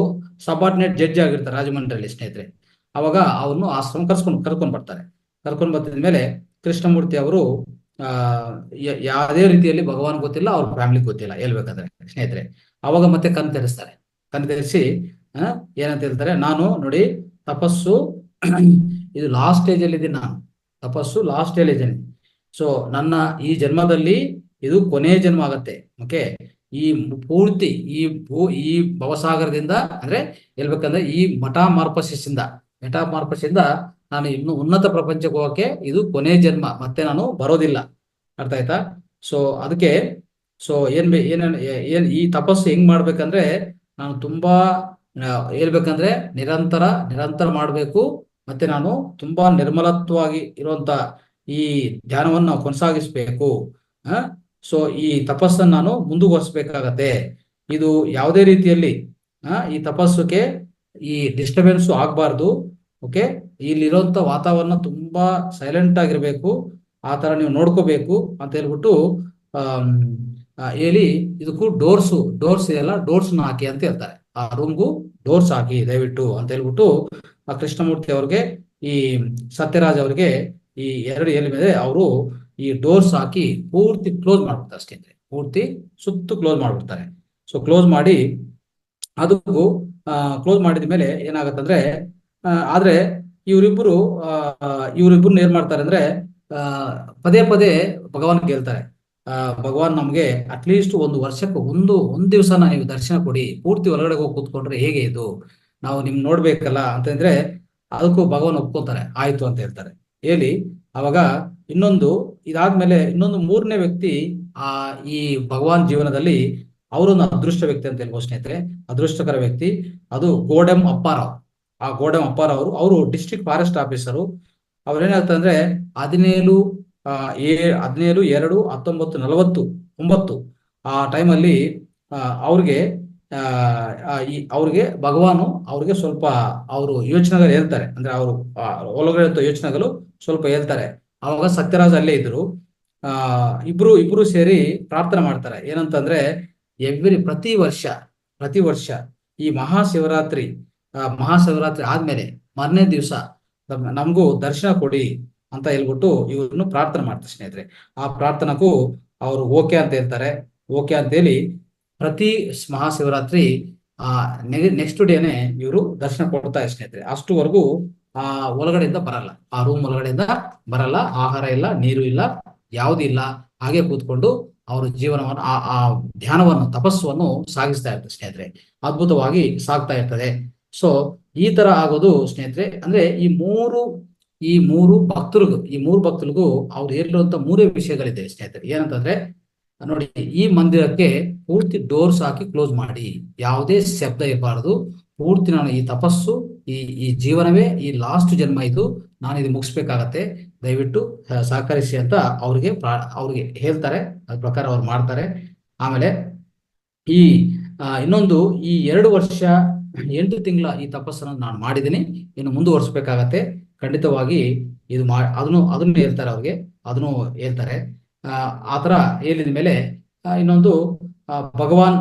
ಸಬಾರ್ಡಿನೇಟ್ ಜಡ್ಜ್ ಆಗಿರ್ತಾರೆ ರಾಜಮಂಡ್ರಿಯಲ್ಲಿ ಸ್ನೇಹಿತರೆ. ಅವಾಗ ಅವನು ಆಶ್ರಮ ಕರ್ಕೊಂಡ್ ಬರ್ತಾರೆ. ಕರ್ಕೊಂಡ್ ಬಂದಿದ ಮೇಲೆ ಕೃಷ್ಣಮೂರ್ತಿ ಅವರು ಯಾವುದೇ ರೀತಿಯಲ್ಲಿ ಭಗವಾನ್ ಗೊತ್ತಿಲ್ಲ, ಅವ್ರ ಫ್ಯಾಮಿಲಿ ಗೊತ್ತಿಲ್ಲ ಹೇಳ್ಬೇಕಂದ್ರೆ ಸ್ನೇಹಿತರೆ. ಅವಾಗ ಮತ್ತೆ ಕಣ್ ತೆರೆಸಿ ಏನಂತ ಹೇಳ್ತಾರೆ, ನಾನು ನೋಡಿ ತಪಸ್ಸು ಇದು ಲಾಸ್ಟ್ ಸ್ಟೇಜ್ ಅಲ್ಲಿ ಇದ್ದೀನಿ, ಸೊ ನನ್ನ ಈ ಜನ್ಮದಲ್ಲಿ ಇದು ಕೊನೆಯ ಜನ್ಮ ಆಗತ್ತೆ. ಓಕೆ, ಈ ಪೂರ್ತಿ ಈ ಭವಸಾಗರದಿಂದ ಅಂದ್ರೆ ಹೇಳ್ಬೇಕಂದ್ರೆ ಈ ಮೆಟಾಮಾರ್ಫಸಿಸ್ ಇಂದ ನಾನು ಇನ್ನು ಉನ್ನತ ಪ್ರಪಂಚಕ್ಕೆ ಹೋಗಕ್ಕೆ ಇದು ಕೊನೆಯ ಜನ್ಮ, ಮತ್ತೆ ನಾನು ಬರೋದಿಲ್ಲ. ಅರ್ಥ ಆಯ್ತಾ? ಸೊ ಅದಕ್ಕೆ ಈ ತಪಸ್ಸು ಹೆಂಗ್ ಮಾಡ್ಬೇಕಂದ್ರೆ, ನಾನು ತುಂಬಾ ಹೇಳ್ಬೇಕಂದ್ರೆ ನಿರಂತರ ಮಾಡ್ಬೇಕು. ಮತ್ತೆ ನಾನು ತುಂಬಾ ನಿರ್ಮಲತ್ವವಾಗಿ ಇರುವಂತ ಈ ಧ್ಯಾನವನ್ನು ನಾವು ಕೊನಸಾಗಿಸ್ಬೇಕು. ಸೊ ಈ ತಪಸ್ಸನ್ನು ನಾನು ಮುಂದುವರಿಸಬೇಕಾಗತ್ತೆ. ಇದು ಯಾವುದೇ ರೀತಿಯಲ್ಲಿ ಈ ತಪಸ್ಸುಗೆ ಈ ಡಿಸ್ಟರ್ಬೆನ್ಸ್ ಆಗ್ಬಾರ್ದು. ಓಕೆ, ಇಲ್ಲಿರುವಂತ ವಾತಾವರಣ ತುಂಬಾ ಸೈಲೆಂಟ್ ಆಗಿರ್ಬೇಕು, ಆ ತರ ನೀವು ನೋಡ್ಕೋಬೇಕು ಅಂತ ಹೇಳ್ಬಿಟ್ಟು ಹೇಳಿ ಇದಕ್ಕೂ ಡೋರ್ಸ್ ಇದೆಯಲ್ಲ, ಡೋರ್ಸ್ನ ಹಾಕಿ ಅಂತ ಹೇಳ್ತಾರೆ. ಆ ರೂಮ್ಗೂ ಡೋರ್ಸ್ ಹಾಕಿ ದಯವಿಟ್ಟು ಅಂತ ಹೇಳ್ಬಿಟ್ಟು ಆ ಕೃಷ್ಣಮೂರ್ತಿ ಅವ್ರಿಗೆ, ಈ ಸತ್ಯರಾಜ್ ಅವ್ರಿಗೆ ಈ ಎರಡು ಎಲ್ಲಿ ಮೇಲೆ ಅವರು ಈ ಡೋರ್ಸ್ ಹಾಕಿ ಪೂರ್ತಿ ಕ್ಲೋಸ್ ಮಾಡ್ಬಿಡ್ತಾರೆ ಸ್ನೇಹಿತರೆ. ಪೂರ್ತಿ ಸುತ್ತು ಕ್ಲೋಸ್ ಮಾಡ್ಬಿಡ್ತಾರೆ. ಸೊ ಕ್ಲೋಸ್ ಮಾಡಿ ಅದಕ್ಕೂ ಕ್ಲೋಸ್ ಮಾಡಿದ ಮೇಲೆ ಏನಾಗತ್ತಂದ್ರೆ, ಆದ್ರೆ ಇವರಿಬ್ಬರು ಏನ್ ಮಾಡ್ತಾರೆ ಅಂದ್ರೆ, ಪದೇ ಪದೇ ಭಗವಾನ್ ಹೇಳ್ತಾರೆ, ಭಗವಾನ್ ನಮ್ಗೆ ಅಟ್ಲೀಸ್ಟ್ ಒಂದು ವರ್ಷಕ್ಕೆ ಒಂದ್ ದಿವಸನ ನೀವು ದರ್ಶನ ಕೊಡಿ, ಪೂರ್ತಿ ಹೊರಗಡೆ ಹೋಗಿ ಕೂತ್ಕೊಂಡ್ರೆ ಹೇಗೆ ಇದು, ನಾವು ನಿಮ್ ನೋಡ್ಬೇಕಲ್ಲ ಅಂತಂದ್ರೆ ಅದಕ್ಕೂ ಭಗವಾನ್ ಒಪ್ಕೋತಾರೆ, ಆಯ್ತು ಅಂತ ಹೇಳ್ತಾರೆ. ಹೇಳಿ ಅವಾಗ ಇದಾದ್ಮೇಲೆ ಇನ್ನೊಂದು ಮೂರನೇ ವ್ಯಕ್ತಿ ಈ ಭಗವಾನ್ ಜೀವನದಲ್ಲಿ ಅವರೊಂದು ಅದೃಷ್ಟ ವ್ಯಕ್ತಿ ಅಂತ ಹೇಳ್ಬೋದು ಸ್ನೇಹಿತರೆ. ಅದೃಷ್ಟಕರ ವ್ಯಕ್ತಿ ಅದು ಗೋಡೆಂ ಅಪ್ಪಾರಾವ್. ಆ ಗೋಡೆಂ ಅಪ್ಪಾರಾವ್ ಅವರು ಡಿಸ್ಟ್ರಿಕ್ಟ್ ಫಾರೆಸ್ಟ್ ಆಫೀಸರು. ಅವ್ರೇನಾಗ್ತಂದ್ರೆ 17/2/1949 ಆ ಟೈಮಲ್ಲಿ ಅವ್ರಿಗೆ ಭಗವಾನು ಅವ್ರಿಗೆ ಸ್ವಲ್ಪ ಅವರು ಯೋಚನೆಗಳು ಹೇಳ್ತಾರೆ, ಅಂದ್ರೆ ಅವರು ಒಳಗಡೆ ಯೋಚನೆಗಳು ಸ್ವಲ್ಪ ಹೇಳ್ತಾರೆ. ಅವಾಗ ಸತ್ಯರಾಜ್ ಅಲ್ಲೇ ಇದ್ರು. ಇಬ್ರು ಸೇರಿ ಪ್ರಾರ್ಥನೆ ಮಾಡ್ತಾರೆ. ಏನಂತಂದ್ರೆ ಪ್ರತಿ ವರ್ಷ ಈ ಮಹಾಶಿವರಾತ್ರಿ ಆದ್ಮೇಲೆ ಮಾರನೇ ದಿವಸ ನಮಗೂ ದರ್ಶನ ಕೊಡಿ ಅಂತ ಹೇಳ್ಬಿಟ್ಟು ಇವ್ರನ್ನು ಪ್ರಾರ್ಥನೆ ಮಾಡ್ತಾರೆ ಸ್ನೇಹಿತರೆ. ಆ ಪ್ರಾರ್ಥನಕ್ಕೂ ಅವರು ಓಕೆ ಅಂತ ಹೇಳ್ತಾರೆ. ಓಕೆ ಅಂತ ಹೇಳಿ ಪ್ರತಿ ಮಹಾಶಿವರಾತ್ರಿ ನೆಕ್ಸ್ಟ್ ಡೇನೆ ಇವರು ದರ್ಶನ ಕೊಡ್ತಾರೆ ಸ್ನೇಹಿತರೆ. ಅಷ್ಟುವರೆಗೂ ಒಳಗಡೆಯಿಂದ ಬರಲ್ಲ, ಆ ರೂಮ್ ಒಳಗಡೆಯಿಂದ ಬರಲ್ಲ. ಆಹಾರ ಇಲ್ಲ, ನೀರು ಇಲ್ಲ, ಯಾವುದೂ ಇಲ್ಲ. ಹಾಗೆ ಕೂತ್ಕೊಂಡು ಅವರ ಜೀವನವನ್ನು ಆ ಧ್ಯಾನವನ್ನು, ತಪಸ್ಸನ್ನು ಸಾಗಿಸ್ತಾ ಇರ್ತಾರೆ ಸ್ನೇಹಿತರೆ. ಅದ್ಭುತವಾಗಿ ಸಾಗ್ತಾ ಇರ್ತದೆ. ಸೊ ಈ ತರ ಆಗೋದು ಸ್ನೇಹಿತರೆ. ಅಂದ್ರೆ ಈ ಮೂರು ಭಕ್ತರಿಗೂ ಅವ್ರು ಹೇಳಿರುವಂತ ಮೂರೇ ವಿಷಯಗಳಿದೆ ಸ್ನೇಹಿತರೆ. ಏನಂತಂದ್ರೆ ನೋಡಿ, ಈ ಮಂದಿರಕ್ಕೆ ಪೂರ್ತಿ ಡೋರ್ಸ್ ಹಾಕಿ ಕ್ಲೋಸ್ ಮಾಡಿ, ಯಾವುದೇ ಶಬ್ದ ಇರಬಾರದು. ಪೂರ್ತಿ ನಾನು ಈ ತಪಸ್ಸು, ಈ ಜೀವನವೇ ಈ ಲಾಸ್ಟ್ ಜನ್ಮ, ಇದು ನಾನು ಇದು ಮುಗಿಸ್ಬೇಕಾಗತ್ತೆ, ದಯವಿಟ್ಟು ಸಹಕರಿಸಿ ಅಂತ ಅವ್ರಿಗೆ ಹೇಳ್ತಾರೆ. ಅದ್ರ ಪ್ರಕಾರ ಅವ್ರು ಮಾಡ್ತಾರೆ. ಆಮೇಲೆ ಇನ್ನೊಂದು ಈ 2 ವರ್ಷ 8 ತಿಂಗಳ ಈ ತಪಸ್ಸನ್ನು ನಾನು ಮಾಡಿದ್ದೀನಿ, ಇನ್ನು ಮುಂದುವರಿಸ್ಬೇಕಾಗತ್ತೆ, ಖಂಡಿತವಾಗಿ ಇದು ಅದನ್ನು ಹೇಳ್ತಾರೆ ಅವ್ರಿಗೆ, ಅದನ್ನು ಹೇಳ್ತಾರೆ. ಆತರ ಹೇಳಿದ ಮೇಲೆ ಇನ್ನೊಂದು ಭಗವಾನ್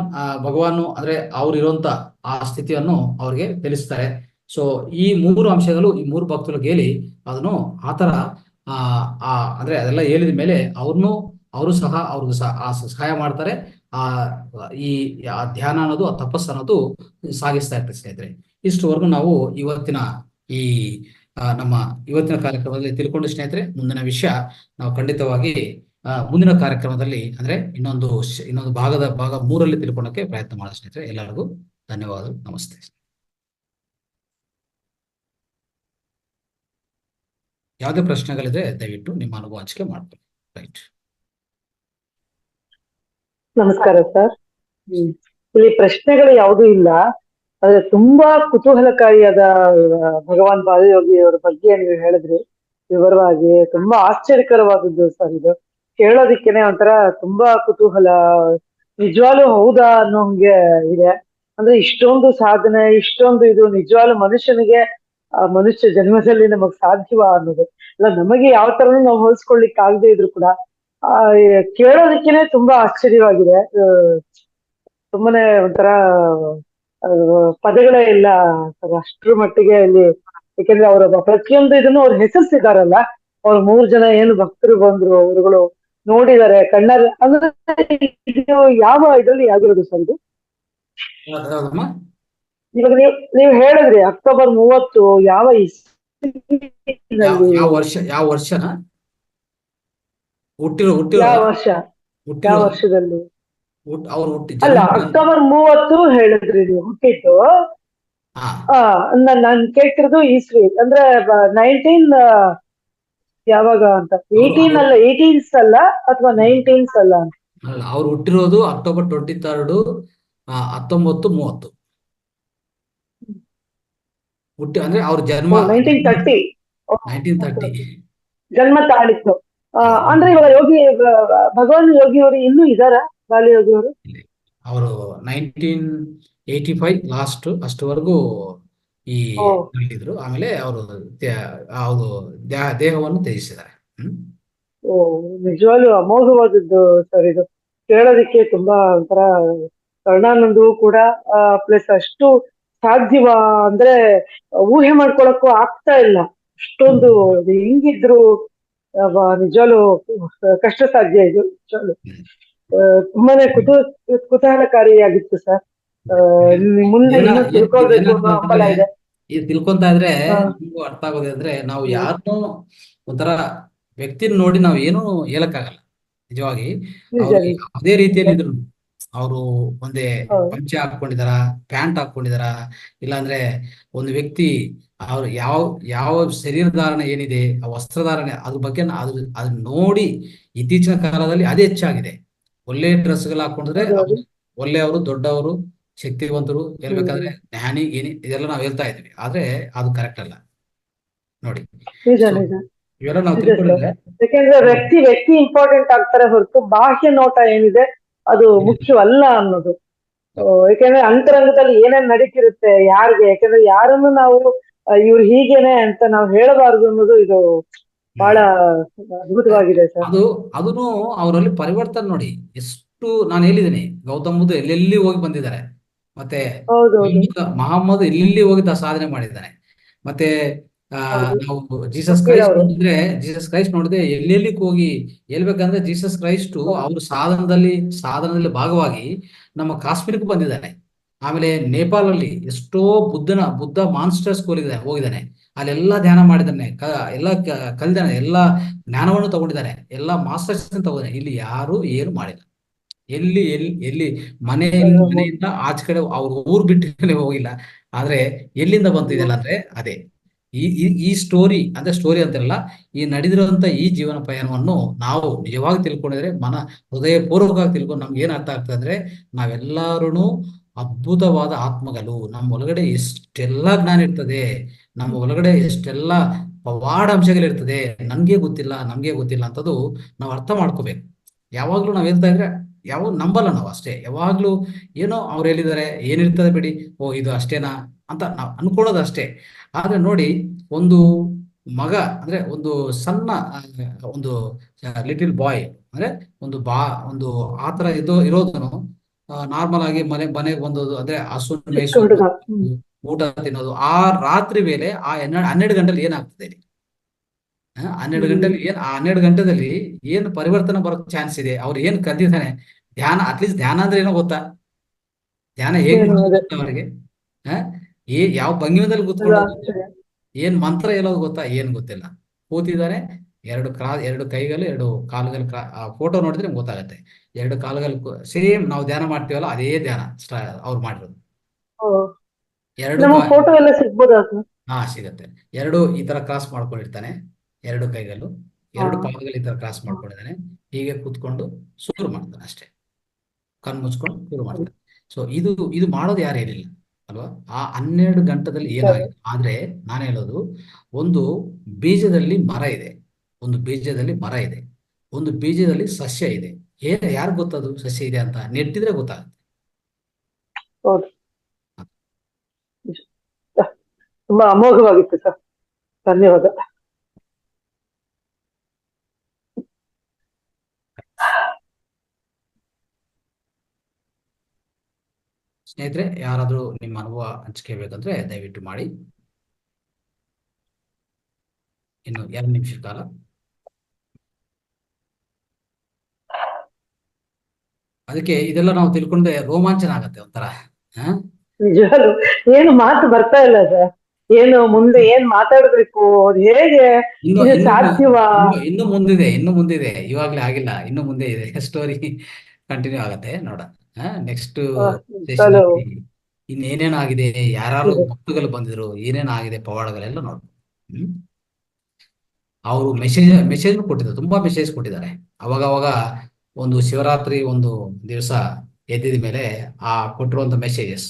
ಅಂದ್ರೆ ಅವ್ರಿರುವಂತ ಆ ಸ್ಥಿತಿಯನ್ನು ಅವ್ರಿಗೆ ತಿಳಿಸ್ತಾರೆ. ಸೊ ಈ 3 ಅಂಶಗಳು, ಈ 3 ಭಕ್ತರಿಗೆ ಹೇಳಿ ಅದನ್ನು ಆತರ ಅಂದ್ರೆ ಅದೆಲ್ಲ ಹೇಳಿದ ಮೇಲೆ ಅವರು ಸಹ ಅವ್ರಿಗೂ ಸಹಾಯ ಮಾಡ್ತಾರೆ. ಈ ಧ್ಯಾನ ಅನ್ನೋದು, ಆ ತಪಸ್ಸು ಅನ್ನೋದು ಸಾಗಿಸ್ತಾ ಇರ್ತಾರೆ ಸ್ನೇಹಿತರೆ. ಇಷ್ಟುವರೆಗೂ ನಾವು ನಮ್ಮ ಇವತ್ತಿನ ಕಾರ್ಯಕ್ರಮದಲ್ಲಿ ತಿಳ್ಕೊಂಡು ಸ್ನೇಹಿತರೆ, ಮುಂದಿನ ವಿಷಯ ನಾವು ಖಂಡಿತವಾಗಿ ಮುಂದಿನ ಕಾರ್ಯಕ್ರಮದಲ್ಲಿ, ಅಂದ್ರೆ ಇನ್ನೊಂದು ಭಾಗ 3ರಲ್ಲಿ ತಿಳ್ಕೊಳ್ಳೋಕೆ ಪ್ರಯತ್ನ ಮಾಡೋಣ ಸ್ನೇಹಿತರೆ. ಎಲ್ಲರಿಗೂ ಧನ್ಯವಾದಗಳು. ನಮಸ್ತೆ. ಯಾವುದೇ ಪ್ರಶ್ನೆಗಳಿದ್ರೆ ದಯವಿಟ್ಟು ನಿಮ್ಮ ಅನುಭವ ಹಂಚಿಕೆ ಮಾಡ್ಕೊಳ್ಳಿ. ರೈಟ್. ನಮಸ್ಕಾರ ಸರ್. ಇಲ್ಲಿ ಪ್ರಶ್ನೆಗಳು ಯಾವುದೂ ಇಲ್ಲ, ಆದ್ರೆ ತುಂಬಾ ಕುತೂಹಲಕಾರಿಯಾದ ಭಗವಾನ್ ಬಾಲಯೋಗಿ ಅವರ ಬಗ್ಗೆ ನೀವು ಹೇಳಿದ್ರಿ ವಿವರವಾಗಿ. ತುಂಬಾ ಆಶ್ಚರ್ಯಕರವಾದದ್ದು ಸರ್ ಇದು. ಕೇಳೋದಿಕ್ಕೇನೆ ಒಂಥರ ತುಂಬಾ ಕುತೂಹಲ. ನಿಜವಾಗ್ಲೂ ಹೌದಾ ಅನ್ನೋ ಹಂಗೆ ಇದೆ. ಅಂದ್ರೆ ಇಷ್ಟೊಂದು ಸಾಧನೆ, ಇಷ್ಟೊಂದು ಇದು ನಿಜವಾಗ್ಲೂ ಮನುಷ್ಯ ಜನ್ಮದಲ್ಲಿ ನಮಗ್ ಸಾಧ್ಯವ ಅನ್ನೋದು ಅಲ್ಲ. ನಮಗೆ ಯಾವ ತರನು ನಾವು ಹೋಲಿಸ್ಕೊಳ್ಲಿಕ್ಕೆ ಆಗದೆ ಇದ್ರು ಕೂಡ ಕೇಳೋದಕ್ಕೇನೆ ತುಂಬಾ ಆಶ್ಚರ್ಯವಾಗಿದೆ. ತುಂಬಾನೇ ಒಂಥರ ಪದಗಳೇ ಇಲ್ಲ ಸರ್, ಅಷ್ಟ್ರ ಮಟ್ಟಿಗೆ ಇಲ್ಲಿ. ಯಾಕಂದ್ರೆ ಅವರ ಪ್ರತಿಯೊಂದು ಇದನ್ನು ಅವ್ರು ಹೆಸರಿಸಿದಾರಲ್ಲ, ಅವ್ರ 3 ಜನ ಏನು ಭಕ್ತರು ಬಂದ್ರು, ಅವರುಗಳು ನೋಡಿದ್ದಾರೆ ಕಣ್ಣಲ್ಲಿ. ಅಂದ್ರೆ ಇದು ಯಾವ ಇದರಲ್ಲಿ ಆಗಿರೋದು ಸರ್ ಇದು? ಇವಾಗ ನೀವು ಹೇಳಿದ್ರಿ ಅಕ್ಟೋಬರ್ 30, ಯಾವ ವರ್ಷನ ಯಾವ ವರ್ಷದಲ್ಲಿ? ಅವ್ರು ಅಲ್ಲ, ಅಕ್ಟೋಬರ್ 30 ಹೇಳಿದ್ರಿ ನೀವು ಹುಟ್ಟಿದ್ದು. ನಾನ್ ಕೇಳ್ತಿರೋದು ಇಸ್ವಿ, ಅಂದ್ರೆ 19 ಯಾವಾಗ ಅಂತ. 18 ಅಲ್ಲ, 18th ಅಲ್ಲ, ಅಥವಾ 19th ಅಲ್ಲ? ಅವ್ರು ಹುಟ್ಟಿರೋದು ಅಕ್ಟೋಬರ್ 23, 1930 ಹುಟ್ಟಿ, ಅಂದ್ರೆ ಅವ್ರ ಜನ್ಮ 1930 ಜನ್ಮ ತಾಳಿತ್ತು. ಅಂದ್ರೆ ಇವಾಗ ಭಗವಾನ್ ಯೋಗಿ ಅವರು ಇನ್ನೂ ಇದಾರ? ಬಾಲಯೋಗಿ ಅವರು 1985 ಲಾಸ್ಟ್, ಅಷ್ಟವರೆಗೂ ಈ ಓ ಇದ್ರು. ಆಮೇಲೆ ಅವರು ಅವರು ದೇಹವನ್ನು ತ್ಯಜಿಸಿದ್ದಾರೆ. ಓ ನಿಜವಾಗ್ಲೂ ಅಮೋಘವಾದದ್ದು ಸರ್ ಇದು. ಕೇಳೋದಿಕ್ಕೆ ತುಂಬಾ ಒಂಥರ ಕರುಣಾನಂದವು ಕೂಡ ಪ್ಲಸ್ ಅಷ್ಟು ಸಾಧ್ಯವಾ ಅಂದ್ರೆ ಊಹೆ ಮಾಡ್ಕೊಳಕ್ಕೂ ಆಗ್ತಾ ಇಲ್ಲ. ಅಷ್ಟೊಂದು ಅದು ಹೆಂಗಿದ್ರು ನಿಜವಾಗ್ಲೂ ಕಷ್ಟ ಸಾಧ್ಯ ಇದು ನಿಜವಾಗ್ಲೂ. ತುಂಬಾನೇ ಕುತೂಹಲಕಾರಿಯಾಗಿತ್ತು ಸರ್. ಮುಂದೆ ಇನ್ನೂ ತಿಳ್ಕೊಳ್ಬೇಕು ಅನ್ನೋ ಹಂಬಲ ಇದೆ. ಇದು ತಿಳ್ಕೊಂತಾ ಇದ್ರೆ ಹಾ ನಮಗೂ ಅರ್ಥ ಆಗೋದು ಅಂದ್ರೆ ನಾವು ಯಾರನ್ನೂ ಒಂಥರ ವ್ಯಕ್ತಿನ ನೋಡಿ ನಾವು ಏನೂ ಹೇಳಕ್ಕಾಗಲ್ಲ. ನಿಜವಾಗಿ ನಿಜ ಅವ್ರು ನಿಜ ಯಾವುದೇ ರೀತಿಯಲ್ಲಿ ಇದ್ರು, ಅವರು ಒಂದೇ ಹೌದು ಪಂಚೆ ಹಾಕೊಂಡಿದಾರ, ಪ್ಯಾಂಟ್ ಹಾಕೊಂಡಿದಾರ, ಇಲ್ಲಾಂದ್ರೆ ಒಂದು ವ್ಯಕ್ತಿ ಅವ್ರು ಯಾವ ಯಾವ ಶರೀರಧಾರಣೆ ಏನಿದೆ, ಆ ವಸ್ತ್ರಧಾರಣೆ ಅದ್ರ ಬಗ್ಗೆ ಅದನ್ನ ನೋಡಿ ಇತ್ತೀಚಿನ ಕಾಲದಲ್ಲಿ ಅದೇ ಹೆಚ್ಚಾಗಿದೆ. ಒಳ್ಳೆ ಡ್ರೆಸ್ಗಳು ಹಾಕೊಂಡಿದ್ರೆ ಹೌದು ಅವ್ರು ಹೌದು ಒಳ್ಳೆಯವರು, ದೊಡ್ಡವರು, ಶಕ್ತಿವಂತರು, ಹ್ಮ್ ಹೇಳ್ಬೇಕಾದ್ರೆ ಜ್ಞಾನಿ ಏನಿ ಇದೆಲ್ಲ ನಾವು ಹೇಳ್ತಾ ಇದ್ವಿ. ಆದ್ರೆ ಅದು ಕರೆಕ್ಟ್ ಅಲ್ಲ ನೋಡಿ. ನಿಜ ಸೊ ನಿಜ ಇವೆಲ್ಲ ನಾವು ನಿಜ ಸರ್. ತಿಳ್ಕೊಂಡಿದ್ರೆ ಯಾಕೆಂದ್ರೆ ವ್ಯಕ್ತಿ ಇಂಪಾರ್ಟೆಂಟ್ ಆಗ್ತಾರೆ ಹೊರತು ಬಾಹ್ಯ ನೋಟ ಏನಿದೆ ಅದು ಮುಖ್ಯವಲ್ಲ ಅನ್ನೋದು. ಯಾಕೆಂದ್ರೆ ಅಂತರಂಗದಲ್ಲಿ ಏನೇನ್ ನಡೀತಿರುತ್ತೆ ಯಾರಿಗೆ, ಯಾಕಂದ್ರೆ ಯಾರನ್ನು ನಾವು ಇವ್ರು ಹೀಗೇನೆ ಅಂತ ನಾವು ಹೇಳಬಾರದು ಅನ್ನೋದು ಇದು ಬಹಳ ಅದ್ಭುತವಾಗಿದೆ ಸರ್. ಅದು ಅದನ್ನು ಅವರಲ್ಲಿ ಪರಿವರ್ತನೆ ನೋಡಿ. ಎಷ್ಟು ನಾನು ಹೇಳಿದ್ದೀನಿ, ಗೌತಮ್ ಬುದ್ಧ ಎಲ್ಲೆಲ್ಲಿ ಹೋಗಿ ಬಂದಿದ್ದಾರೆ, ಮತ್ತೆ ಹೌದೌದು ಮಹಮ್ಮದ್ ಎಲ್ಲೆಲ್ಲಿ ಹೋಗಿ ಸಾಧನೆ ಮಾಡಿದ್ದಾನೆ. ಮತ್ತೆ ಹೌದು ನಾವು ಜೀಸಸ್ ವಕೀಲ್ ಕ್ರೈಸ್ಟ್ ಅವರು. ನೋಡಿದ್ರೆ ಎಲ್ಲೆಲ್ಲಿ ಹೋಗಿ ಹೇಳ್ಬೇಕಂದ್ರೆ ಜೀಸಸ್ ಕ್ರೈಸ್ಟ್ ಅವರು ಸಾಧನದಲ್ಲಿ ಭಾಗವಾಗಿ ನಮ್ಮ ಕಾಶ್ಮೀರಕ್ಕೂ ಬಂದಿದ್ದಾನೆ. ಆಮೇಲೆ ನೇಪಾಳಲ್ಲಿ ಎಷ್ಟೋ ಬುದ್ಧ ಮಾನ್ಸ್ಟರ್ಸ್ ಹೋಗಿದ್ದಾನೆ. ಅಲ್ಲೆಲ್ಲ ಧ್ಯಾನ ಮಾಡಿದ್ದಾನೆ, ಎಲ್ಲ ಕಲ್ದಾನೆ, ಎಲ್ಲ ಜ್ಞಾನವನ್ನು ತಗೊಂಡಿದ್ದಾನೆ, ಎಲ್ಲ ಮಾಸ್ಟರ್ಸ್ ತಗೊಂಡಿದ್ದಾನೆ. ಇಲ್ಲಿ ಯಾರು ಏನು ಮಾಡಿಲ್ಲ. ಎಲ್ಲಿ ಮನೆಯಿಂದ ಆಚೆ ಕಡೆ ಅವ್ರ ಊರ್ ಬಿಟ್ಟು ಹೋಗಿಲ್ಲ. ಆದ್ರೆ ಎಲ್ಲಿಂದ ಬಂತು ಇದೆಲ್ಲ ಅಂದ್ರೆ ಅದೇ ಈ ಸ್ಟೋರಿ ಅಂತಿರಲ್ಲ, ಈ ನಡೆದಿರುವಂತ ಈ ಜೀವನ ಪಯಣವನ್ನು ನಾವು ನಿಜವಾಗಿ ತಿಳ್ಕೊಂಡಿದ್ರೆ, ಹೃದಯಪೂರ್ವಕವಾಗಿ ತಿಳ್ಕೊಂಡು ನಮ್ಗೆ ಏನ್ ಅರ್ಥ ಆಗ್ತದೆ ಅಂದ್ರೆ, ನಾವೆಲ್ಲರೂ ಅದ್ಭುತವಾದ ಆತ್ಮಗಳು. ನಮ್ಮ ಒಳಗಡೆ ಎಷ್ಟೆಲ್ಲ ಜ್ಞಾನ ಇರ್ತದೆ, ನಮ್ಮ ಒಳಗಡೆ ಎಷ್ಟೆಲ್ಲ ಪವಾಡ ಅಂಶಗಳಿರ್ತದೆ, ನಮ್ಗೆ ಗೊತ್ತಿಲ್ಲ ಅಂತದ್ದು ನಾವು ಅರ್ಥ ಮಾಡ್ಕೋಬೇಕು. ಯಾವಾಗ್ಲೂ ನಾವ್ ಹೇಳ್ತಾ ಇದ್ರೆ ಯಾವಾಗ ನಂಬಲ್ಲ ನಾವು ಅಷ್ಟೇ. ಯಾವಾಗ್ಲೂ ಏನೋ ಅವ್ರು ಹೇಳಿದ್ದಾರೆ, ಏನಿರ್ತದೆ ಬಿಡಿ, ಓ ಇದು ಅಷ್ಟೇನಾ ಅಂತ ನಾವು ಅನ್ಕೊಳ್ಳೋದು ಅಷ್ಟೇ. ಆದ್ರೆ ನೋಡಿ, ಒಂದು ಮಗ ಅಂದ್ರೆ ಒಂದು ಸಣ್ಣ ಒಂದು ಲಿಟಿಲ್ ಬಾಯ್ ಅಂದ್ರೆ ಒಂದು ಆತರ ಇರೋದನ್ನು ನಾರ್ಮಲ್ ಆಗಿ ಮನೆಗೆ ಬಂದೋದು, ಅಂದ್ರೆ ಹಸು ಮೇಯಿಸೋದು, ಊಟ ತಿನ್ನೋದು, ಆ ರಾತ್ರಿ ವೇಳೆ ಆ 12 ಗಂಟೆಲಿ ಏನಾಗ್ತದೆ ಇಲ್ಲಿ? 12 ಗಂಟೆದಲ್ಲಿ ಏನು ಪರಿವರ್ತನೆ ಬರೋ ಚಾನ್ಸ್ ಇದೆ? ಅವ್ರು ಏನ್ ಕಲ್ತಿದ್ದಾನೆ? ಅಟ್ಲೀಸ್ಟ್ ಧ್ಯಾನ ಅಂದ್ರೆ ಏನೋ ಗೊತ್ತಾ? ಧ್ಯಾನ ಹೇಗ್ ಮಾಡೋದು ಗೊತ್ತಾ ಅವ್ರಿಗೆ? ಯಾವ ಭಂಗಿಮದಲ್ಲಿ ಕೂತ್ಕೊಳ್ಳೋದು, ಏನ್ ಮಂತ್ರ ಹೇಳೋದು ಗೊತ್ತಾ? ಏನ್ ಗೊತ್ತಿಲ್ಲ. ಕೂತಿದ್ದಾರೆ, ಎರಡು ಕೈಗಳು, ಎರಡು ಕಾಲುಗಳು, ಫೋಟೋ ನೋಡಿದ್ರೆ ನಿಮ್ಗೆ ಗೊತ್ತಾಗತ್ತೆ. ಎರಡು ಕಾಲುಗಳು ಸೇಮ್ ನಾವು ಧ್ಯಾನ ಮಾಡ್ತೀವಲ್ಲ, ಅದೇ ಧ್ಯಾನ ಅವ್ರು ಮಾಡಿರೋದು. ಫೋಟೋ ಎಲ್ಲ ಸಿಗ್ಬೋದಾ? ಸಿಗತ್ತೆ. ಎರಡು ಈ ತರ ಕ್ರಾಸ್ ಮಾಡ್ಕೊಂಡಿರ್ತಾನೆ, ಎರಡು ಕೈಗಳು, ಎರಡು ಪಾದಗಳು ಈ ತರ ಕ್ರಾಸ್ ಮಾಡ್ಕೊಂಡಿದ್ದಾನೆ. ಹೀಗೆ ಕೂತ್ಕೊಂಡು ಶುರು ಮಾಡ್ತಾನೆ ಅಷ್ಟೇ, ಕಣ್ಣು ಮುಚ್ಕೊಂಡು ಶುರು ಮಾಡ್ತಾನೆ. ಸೊ ಇದು ಮಾಡೋದು ಯಾರು ಹೇಳಿಲ್ಲ ಅಲ್ವಾ? ಆ 12 ಗಂಟೆದಲ್ಲಿ ಏನಾಗಿದೆ? ಆದ್ರೆ ನಾನು ಹೇಳೋದು, ಒಂದು ಬೀಜದಲ್ಲಿ ಮರ ಇದೆ, ಒಂದು ಬೀಜದಲ್ಲಿ ಸಸ್ಯ ಇದೆ. ಯಾರು ಗೊತ್ತದು ಸಸ್ಯ ಇದೆ ಅಂತ? ನೆಟ್ಟಿದ್ರೆ ಗೊತ್ತಾಗುತ್ತೆ. ತುಂಬಾ ಅಮೋಘವಾಗಿತ್ತು ಸರ್, ಧನ್ಯವಾದ. ಸ್ನೇಹಿತರೆ, ಯಾರಾದ್ರೂ ನಿಮ್ಮ ಅನುಭವ ಹಂಚ್ಕೋಬೇಕಂದ್ರೆ ದಯವಿಟ್ಟು ಮಾಡಿ. ಇನ್ನು 2 ನಿಮಿಷ ಕಾಲ. ಅದಕ್ಕೆ ಇದೆಲ್ಲ ನಾವು ತಿಳ್ಕೊಂಡ್ರೆ ರೋಮಾಂಚನ ಆಗತ್ತೆ ಒಂಥರ. ನಿಜವಾಗ್ಲು ಏನು ಮಾತು ಬರ್ತಾ ಇಲ್ಲ ಸರ್. ಏನು ಮುಂದೆ ಏನ್ ಮಾತಾಡ್ಬೇಕು, ಹೇಗೆ ಸಾಧ್ಯವಾ? ಇನ್ನು ಮುಂದಿದೆ, ಇವಾಗ್ಲೇ ಆಗಿಲ್ಲ, ಇನ್ನು ಮುಂದೆ ಇದೆ. ಸ್ಟೋರಿ ಕಂಟಿನ್ಯೂ ಆಗತ್ತೆ ನೋಡ. ನೆಕ್ಸ್ಟ್ ಇನ್ನೇನೇನಾಗಿದೆ, ಯಾರು ಭಕ್ತಗಳು ಬಂದಿದ್ರು, ಏನೇನಾಗಿದೆ ಪವಾಡಗಳೆಲ್ಲ ನೋಡ. ಅವರು ಮೆಸೇಜ್ ಕೊಟ್ಟಿದ್ದಾರೆ, ತುಂಬಾ ಮೆಸೇಜ್ ಕೊಟ್ಟಿದ್ದಾರೆ. ಅವಾಗ ಒಂದು ಶಿವರಾತ್ರಿ ಒಂದು ದಿವಸ ಎದ್ದಿದ ಮೇಲೆ ಆ ಕೊಟ್ಟಿರುವಂತ ಮೆಸೇಜಸ್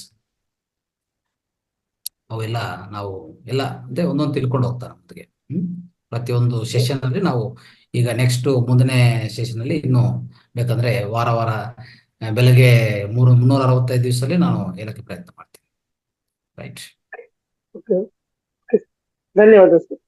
ಅವೆಲ್ಲ ನಾವು ಎಲ್ಲ ಅಂದ್ರೆ ಒಂದೊಂದು ತಿಳ್ಕೊಂಡು ಹೋಗ್ತಾರೆ ನಮಗೆ. ಪ್ರತಿಯೊಂದು ಸೆಷನ್ ಅಲ್ಲಿ ನಾವು ಈಗ ನೆಕ್ಸ್ಟ್ ಮುಂದನೇ ಸೆಷನ್ ಅಲ್ಲಿ ಇನ್ನು ಬೇಕಂದ್ರೆ ವಾರ ಬೆಳಗ್ಗೆ 365 ದಿವಸದಲ್ಲಿ ನಾನು ಹೇಳಕ್ಕೆ ಪ್ರಯತ್ನ ಮಾಡ್ತೀನಿ. ರೈಟ್. ಧನ್ಯವಾದ ಸರ್.